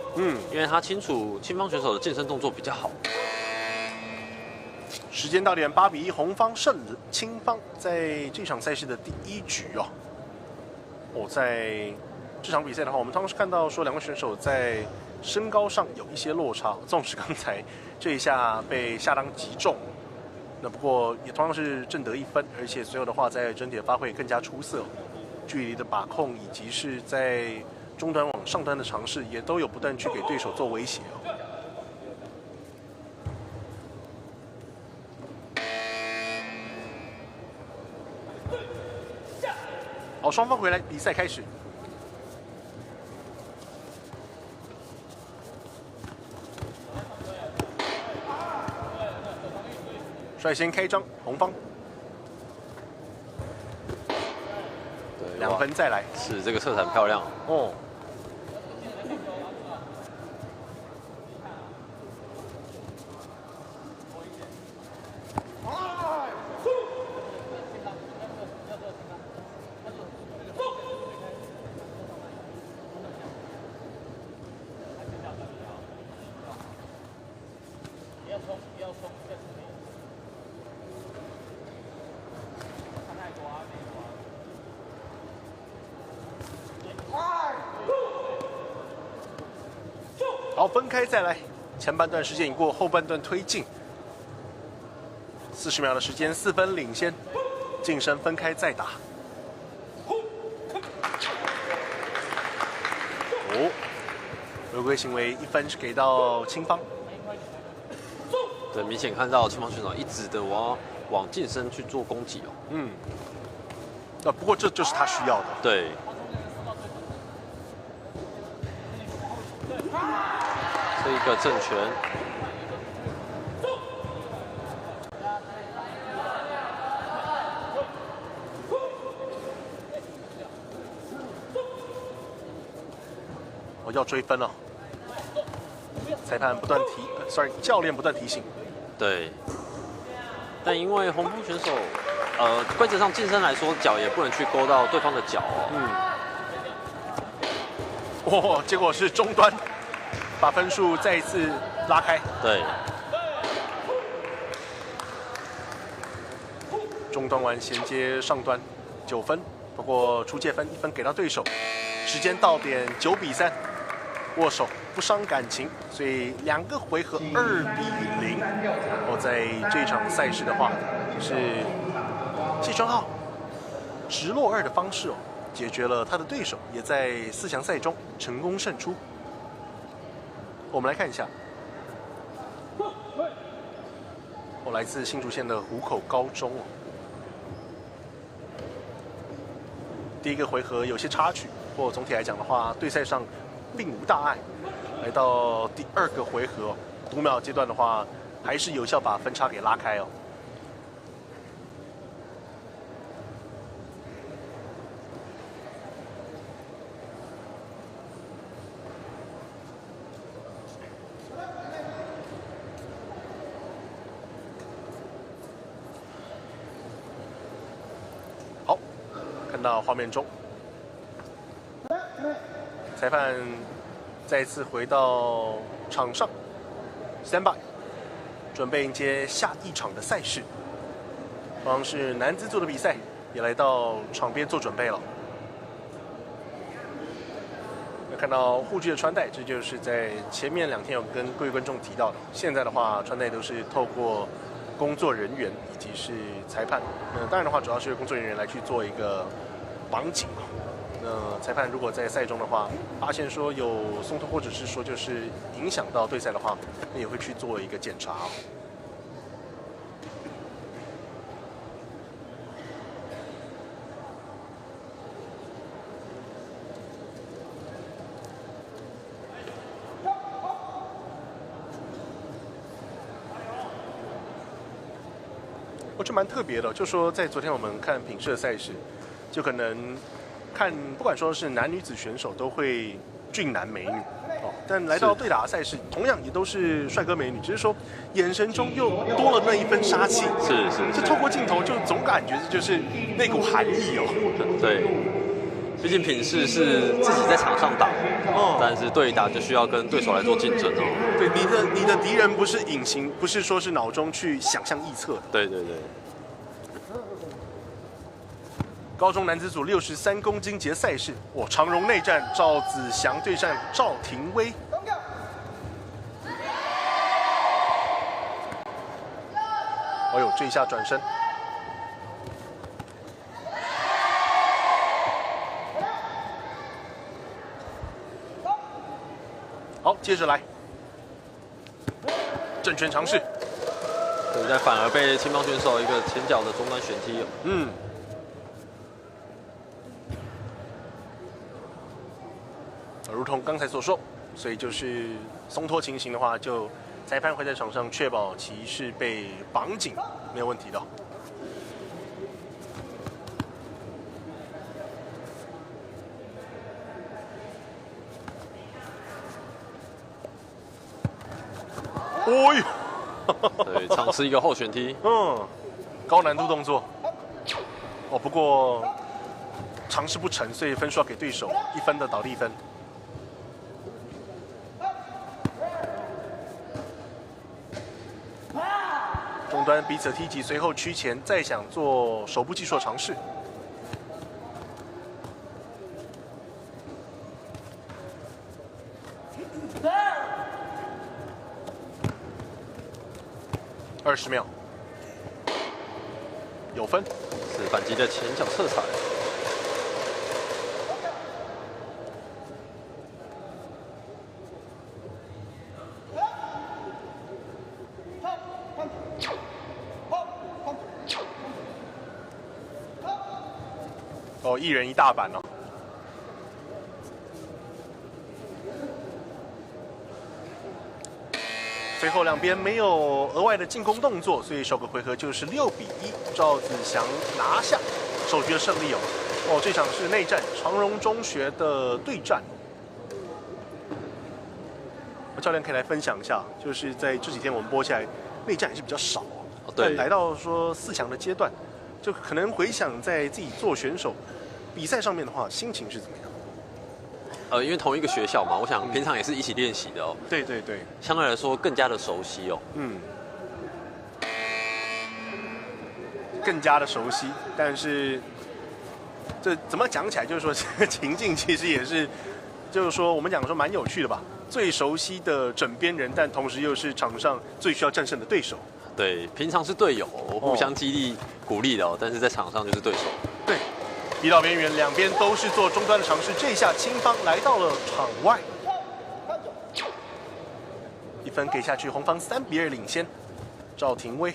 因为他清楚青方选手的近身动作比较好。时间到点，8比1，红方胜青方。在这场赛事的第1局哦。在这场比赛的话，我们当时看到说两位选手在身高上有一些落差，纵使刚才这一下被下当击中，那不过也同样是正得1分，而且随后的话在整体的发挥更加出色，距离的把控以及是在中端往上端的尝试，也都有不断去给对手做威胁哦。好，双方回来，比赛开始。率先开张，红方。对，2分再来。是这个侧闪漂亮哦。好，分开再来。前半段时间已过，后半段推进。40秒的时间，4分领先。近身分开再打。违规行为1分是给到青方。对，明显看到青方选手一直的往近身去做攻击哦。不过这就是他需要的。对。这一个正拳。要追分了。裁判不断教练不断提醒。对。但因为红方选手，规则上近身来说，脚也不能去勾到对方的脚哦。结果是中端把分数再一次拉开。对。中端完衔接上端，9分。不过出界分1分给到对手。时间到点9比3。握手不伤感情，所以2个回合2比0。在这场赛事的话，是谢川浩直落2的方式解决了他的对手，也在4强赛中成功胜出。我们来看一下，来自新竹县的湖口高中第一个回合有些插曲，不过总体来讲的话，对赛上并无大碍。来到第2个回合，5秒阶段的话，还是有效把分差给拉开好，看到画面中，裁判再次回到场上 ，stand by， 准备迎接下一场的赛事。同样是男子组的比赛，也来到场边做准备了。看到护具的穿戴，这就是在前面2天有跟各位观众提到的。现在的话，穿戴都是透过工作人员以及是裁判。当然的话，主要是工作人员来去做一个绑紧。裁判如果在赛中的话，发现说有松脱或者是说就是影响到对赛的话，那也会去做一个检查。这蛮特别的，就说在昨天我们看品社赛事，就可能看不管说是男女子选手都会俊男美女但来到对打赛事，同样也都是帅哥美女，只是说眼神中又多了那一分杀气。就透过镜头就总感觉就是那股寒意哦。对，毕竟品势是自己在场上打，但是对打就需要跟对手来做竞争哦。对，你的敌人不是隐形，不是说是脑中去想象臆测的。对。高中男子组63公斤级赛事，长荣内战，赵子祥对战赵廷威。这一下转身，好，接着来，正拳尝试。对，但反而被青帮选手一个前脚的中端旋踢。如同刚才所说，所以就是松脱情形的话，就裁判会在场上确保骑士被绑紧，没有问题的。哎呦，对，尝试一个后旋踢。高难度动作。不过尝试不成，所以分数要给对手1分的倒地分。中端彼此踢击，随后屈前，再想做手部技术的尝试。20秒，有分。是反击的前脚侧踩。一人一大板哦。最后两边没有额外的进攻动作，所以首个回合就是6比1，赵子祥拿下首局的胜利哦。这场是内战，长荣中学的对战。教练可以来分享一下，就是在这几天我们播下来，内战还是比较少对，来到说4强的阶段，就可能回想在自己做选手比赛上面的话，心情是怎么样？因为同一个学校嘛，我想平常也是一起练习的哦。对对对，相对来说更加的熟悉哦。更加的熟悉，但是这怎么讲起来，就是说这个情境其实也是，就是说我们讲说蛮有趣的吧。最熟悉的枕边人，但同时又是场上最需要战胜的对手。对，平常是队友，互相激励鼓励的哦，但是在场上就是对手。对。逼到边缘，两边都是做中端的尝试。这一下青方来到了场外，1分给下去，红方3比2领先。赵廷威，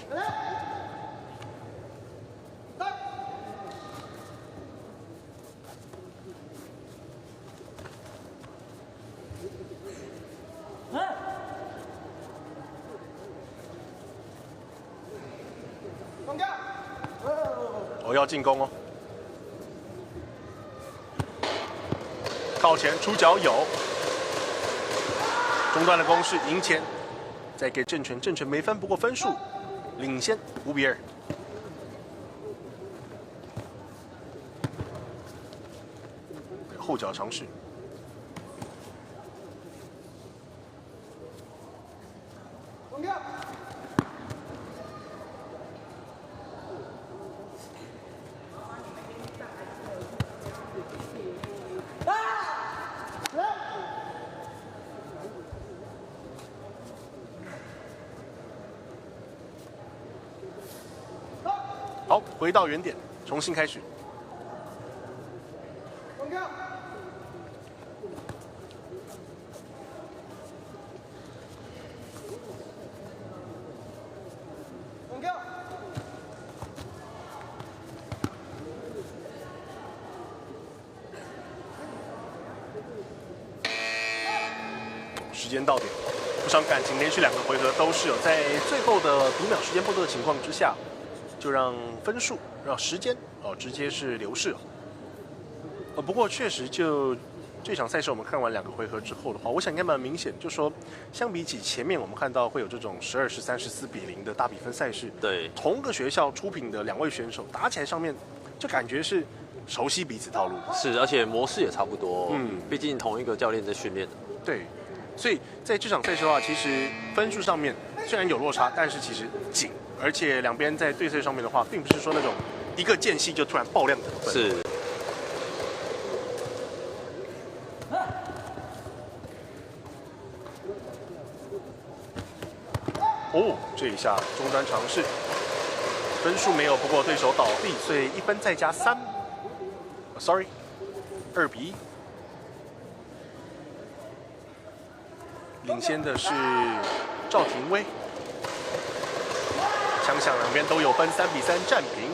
要进攻哦。靠前出脚有，中段的攻势赢前，再给正拳，正拳没分，不过分数领先5比2。后脚尝试，好，回到原点，重新开始。时间到点，不伤感情，连续2个回合都是有在最后的读秒时间不多的情况之下，就让分数、让时间直接是流逝不过确实就这场赛事我们看完2个回合之后的话，我想应该蛮明显，就说相比起前面我们看到会有这种12、13、14比0的大比分赛事，对，同个学校出品的2位选手打起来上面，就感觉是熟悉彼此套路，是，而且模式也差不多，毕竟同一个教练在训练。对，所以在这场赛事的话，其实分数上面虽然有落差，但是其实紧，而且两边在对赛上面的话，并不是说那种一个间隙就突然爆量得分。是。哦，这一下中端尝试，分数没有，不过对手倒地，所以1分再加3。2比1。领先的是赵廷威，枪响两边都有分，3比3战平。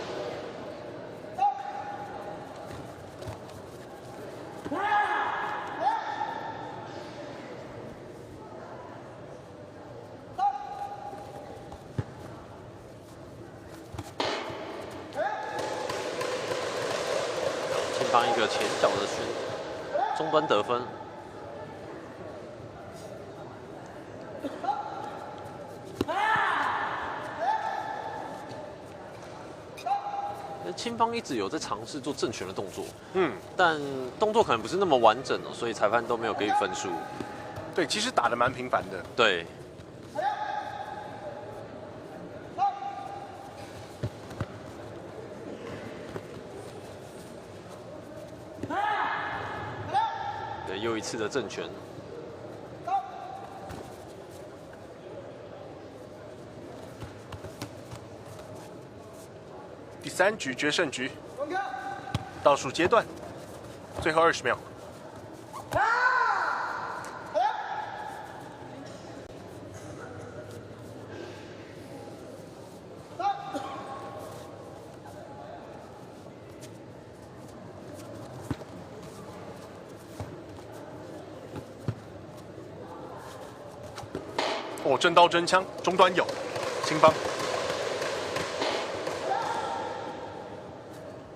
前方一个前脚的中端得分。青方一直有在尝试做正拳的动作，但动作可能不是那么完整哦，所以裁判都没有给予分数。对，其实打得蛮频繁的。对。对，又一次的正拳。第3局决胜局，倒数阶段，最后20秒。哦，真刀真枪，中端有，青方。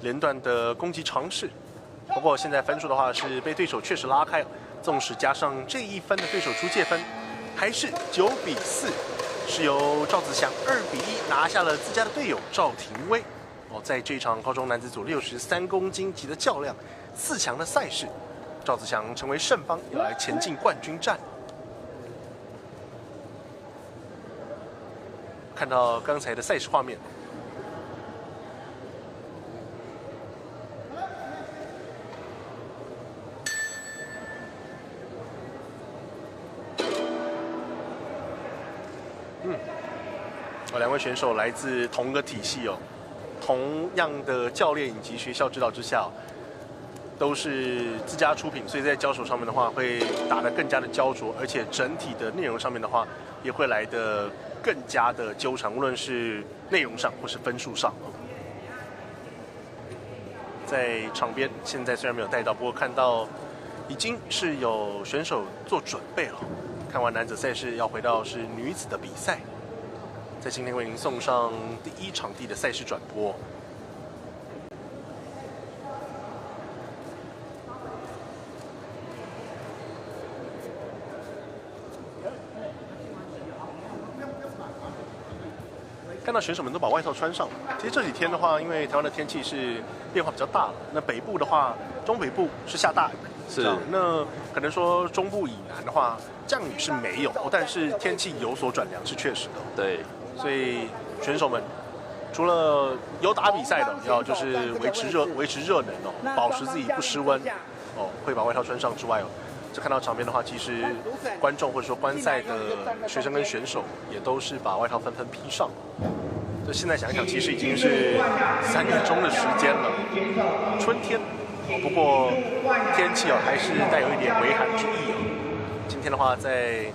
连段的攻击尝试，不过现在分数的话是被对手确实拉开了，纵使加上这1分的对手出界分，还是9比4，是由赵子祥2比1拿下了自家的队友赵廷威。哦，在这场高中男子组63公斤级的较量4强的赛事，赵子祥成为胜方，要来前进冠军战。看到刚才的赛事画面。2位选手来自同个体系哦，同样的教练以及学校指导之下，都是自家出品，所以在交手上面的话会打得更加的焦灼，而且整体的内容上面的话也会来得更加的纠缠，无论是内容上或是分数上。在场边现在虽然没有带到，不过看到已经是有选手做准备了。看完男子赛事，要回到是女子的比赛。在今天为您送上第1场地的赛事转播。看到选手们都把外套穿上了。其实这几天的话，因为台湾的天气是变化比较大了，那北部的话，中北部是下大雨。是，那可能说中部以南的话，降雨是没有，但是天气有所转凉是确实的。对。所以选手们除了有打比赛的，要就是维持热能哦，保持自己不失温哦，会把外套穿上之外哦，就看到场边的话，其实观众或者说观赛的学生跟选手也都是把外套纷纷披上。就现在想一想，其实已经是3月中的时间了，春天。不过天气哦还是带有一点微寒之意哦。今天的话，在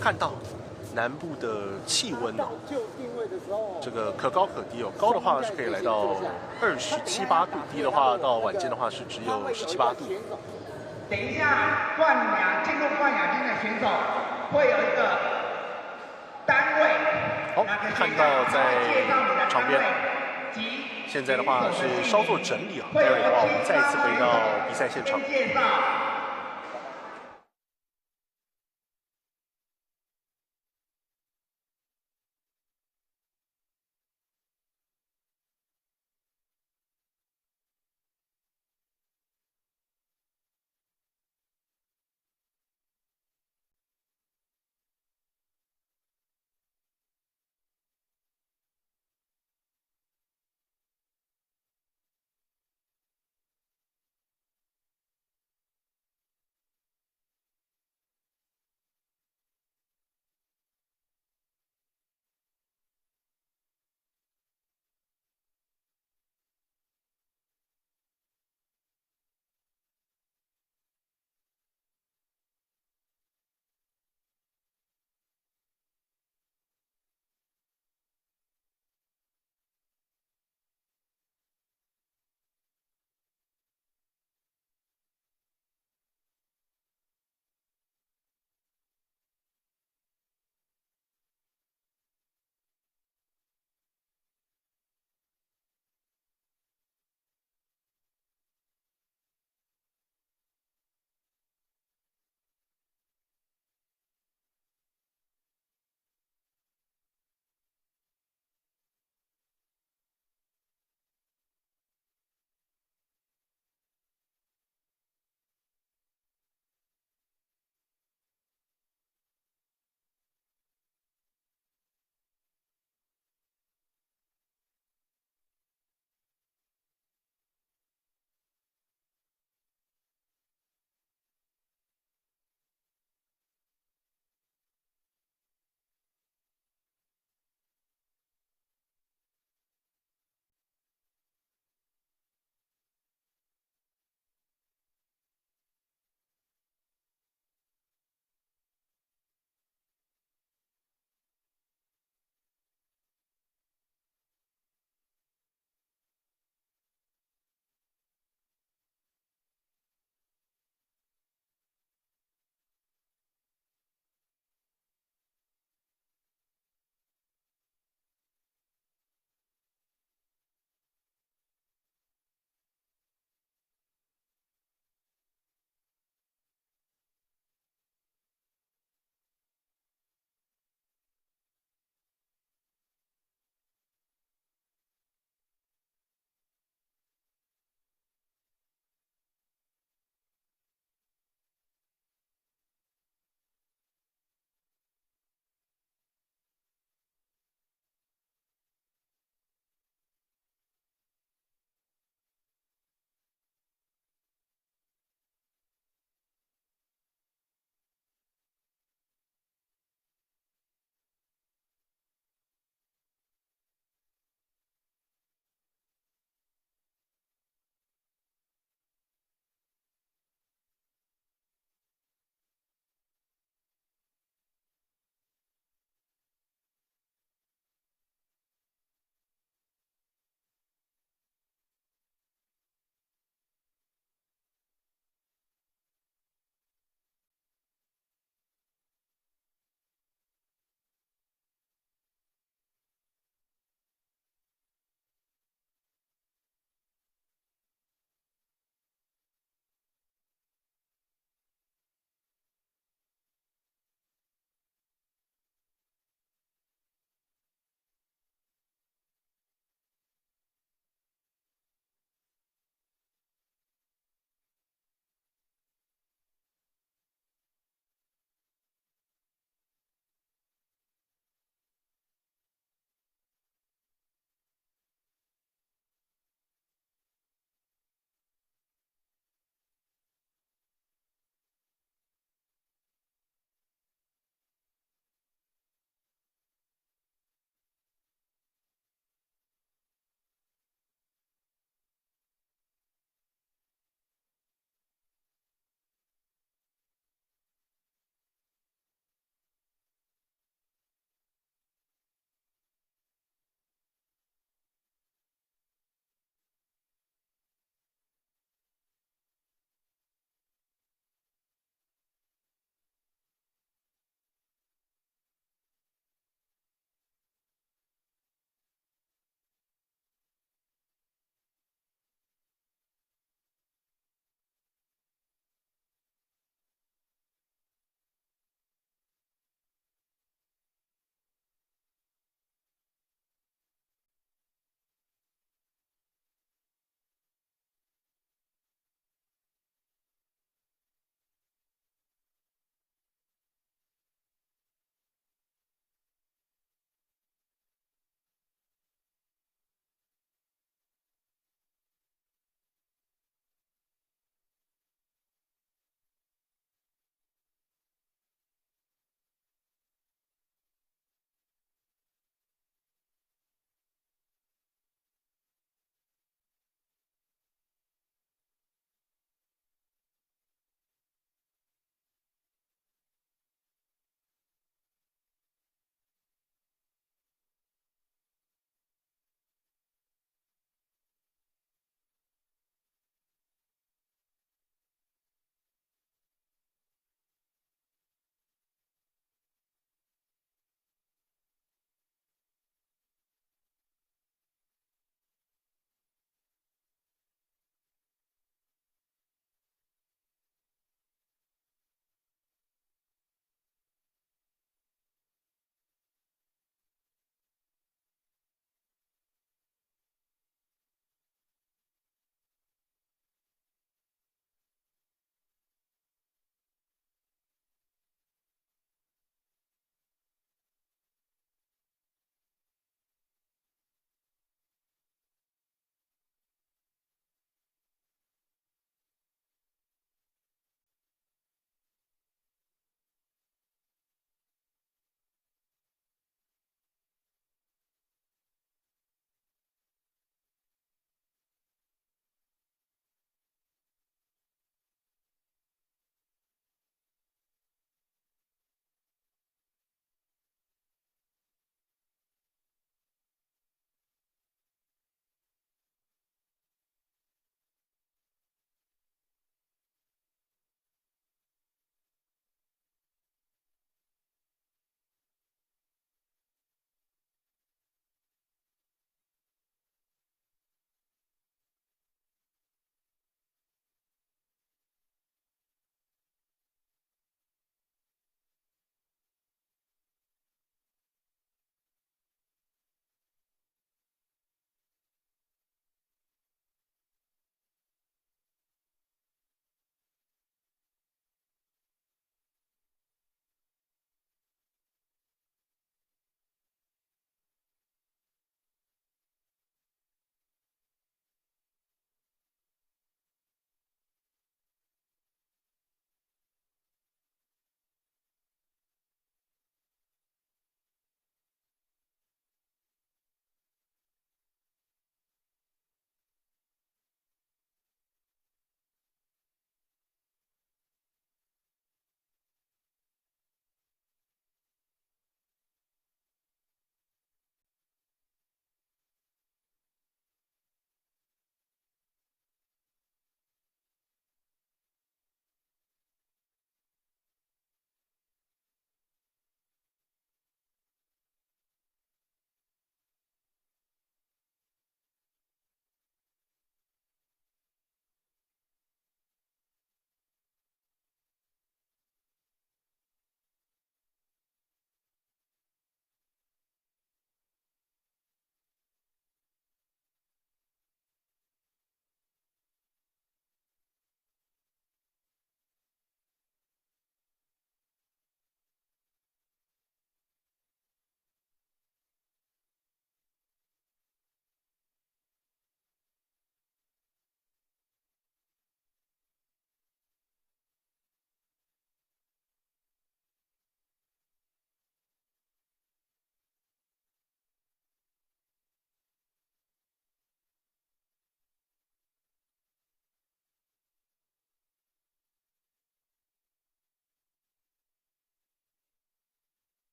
看到南部的气温哦，这个可高可低哦，高的话是可以来到27、8度，低的话到晚间的话是只有17、8度。等一下进入冠亚军的选手会有一个单位。好，看到在场边，现在的话是稍作整理啊，待会的话我们再一次回到比赛现场。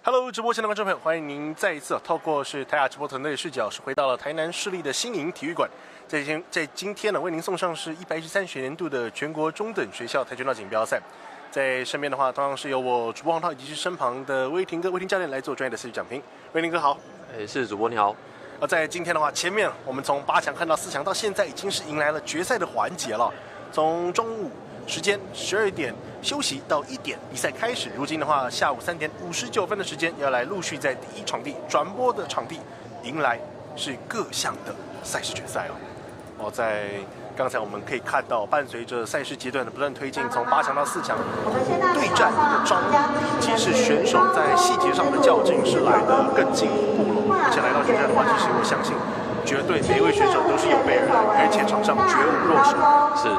Hello， 直播前的观众朋友，欢迎您再一次透过是台亚直播团队的视角，是回到了台南市立的新营体育馆。在今天呢，为您送上是113学年度的全国中等学校跆拳道锦标赛。在身边的话，同样是由我主播黄涛以及是身旁的威霆哥、威霆教练来做专业的赛事讲评。威霆哥好，是主播你好。在今天的话，前面我们从8强看到4强，到现在已经是迎来了决赛的环节了。从中午时间12点休息到1点比赛开始，如今的话下午3点59分的时间要来陆续在第一场地转播的场地迎来是各项的赛事决赛哦。在刚才我们可以看到，伴随着赛事阶段的不断推进，从8强到4强，对战的张力以及是选手在细节上的较劲是来得更进一步了。而且来到决赛的话，其实我相信绝对每一位选手都是有备而来，而且场上绝无弱手。是。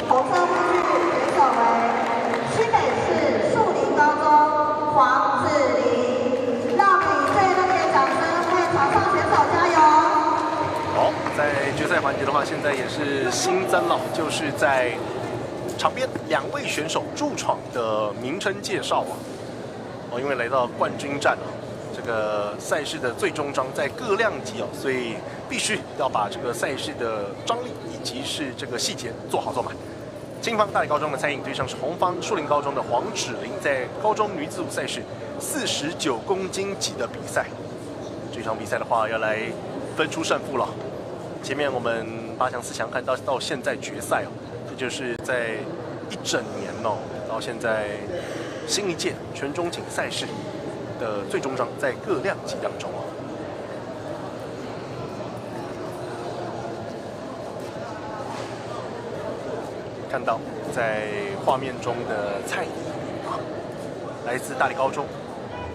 红色护具选手为新北市树林高中黄子琳，让我们以最热烈的掌声为场上选手加油！好，在决赛环节的话，现在也是新增了，就是在场边2位选手驻场的名称介绍啊。因为来到冠军战啊，这个赛事的最终章在各量级哦，所以必须要把这个赛事的张力以及是这个细节做好做满。青方大理高中的蔡颖对上是红方树林高中的黄芷玲，在高中女子组赛事49公斤级的比赛。这场比赛的话，要来分出胜负了。前面我们8强4强看到现在决赛哦，这就是在1整年哦，到现在新一届全中锦赛事的最终章在各量级当中哦。看到在画面中的蔡依啊，来自大理高中，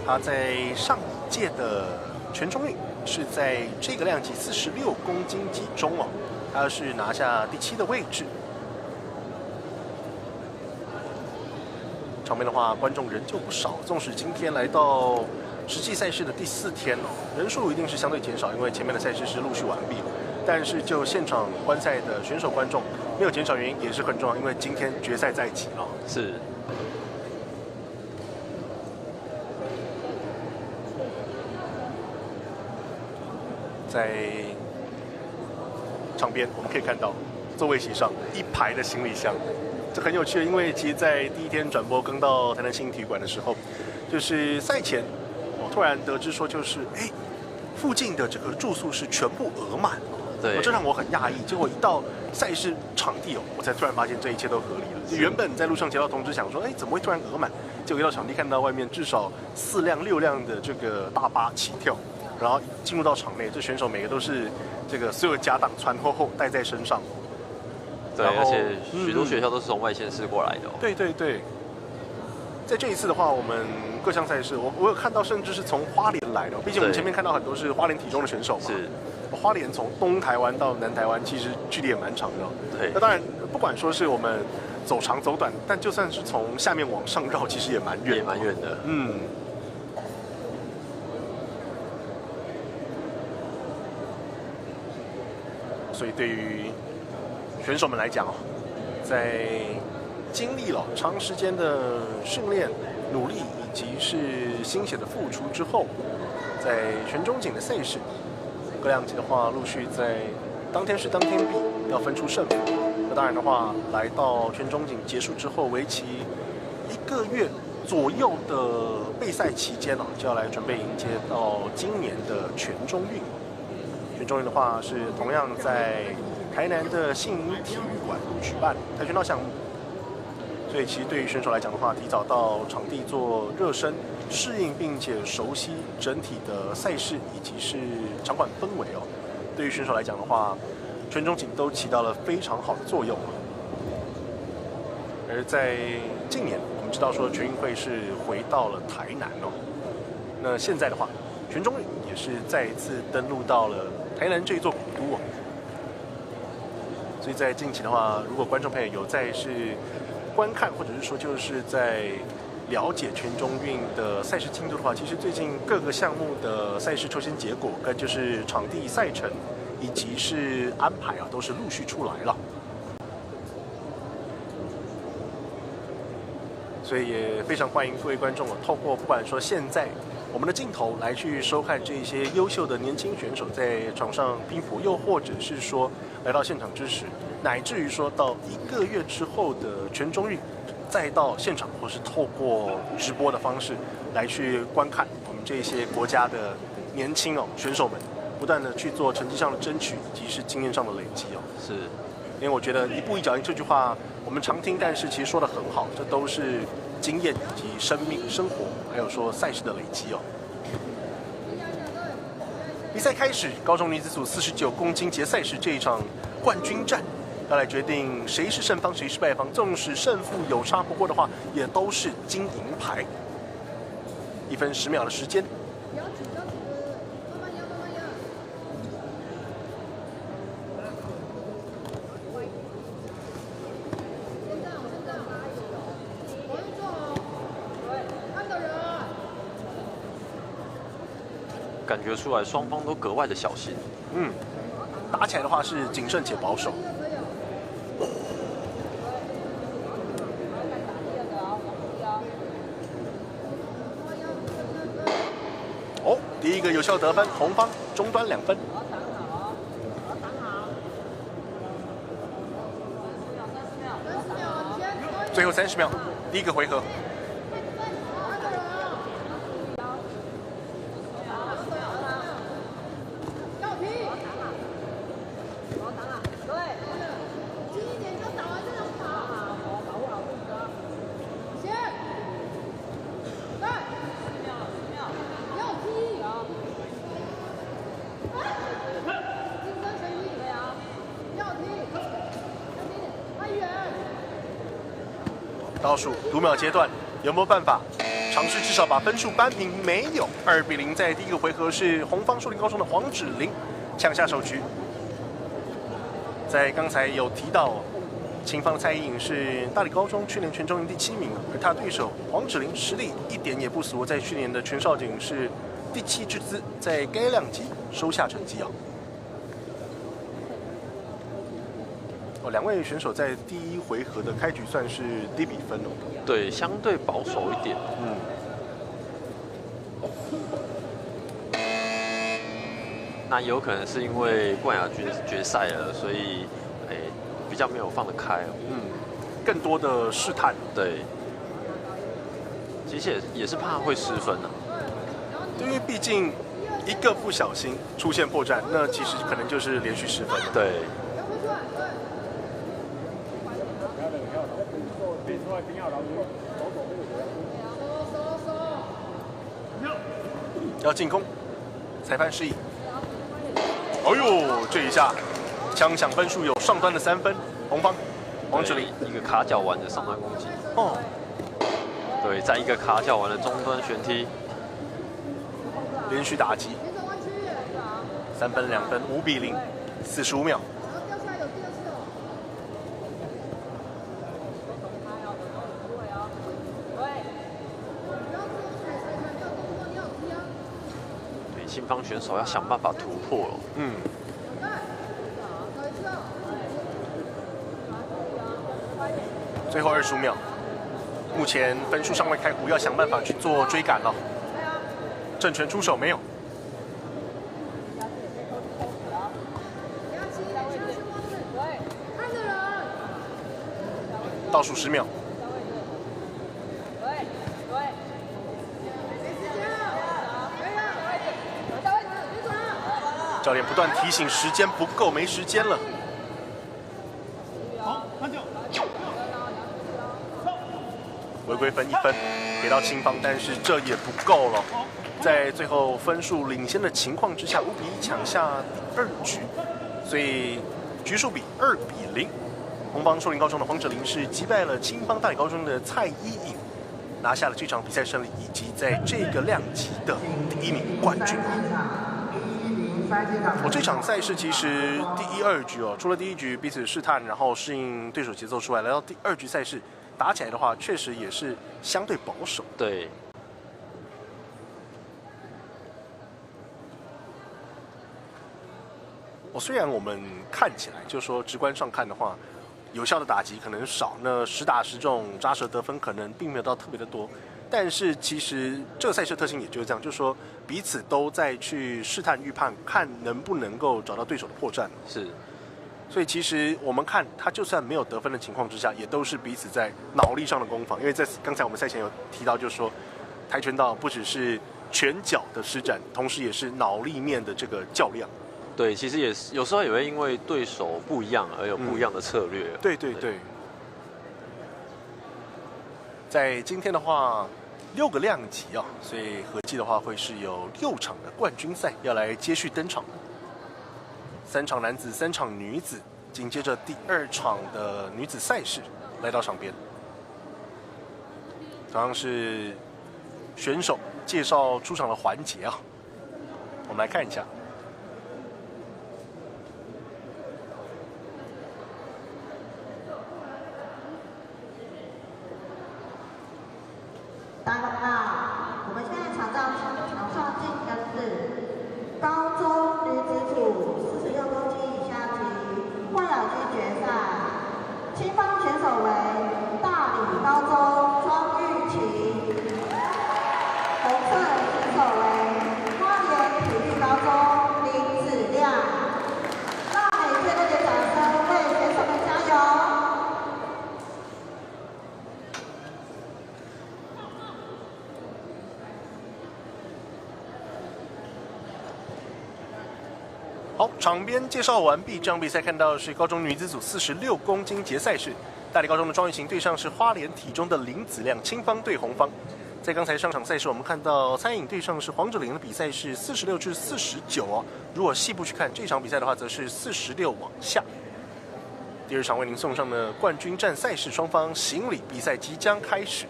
他在上一届的全中运是在这个量级46公斤级中哦，他是拿下第7的位置。场边的话，观众人就不少，纵使今天来到实际赛事的第4天哦，人数一定是相对减少，因为前面的赛事是陆续完毕。但是就现场观赛的选手观众没有减少原因也是很重要，因为今天决赛在即了。是。在场边我们可以看到座位席上一排的行李箱，这很有趣，因为其实在第1天转播刚到台南新体育馆的时候，就是赛前我突然得知说，就是附近的这个住宿是全部额满。对，这让我很讶异。结果一到赛事场地哦，我才突然发现这一切都合理了。原本在路上接到通知，想说，怎么会突然额满？结果一到场地看到外面至少4辆6辆的这个大巴起跳，然后进入到场内，这选手每个都是这个所有家当穿厚带在身上。对，而且许多学校都是从外县市过来的哦。对对对。在这一次的话，我们各项赛事，我有看到，甚至是从花莲来的。毕竟我们前面看到很多是花莲体中的选手嘛。是。花莲从东台湾到南台湾，其实距离也蛮长的。对。那当然，不管说是我们走长走短，但就算是从下面往上绕，其实也蛮远。也蛮远的。嗯。所以对于选手们来讲哦，在经历了长时间的训练、努力以及是心血的付出之后，在全中锦的赛事。各量级的话，陆续在当天是当天比，要分出胜负。那当然的话，来到全中锦结束之后，为期1个月左右的备赛期间呢，就要来准备迎接到今年的全中运。全中运的话，是同样在台南的信义体育馆举办跆拳道项目。所以其实对于选手来讲的话，提早到场地做热身、适应并且熟悉整体的赛事以及是场馆氛围哦，对于选手来讲的话，全中锦都起到了非常好的作用。而在近年，我们知道说全运会是回到了台南哦，那现在的话，全中运也是再一次登陆到了台南这一座古都哦。所以在近期的话，如果观众朋友有在是观看，或者是说就是在了解全中运的赛事进度的话，其实最近各个项目的赛事抽签结果跟就是场地赛程以及是安排啊，都是陆续出来了。所以也非常欢迎各位观众透过不管说现在我们的镜头来去收看这些优秀的年轻选手在场上拼搏，又或者是说来到现场支持，乃至于说到1个月之后的全中运，再到现场或是透过直播的方式来去观看我们这些国家的年轻选手们不断的去做成绩上的争取，以及是经验上的累积是，因为我觉得一步一脚印这句话我们常听，但是其实说得很好，这都是经验以及生命、生活，还有说赛事的累积比赛开始，高中女子组49公斤级赛事这一场冠军战，要来决定谁是胜方，谁是败方。纵使胜负有差不多的话，也都是金银牌。1分10秒的时间。感觉出来双方都格外的小心。打起来的话是谨慎且保守。第一个有效得分，红方中端2分。最后30秒，第一个回合。倒数读秒阶段，有没有办法尝试至少把分数扳平？没有，2比0。在第一个回合是红方树林高中的黄芷玲抢下首局。在刚才有提到，青方的蔡依颖是大理高中去年全中运第7名，而她的对手黄芷玲实力一点也不俗，在去年的全少锦是第7之姿，在该量级收下成绩2位选手在第一回合的开局算是低比分对，相对保守一点。那有可能是因为冠亚军决赛了，所以比较没有放得开更多的试探。对，其实也是怕会失分因为毕竟一个不小心出现破绽，那其实可能就是连续失分了。对。要进攻，裁判示意。这一下枪响分数有上端的3分，红方黄芷玲一个卡脚丸的上端攻击。对，在一个卡脚丸的中端旋踢，连续打击，3分2分，5比0，45秒。青方选手要想办法突破了。最后25秒，目前分数尚未开壶，要想办法去做追赶了。正拳出手没有？倒数10秒。教练不断提醒时间不够，没时间了。违规分1分，给到青方，但是这也不够了。在最后分数领先的情况之下，5比1抢下第2局，所以局数比2比0。红方树林高中的黄芷玲是击败了青方大理高中的蔡依颖，拿下了这场比赛胜利，以及在这个量级的第1名冠军。这场赛事其实第1、2局除了第1局彼此试探，然后适应对手节奏出来，来到第2局赛事打起来的话，确实也是相对保守。对。虽然我们看起来就是说直观上看的话，有效的打击可能少，那实打实这种扎实得分可能并没有到特别的多。但是其实这个赛事特性也就是这样，就是说彼此都在去试探预判，看能不能够找到对手的破绽。是，所以其实我们看他就算没有得分的情况之下，也都是彼此在脑力上的攻防。因为在刚才我们赛前有提到，就是说跆拳道不只是拳脚的施展，同时也是脑力面的这个较量。对，其实也是有时候也会因为对手不一样而有不一样的策略。对。在今天的话，6个量级啊，所以合计的话会是有6场的冠军赛要来接续登场，3场男子，3场女子，紧接着第2场的女子赛事来到场边，同样是选手介绍出场的环节啊，我们来看一下。大家好，我们现在场上进行的是高中女子组46公斤以下级换咬肌决赛，青方选手为大理高中庄玉琪，红色选手为花莲体育高中林子亮。让每天的掌声为选手们加油！好，场边介绍完毕。这场比赛看到是高中女子组46公斤级赛事，大理高中的庄玉琴对上是花莲体中的林子亮，青方对红方。在刚才上场赛事，我们看到餐饮对上是黄志玲的比赛是46-49哦。如果细部去看这场比赛的话，则是46往下。第2场为您送上的冠军战赛事，双方行礼比赛即将开始。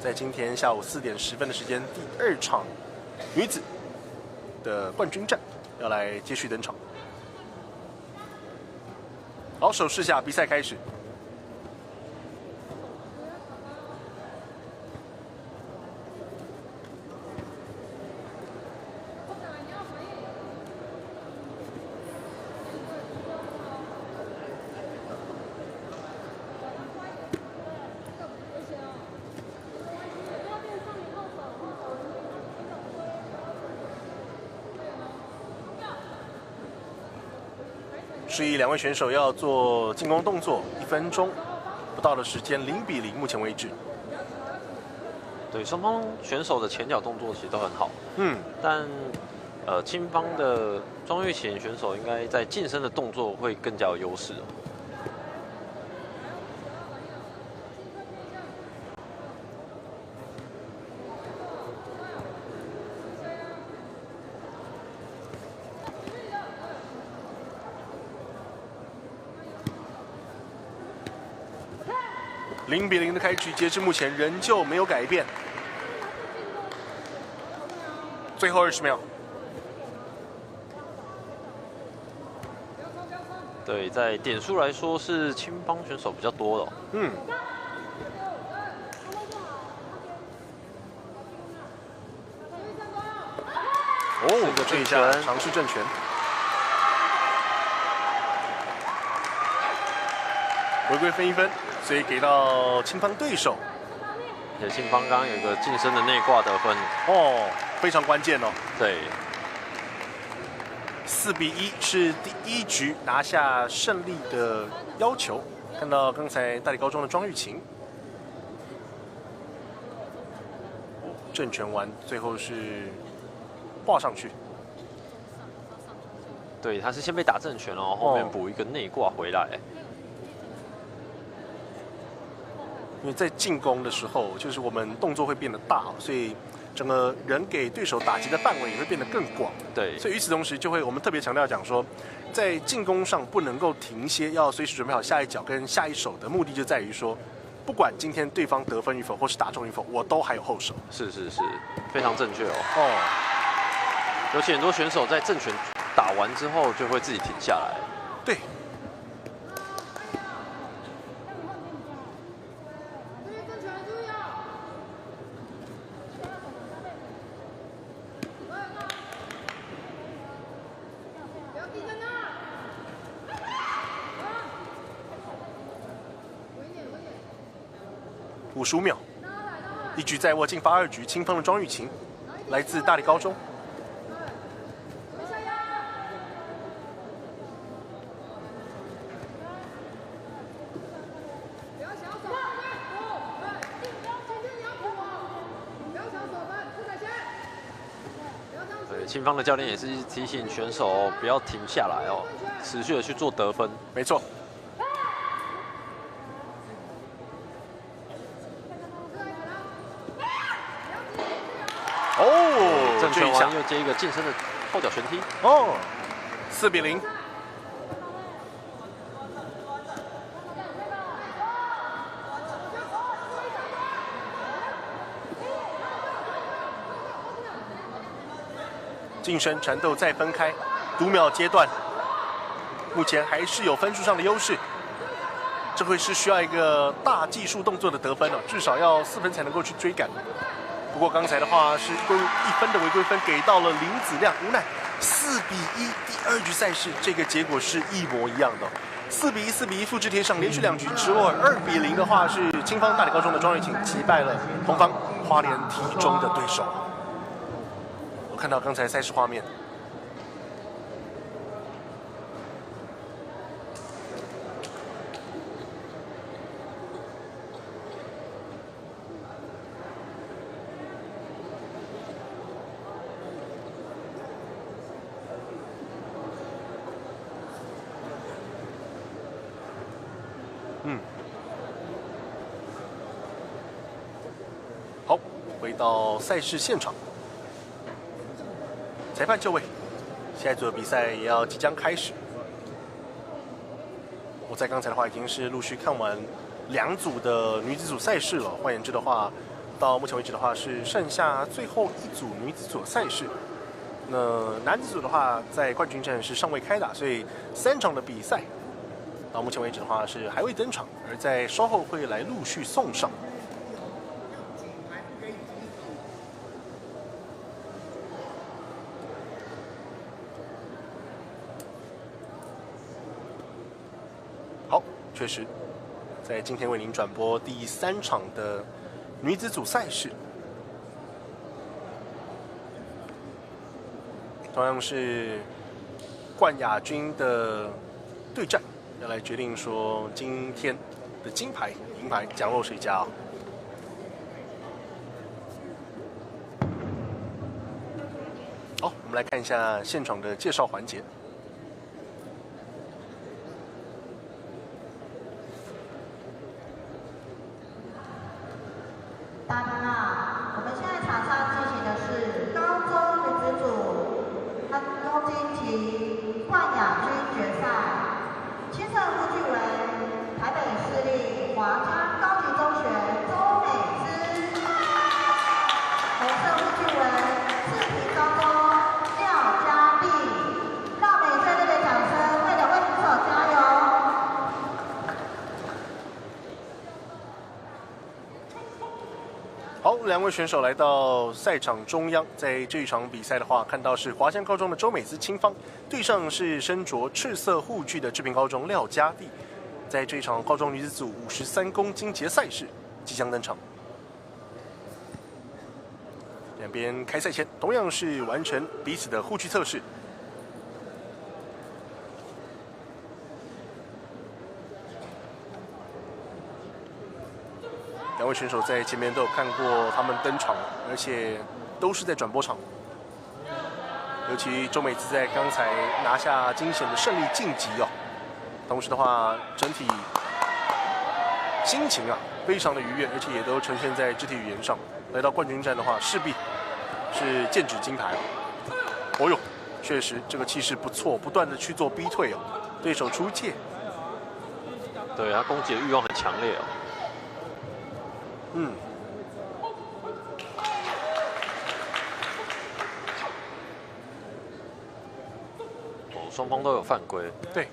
在今天下午4点10分的时间，第2场女子的冠军战要来接续登场。好，手势下，比赛开始。示意2位选手要做进攻动作，1分钟不到的时间，0比0，目前为止。对，双方选手的前脚动作其实都很好，但青方的庄玉琴选手应该在近身的动作会更加有优势。0比0的开局，截至目前仍旧没有改变。最后20秒。对，在点数来说是青方选手比较多的。这一下尝试正拳。回归分1分，所以给到青方对手。而且青方刚刚有一个近身的内挂得分，非常关键哦。对，4比1是第1局拿下胜利的要求。看到刚才大理高中的庄玉琴，正拳完最后是挂上去。对，他是先被打正拳哦，后面补一个内挂回来。因为在进攻的时候，就是我们动作会变得大，所以整个人给对手打击的范围也会变得更广。对，所以与此同时，就会我们特别强调讲说，在进攻上不能够停歇，要随时准备好下一脚跟下一手的目的就在于说，不管今天对方得分与否或是打中与否，我都还有后手。是，非常正确哦。尤其很多选手在正拳打完之后就会自己停下来。对。55秒。一局在握，进罚2局，青方的庄玉琴，来自大理高中。对，青方的教练也是提醒选手不要停下来哦，持续的去做得分。没错。哦，正拳完又接一个近身的后脚旋踢。哦，4-0。近身缠斗再分开，5秒阶段，目前还是有分数上的优势。这会是需要一个大技术动作的得分哦，至少要4分才能够去追赶。不过刚才的话是1分的违规分给到了林子亮，无奈4-1，第2局赛事这个结果是一模一样的，4-1、4-1复制贴上，连续2局之后2-0的话是青方大理高中的庄瑞琴击败了红方花莲体中的对手。我看到刚才赛事画面。好，回到赛事现场，裁判就位，下一组的比赛也要即将开始。我在刚才的话已经是陆续看完2组的女子组赛事了，换言之的话，到目前为止的话是剩下最后1组女子组赛事。那男子组的话，在冠军战是尚未开打，所以3场的比赛到目前为止的话是还未登场，而在稍后会来陆续送上。好，确实，在今天为您转播第3场的女子组赛事，同样是冠亚军的对战。要来决定说今天的金牌、银牌奖落谁家啊？好，我们来看一下现场的介绍环节。大家好，我们现在场上进行的是高中女子组公斤级冠亚军决赛。青色护具为台北市立华嘉高级中学周美姿，红色护具为赤皮高中廖嘉丽。让我们以热烈的掌声为2位选手加油！好，2位选手来到赛场中央，在这一场比赛的话，看到是华山高中的周美姿青方，对上是身着赤色护具的志平高中廖嘉丽。在这一场高中女子组53公斤级赛事即将登场。两边开赛前同样是完成彼此的护具测试。2位选手在前面都有看过他们登场，而且都是在转播场。尤其周美姿在刚才拿下惊险的胜利晋级哦，同时的话，整体心情啊非常的愉悦，而且也都呈现在肢体语言上。来到冠军战的话，势必是剑指金牌。哦呦，确实这个气势不错，不断的去做逼退哦，对手出界。对他攻击的欲望很强烈哦。双方都有犯规。对。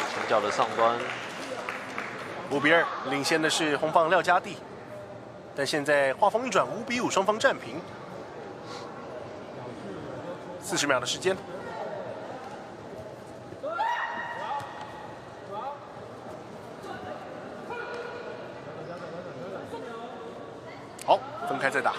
前脚的上端，5-2，领先的是红方廖嘉蒂。但现在画风一转，5比5，双方战平。40秒的时间。好，分开再打。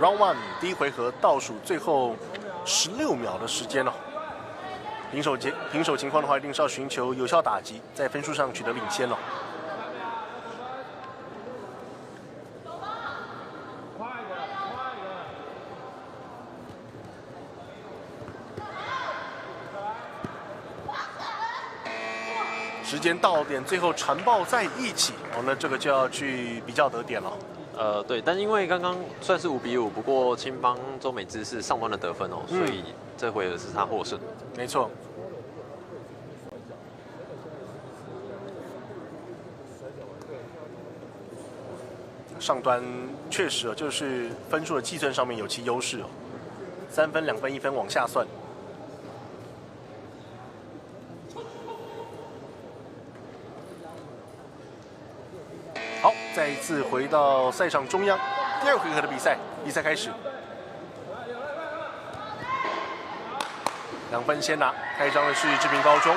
Round 1第一回合倒数最后16秒的时间了。平手情况的话，一定是要寻求有效打击，在分数上取得领先了。时间到点，最后缠抱在一起哦，那这个就要去比较得点了。对，但因为刚刚算是5比5，不过青帮周美姿是上端的得分哦，所以这回合是他获胜。没错。上端确实就是分数的计算上面有其优势哦，3分、2分、1分往下算。好，再一次回到赛场中央，第2回合的比赛开始。2分先拿，开张的是志平高中。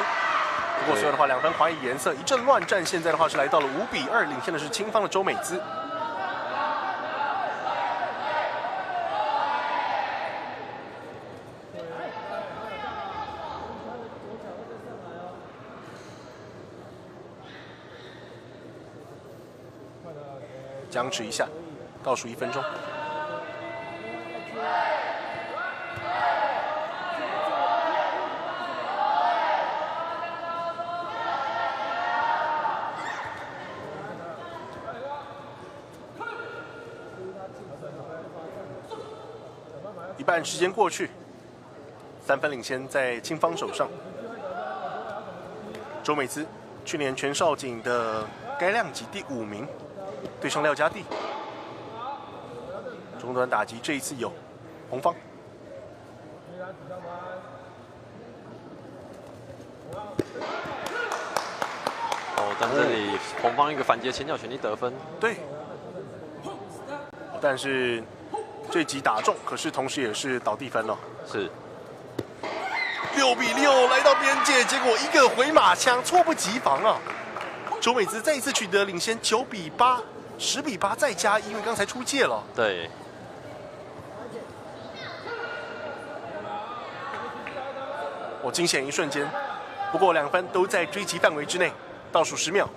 不过随后的话，2分华裔颜色一阵乱战，现在的话是来到了5比2，领先的是青方的周美姿。僵持一下，倒数1分钟。一半时间过去，3分领先在青方手上。周美姿，去年全少锦的该量级第5名。对上廖家地，中端打击这一次有红方。但这里红方一个反击前脚全力得分。对，但是这击打中，可是同时也是倒地分了。是6比6来到边界，结果一个回马枪，猝不及防啊！周美姿再一次取得领先，9比8。10比8再加，因为刚才出界了。对。惊险一瞬间，不过2分都在追击范围之内，倒数10秒。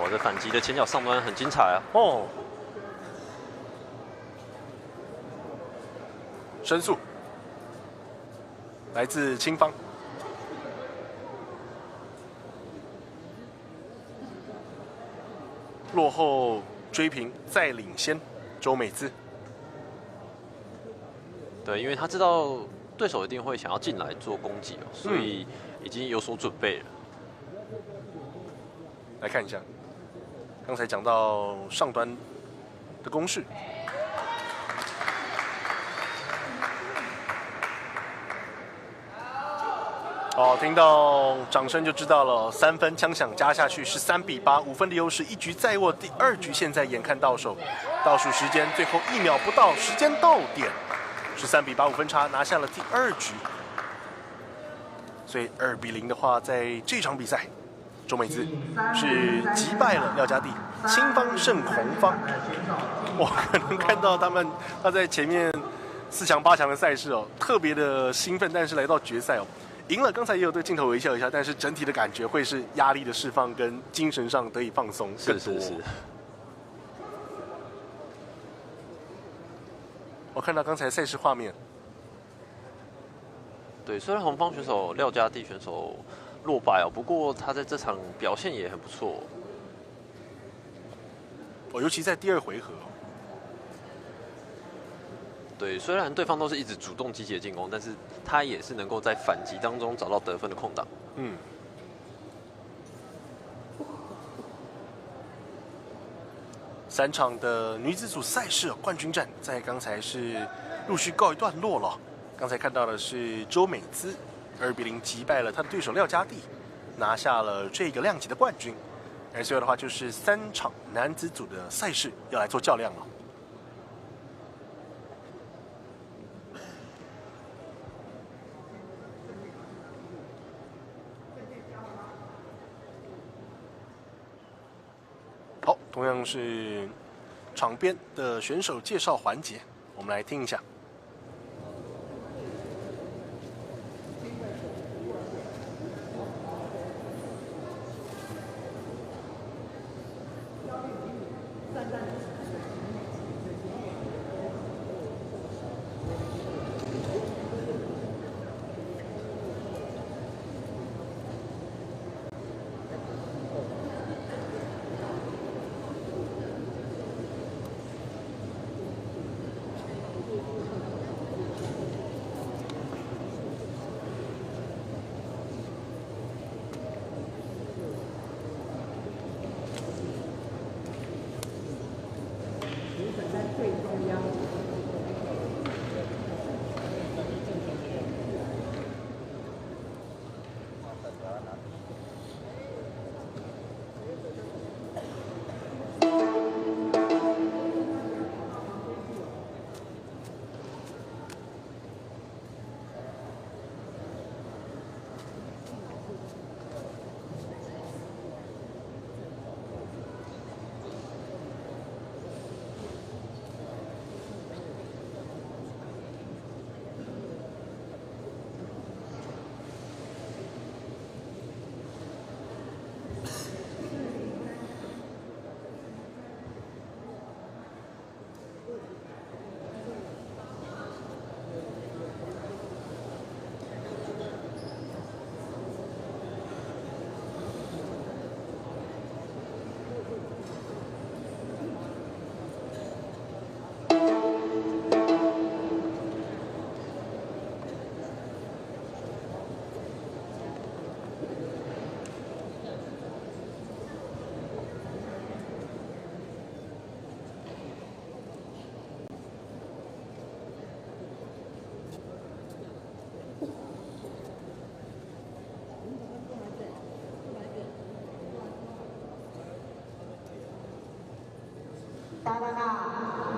我的反击的前脚上端很精彩啊！哦，申诉来自青方。落后追平再领先，周美姿。对，因为他知道对手一定会想要进来做攻击哦，所以已经有所准备了。来看一下，刚才讲到上端的攻势。哦，听到掌声就知道了，3分枪响加下去是3比8，5分的优势，一局在握。第2局现在眼看到手，倒数时间最后1秒不到，时间到点是3比8，5分差拿下了第2局。所以2比0的话，在这场比赛，周美姿是击败了廖家地，青方胜红方。我可能看到他在前面4强8强的赛事哦，特别的兴奋，但是来到决赛哦。赢了，刚才也有对镜头微笑一下，但是整体的感觉会是压力的释放跟精神上得以放松。是。我看到刚才赛事画面，对，虽然红方选手廖家地选手落败哦，不过他在这场表现也很不错。尤其在第2回合。对，虽然对方都是一直主动积极的进攻，但是他也是能够在反击当中找到得分的空档。3场的女子组赛事冠军战，在刚才是陆续告一段落了。刚才看到的是周美姿2比0击败了她的对手廖家地，拿下了这个量级的冠军。而最后的话，就是3场男子组的赛事要来做较量了。好，同样是场边的选手介绍环节，我们来听一下。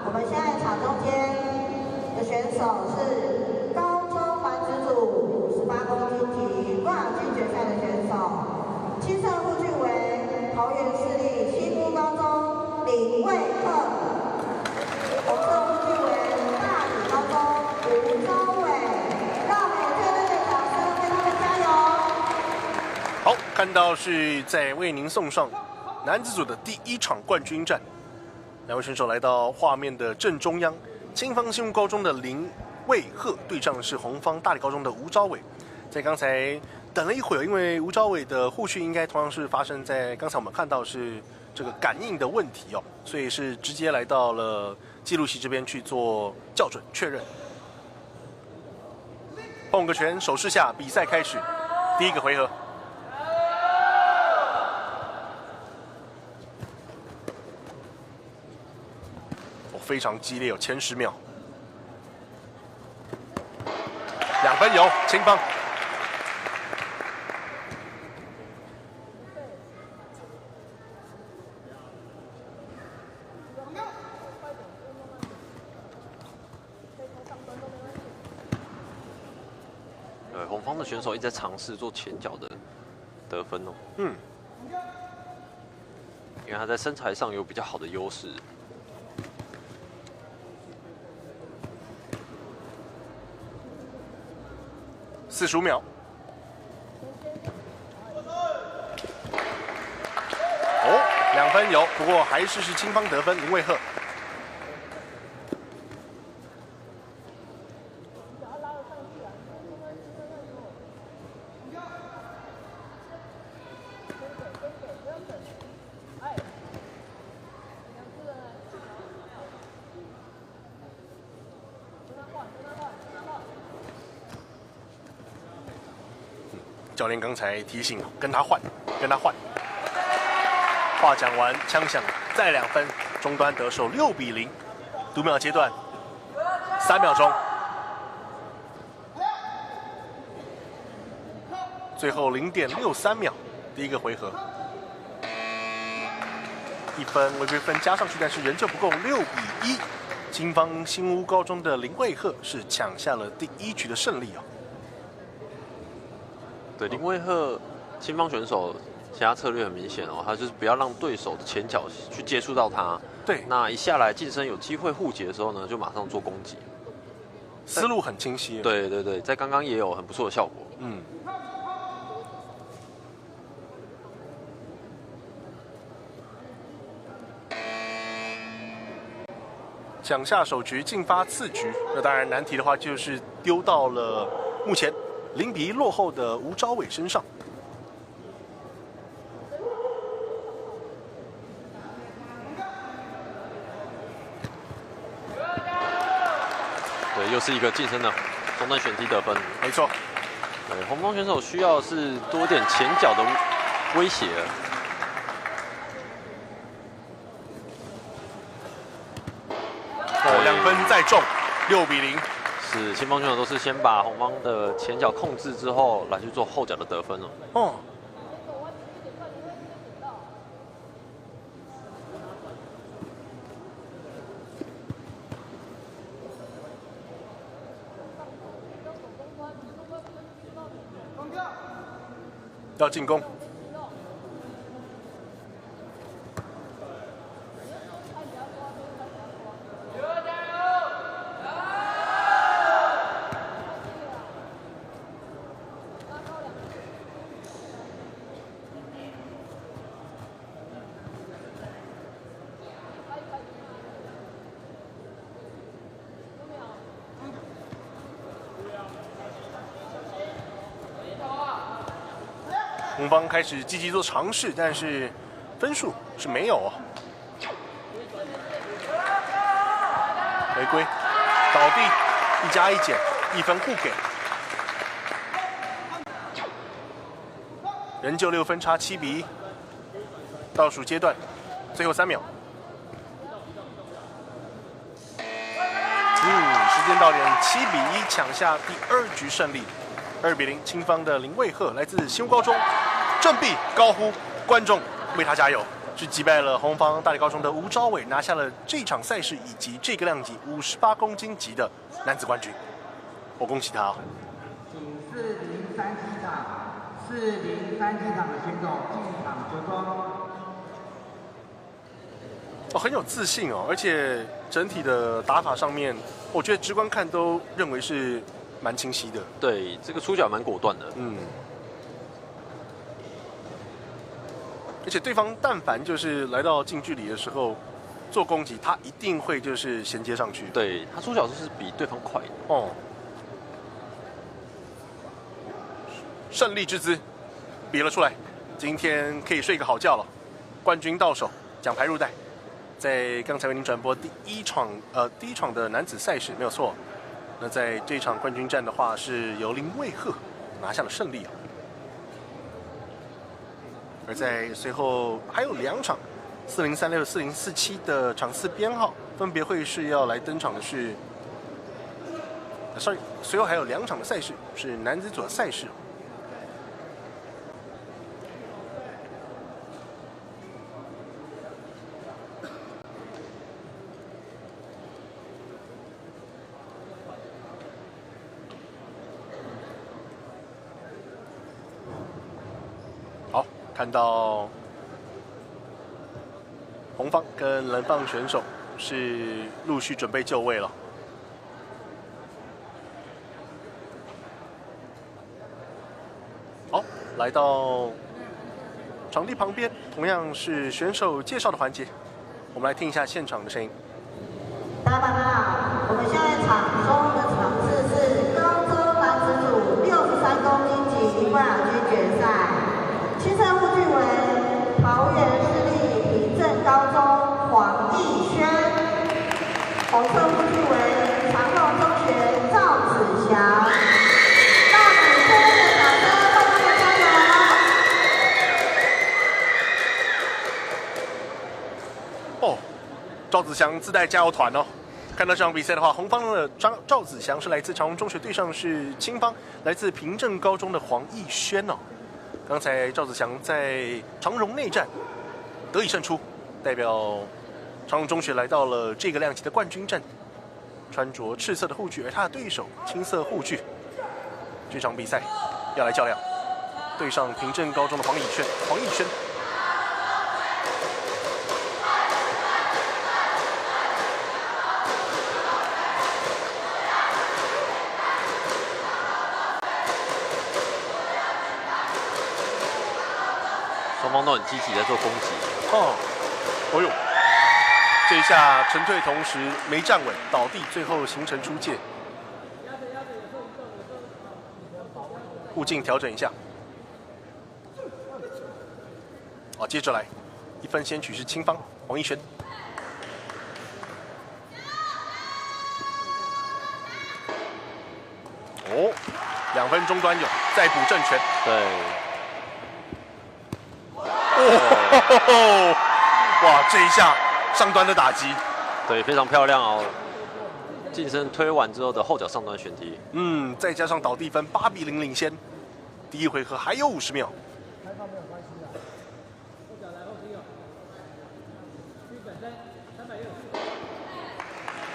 我们现在场中间的选手是高中男子组58公斤级冠亚军决赛的选手，青色护具为桃园市立西部高中林卫赫，红色护具为大理高中吴昭伟，让我们有热烈的掌声为他们加油！好，看到是在为您送上男子组的第1场冠军战。两位选手来到画面的正中央，青方新屋高中的林卫赫对上的是红方大理高中的吴昭伟。在刚才等了一会儿，因为吴昭伟的护具应该同样是发生在刚才我们看到是这个感应的问题哦，所以是直接来到了记录席这边去做校准确认。碰个拳，手势下，比赛开始，第1个回合。非常激烈，有前10秒，2分有青方。红方的选手一直在尝试做前脚的得分哦。因为他在身材上有比较好的优势。45秒。哦，2分有，不过还是青方得分，林卫赫。教练刚才提醒，跟他换。话讲完，枪响，再2分。中端得手6-0，读秒阶段3秒钟，最后0.63秒，第一个回合，1分违规分加上去，但是仍旧不够，6-1。金方新屋高中的林卫赫是抢下了第1局的胜利哦。对，林卫赫青方选手其他策略很明显哦，他就是不要让对手的前脚去接触到他。对，那一下来近身有机会护截的时候呢，就马上做攻击，思路很清晰。对对对，在刚刚也有很不错的效果。嗯。抢下首局，进发次局。那当然难题的话，就是丢到了目前0-1落后的吴昭伟身上。对，又是一个近身的中段选踢得分。没错。对，红方选手需要是多点前脚的威胁。2分再中，6-0。是青方选手都是先把红方的前脚控制之后，来去做后脚的得分了。哦。要进攻。红方开始积极做尝试，但是分数是没有哦。回归，倒地，1加1减，1分互给。仍旧6分差7-1。倒数阶段，最后3秒。时间到点，7-1抢下第2局胜利。2-0，青方的林卫赫来自新屋高中，振臂高呼，观众为他加油，是击败了红方大理高中的吴昭伟，拿下了这场赛事以及这个量级58公斤级的男子冠军。我恭喜他哦！请403机场403机场的选手进场着装。很有自信哦，而且整体的打法上面，我觉得直观看都认为是蛮清晰的。对，这个出脚蛮果断的。而且对方但凡就是来到近距离的时候做攻击，他一定会就是衔接上去。对，他出脚就是比对方快的。哦。胜利之姿比了出来，今天可以睡个好觉了。冠军到手，奖牌入袋。在刚才为您转播第一场的男子赛事没有错。那在这场冠军战的话，是由林卫赫拿下了胜利啊。而在随后还有2场，4036、4047的场次编号，分别会是要来登场的是随后还有2场的赛事是男子组的赛事。好，看到红方跟蓝方选手是陆续准备就位了。好，来到场地旁边，同样是选手介绍的环节，我们来听一下现场的声音。大家好，我们现在场中的场次是高中男子组63公斤级冠亚军决赛，青色护具为桃园市立平镇高中黄义轩，红色护具为长荣中学赵子祥。子祥自带加油团哦。看到这场比赛的话，红方的赵子祥是来自长荣中学，对上是青方来自平镇高中的黄义轩哦。刚才赵子祥在长荣内战得以胜出，代表长荣中学来到了这个量级的冠军战，穿着赤色的护具，而他的对手青色护具。这场比赛要来较量，对上平镇高中的黄义轩。双方都很积极在做攻击。哦呦，这一下沉退同时没站稳，倒地，最后形成出界。护镜调整一下。接着来，1分先取是青方黄义轩。2分中端有，再补正拳。对。哇，这一下上端的打击，对，非常漂亮哦。近身推完之后的后脚上端旋踢，再加上倒地分，8比0领先。第一回合还有50秒。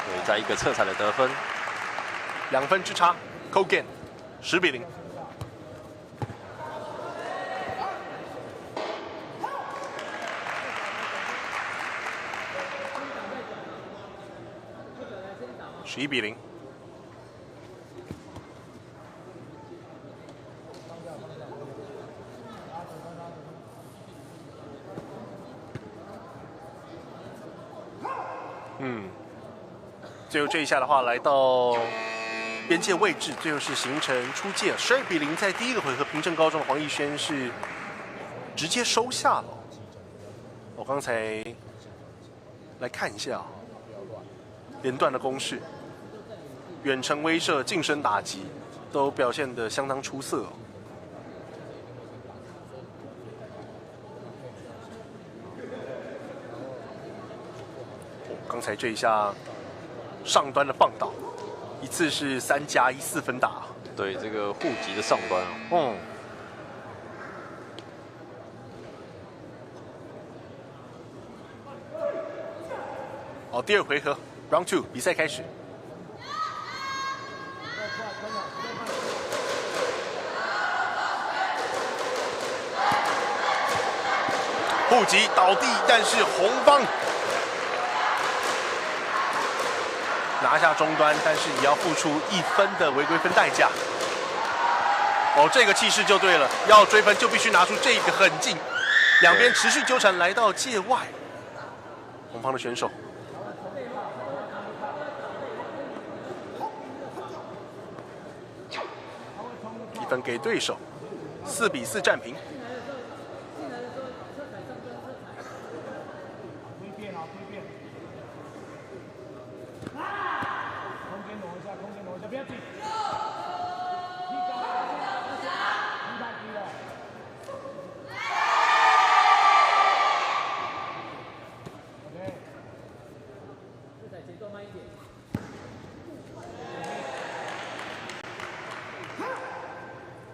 对，在一个侧踩的得分，2分之差 ，Kogan 10比0。11比0。最后这一下的话，来到边界位置，最后是形成出界，12比0。在第一个回合，平镇高中的黄义轩是直接收下了。我刚才来看一下连段的攻势，远程威慑、近身打击都表现得相当出色。刚才这一下上端的棒倒，一次是3+1 4分打。对，这个护级的上端第二回合 Round 2比赛开始。护级倒地，但是红方拿下中端，但是也要付出1分的违规分代价。这个气势就对了，要追分就必须拿出这个狠劲。两边持续纠缠，来到界外，红方的选手1分给对手，4比4战平。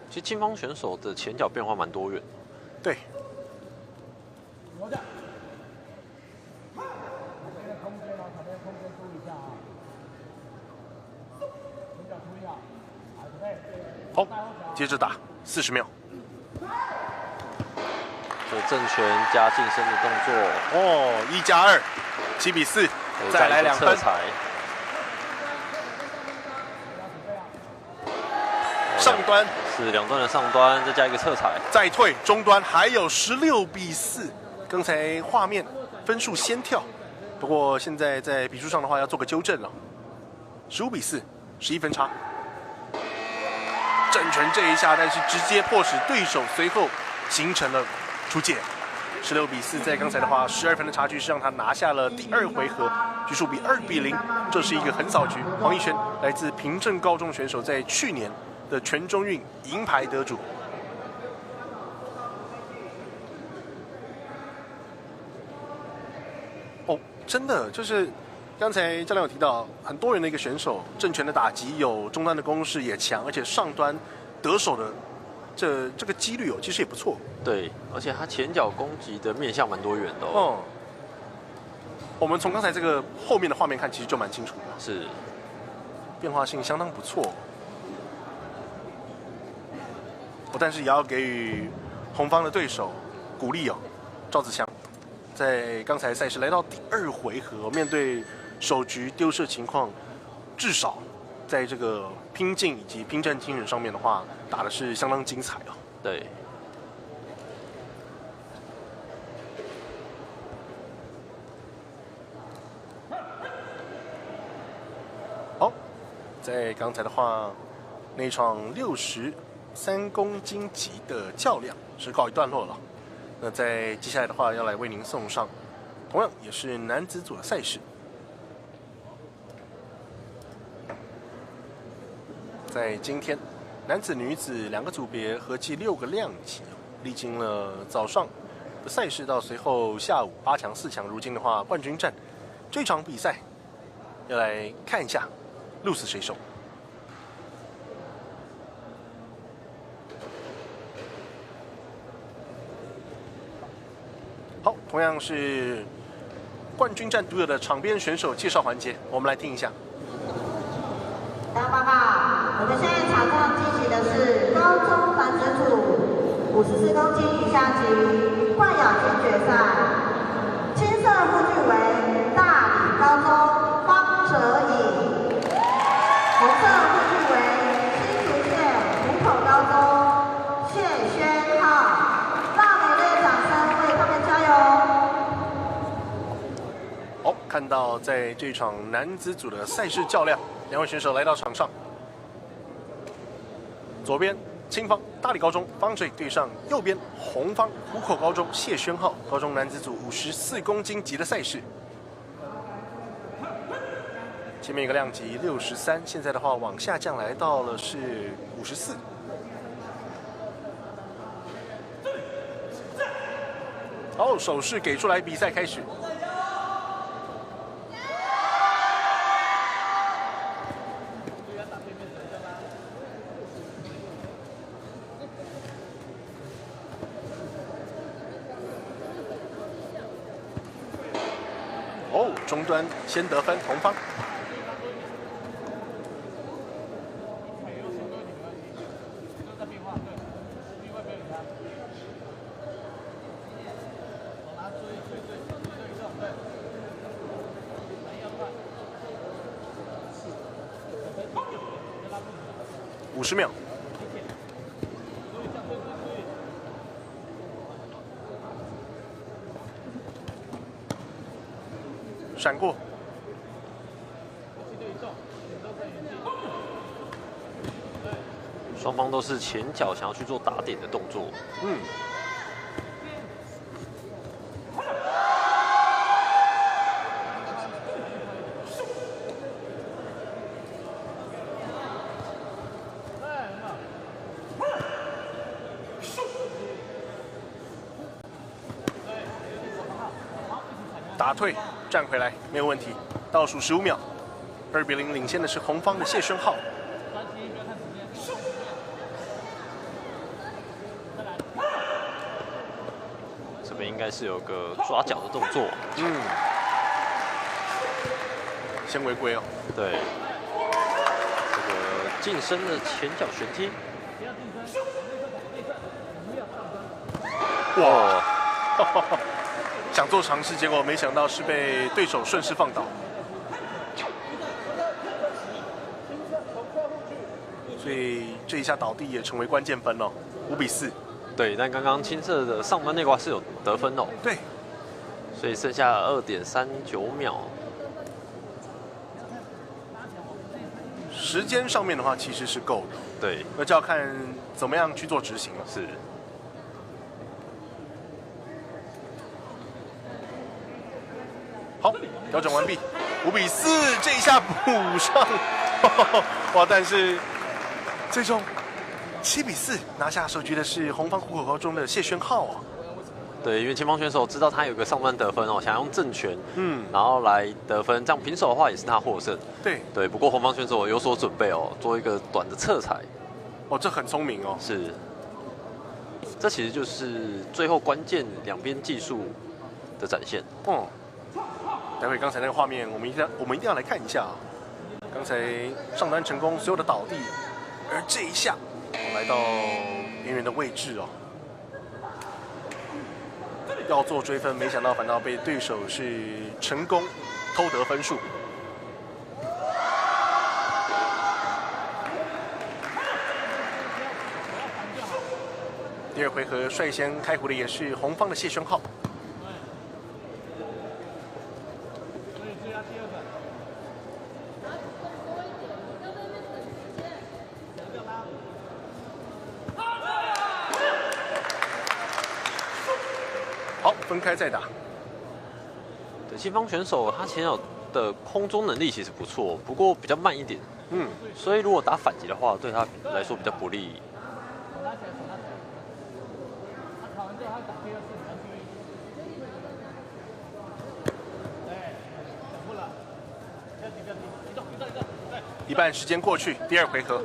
其实青方选手的前脚变化蛮多元。对。好，接着打，40秒。这正拳加近身的动作。1+2，7比4，再来2分。上端是2端的上端，再加一个侧踩，再退中端，还有16比4。刚才画面分数先跳，不过现在在比数上的话要做个纠正了。15比4，11分差。正拳这一下，但是直接迫使对手随后形成了出界。16比4，在刚才的话，12分的差距是让他拿下了第2回合，局数比2比0。这是一个横扫局。黄义轩来自平镇高中选手，在去年的全中运银牌得主。真的就是刚才教练有提到，很多元的一个选手，正拳的打击有，中端的攻势也强，而且上端得手的这个几率其实也不错。对，而且他前脚攻击的面向蛮多元的哦。我们从刚才这个后面的画面看，其实就蛮清楚的。是，变化性相当不错。但是也要给予红方的对手鼓励哦，赵子强在刚才赛事来到第2回合，面对首局丢射情况，至少在这个拼劲以及拼战精神上面的话，打的是相当精彩哦。对。好，在刚才的话，那场63公斤级的较量是告一段落了。那在接下来的话，要来为您送上，同样也是男子组的赛事。在今天，男子、女子2个组别合计6个量级，历经了早上的赛事到随后下午8强、4强，如今的话冠军战这场比赛，要来看一下鹿死谁手。好，同样是冠军战独有的场边选手介绍环节，我们来听一下。大家报告，我们现在场上进行的是高中繁殖组54公斤以下级冠亚军决赛，青色护具为大理高中方哲颖，红色护具为新竹县湖口高中谢轩浩。好，看到在这场男子组的赛事较量，2位选手来到场上。左边青方大理高中方哲颖对上右边红方湖口高中谢轩浩，高中男子组54公斤级的赛事。前面一个量级63，现在的话往下降来到了是54。好，手势给出来，比赛开始。哦，中端先得分，红方。50秒。闪过。双方都是前脚想要去做打点的动作。打退，站回来，没有问题。倒数15秒，2-0领先的是红方的谢轩浩。这边应该是有个抓脚的动作。先违规哦。对，这个近身的前脚旋踢。哇！想做尝试，结果没想到是被对手顺势放倒。所以这一下倒地也成为关键分哦，5-4。对，但刚刚青色的上端内挂是有得分哦。对，所以剩下2.39秒。时间上面的话其实是够的。对，那就要看怎么样去做执行了。是。好，调整完毕，5-4，这一下补上，哇！但是最终7-4拿下首局的是红方湖口高中的谢轩浩啊。对，因为前方选手知道他有个上端得分哦，想用正拳，然后来得分，这样平手的话也是他获胜。对，不过红方选手有所准备哦，做一个短的侧踩。哦，这很聪明哦。是，这其实就是最后关键两边技术的展现。待会刚才那个画面，我们一定要来看一下啊。刚才上端成功，所有的倒地，而这一下来到边缘的位置哦。要做追分，没想到反倒被对手是成功偷得分数。第二回合率先开胡的也是红方的谢轩浩。好，分开再打。对，前方选手他前有的空中能力其实不错，不过比较慢一点。所以如果打反击的话，对他来说比较不利。一半时间过去，第二回合。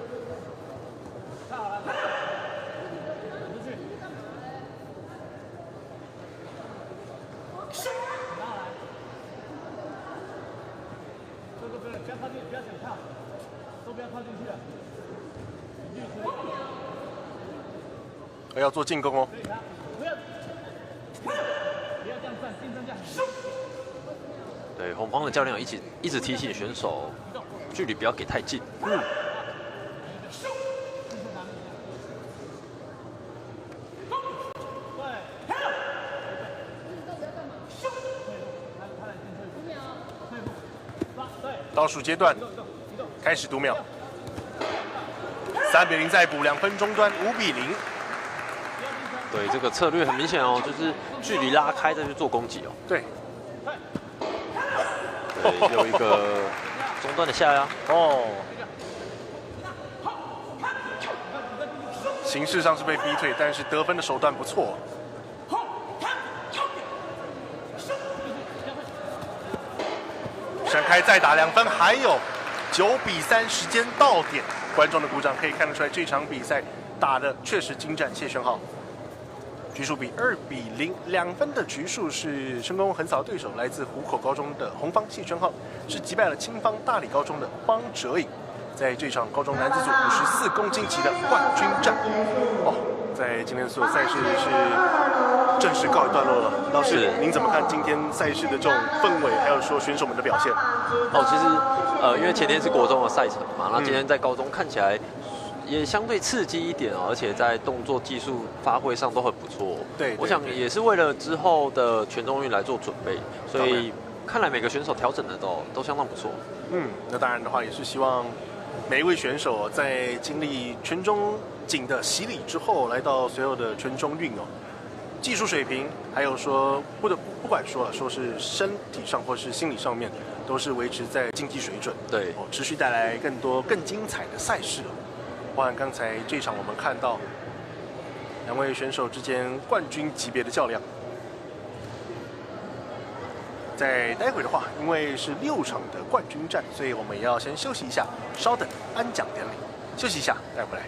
要做进攻哦。对，红方的教练一直提醒选手，距离不要给太近。倒数阶段开始读秒，3比0再补，2分中端5比0。对，这个策略很明显哦，就是距离拉开再去做攻击哦。对，有一个中段的下压。形式上是被逼退，但是得分的手段不错。闪开再打2分，还有9比3，时间到点。观众的鼓掌可以看得出来，这场比赛打的确实精湛。谢轩浩。局数比2比0，2分的局数是成功横扫对手，来自湖口高中的红方谢轩浩是击败了青方大理高中的方哲颖，在这场高中男子组54公斤级的冠军战。在今天所有赛事是正式告一段落了。老师，您怎么看今天赛事的这种氛围，还有说选手们的表现？其实因为前天是国中的赛程嘛，那今天在高中看起来也相对刺激一点哦，而且在动作技术发挥上都很不错。对，我想也是为了之后的全中运来做准备，所以看来每个选手调整的都相当不错。那当然的话，也是希望每一位选手在经历全中锦的洗礼之后，来到所有的全中运哦，技术水平，还有说不管说是身体上或是心理上面，都是维持在竞技水准。对，持续带来更多更精彩的赛事。包含刚才这场我们看到2位选手之间冠军级别的较量。在待会的话，因为是6场的冠军战，所以我们也要先休息一下，稍等颁奖典礼，休息一下，待会来。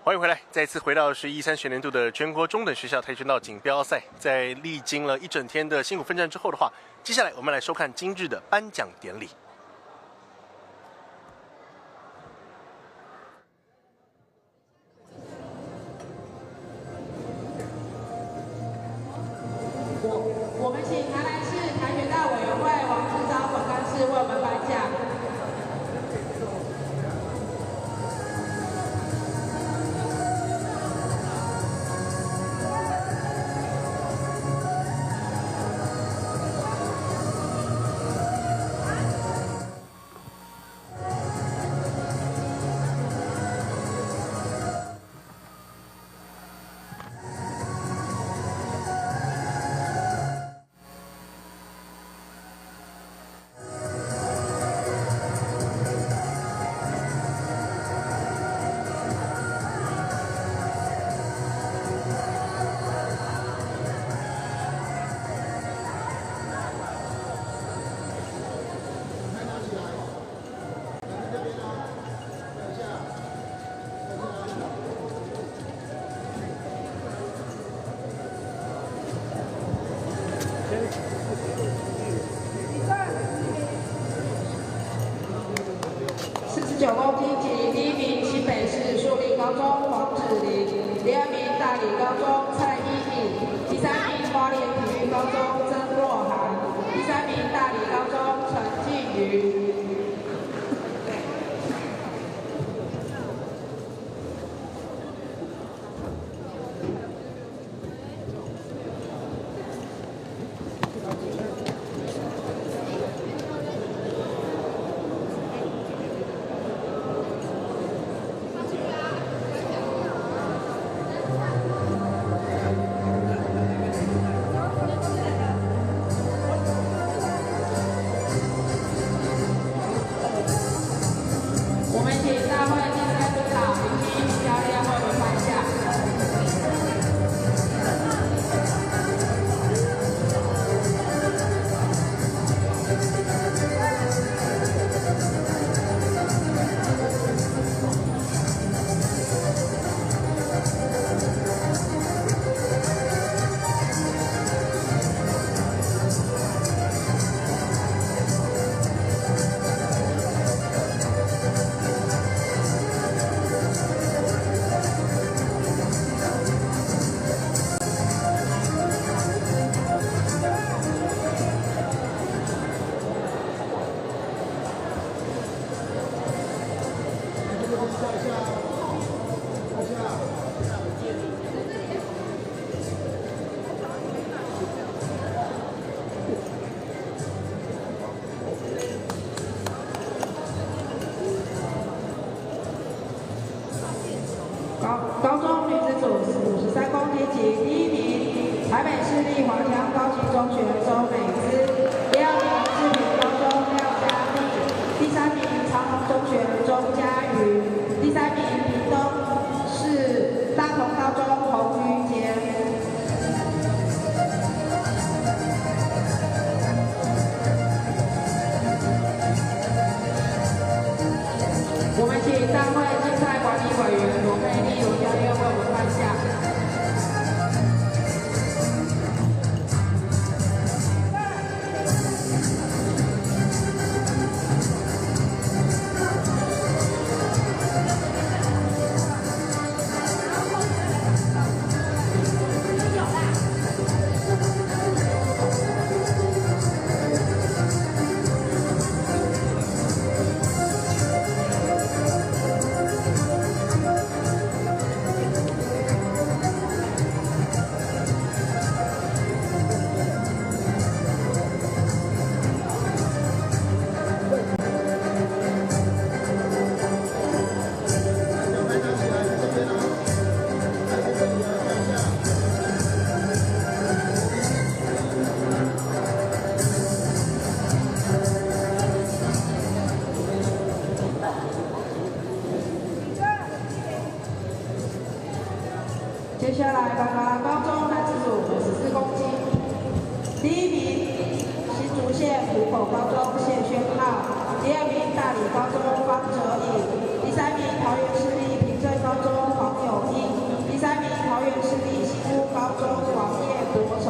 欢迎回来，再次回到11-13学年度的全国中等学校跆拳道锦标赛。在历经了一整天的辛苦奋战之后的话，接下来我们来收看今日的颁奖典礼。我们请台南市跆拳道委员会王志昭总干事为我们颁奖。49公斤级第一名新北市树林高中黄芷玲，第二名大理高中蔡依颖，第三名花莲体育高中曾若涵，第三名大理高中陈静瑜。高中女子组53公斤级第一名，台北市立华强高级中学周美姿；第二名志平高中廖嘉丽；第三名长隆中学钟嘉瑜；第三名屏东市大同高中洪瑜杰。我们请大会竞赛管理委员罗佩丽罗教练为我们颁奖。接下来颁发高中男子组54公斤，第一名新竹县湖口高中谢宣浩，第二名大理高中方哲颖，第三名桃园市立平镇高中黄友高中王叶国成。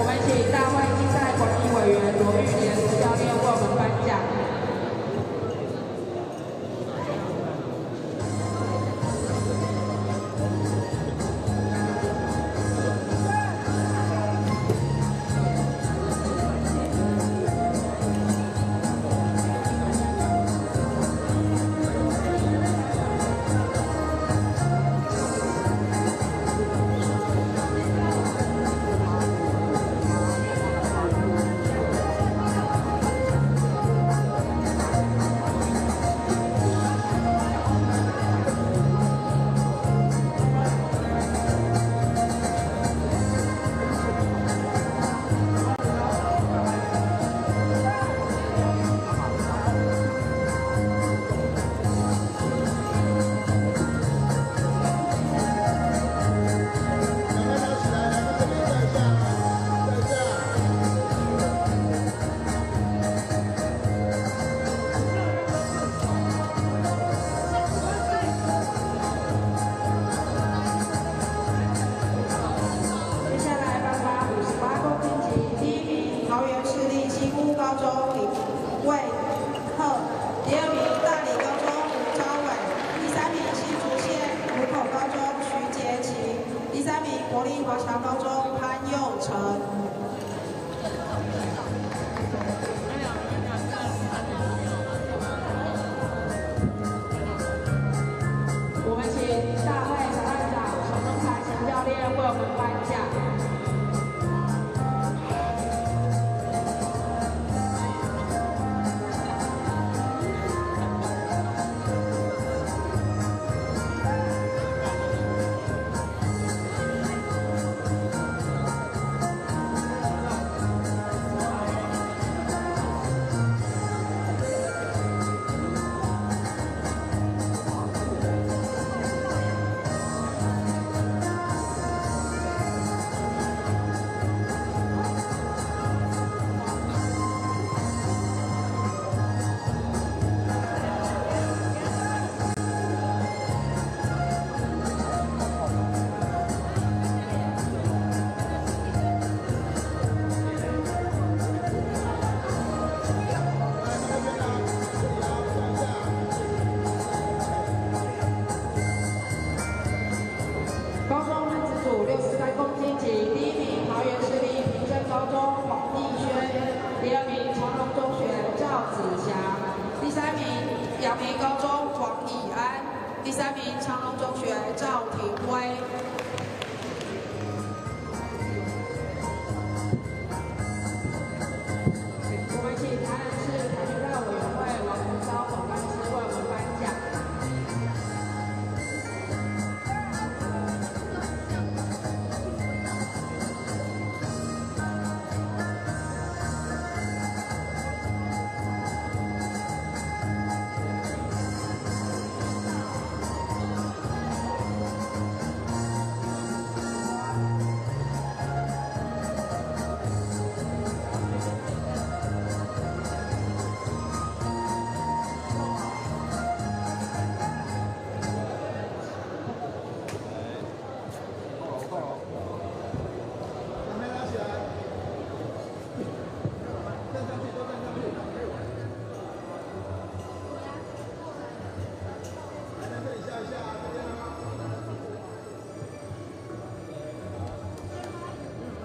我们请大会竞赛管理委员罗玉莲教练为我们颁奖。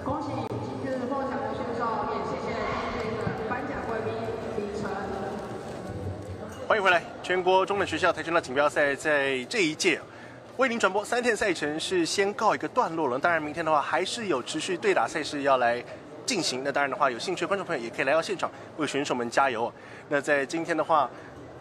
恭喜今日获奖的选手，也谢谢今天的颁奖贵宾李晨。欢迎回来，全国中等学校跆拳道锦标赛在这一届为您转播3天赛程是先告一个段落了。当然，明天的话还是有持续对打赛事要来进行。那当然的话，有兴趣的观众朋友也可以来到现场为选手们加油。那在今天的话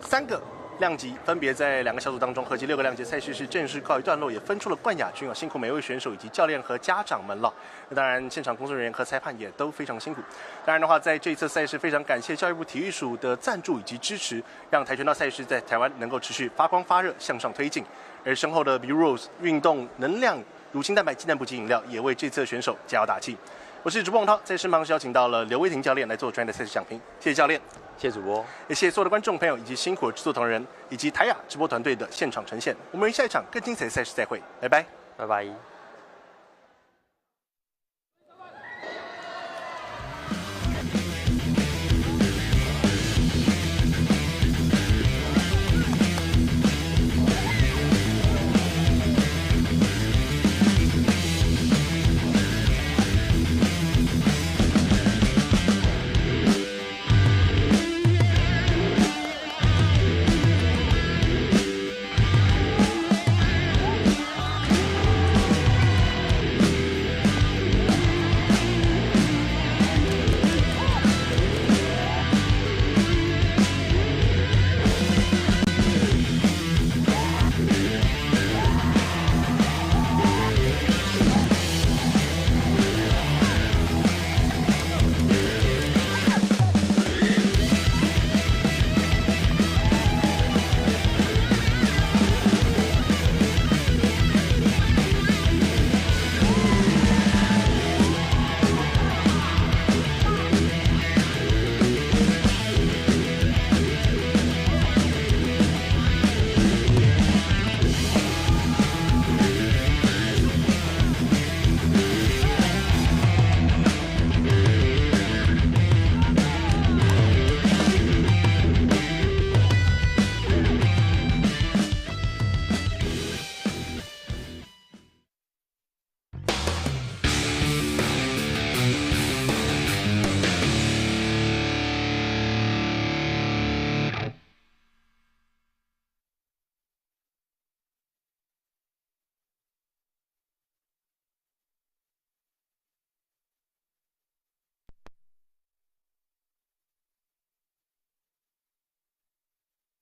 ，3个量级分别在2个小组当中，合计6个量级赛事是正式告一段落，也分出了冠亚军辛苦每位选手以及教练和家长们了。那当然，现场工作人员和裁判也都非常辛苦。当然的话，在这一次赛事非常感谢教育部体育署的赞助以及支持，让跆拳道赛事在台湾能够持续发光发热，向上推进。而身后的 B Rose 运动能量乳清蛋白鸡蛋补给饮料也为这次的选手加油打气。我是主播王涛，在身旁是邀请到了刘威霆教练来做专业的赛事讲评，谢谢教练，谢谢主播，也谢谢所有的观众朋友以及辛苦的制作同仁以及台雅直播团队的现场呈现。我们下一场更精彩的赛事再会，拜拜，拜拜。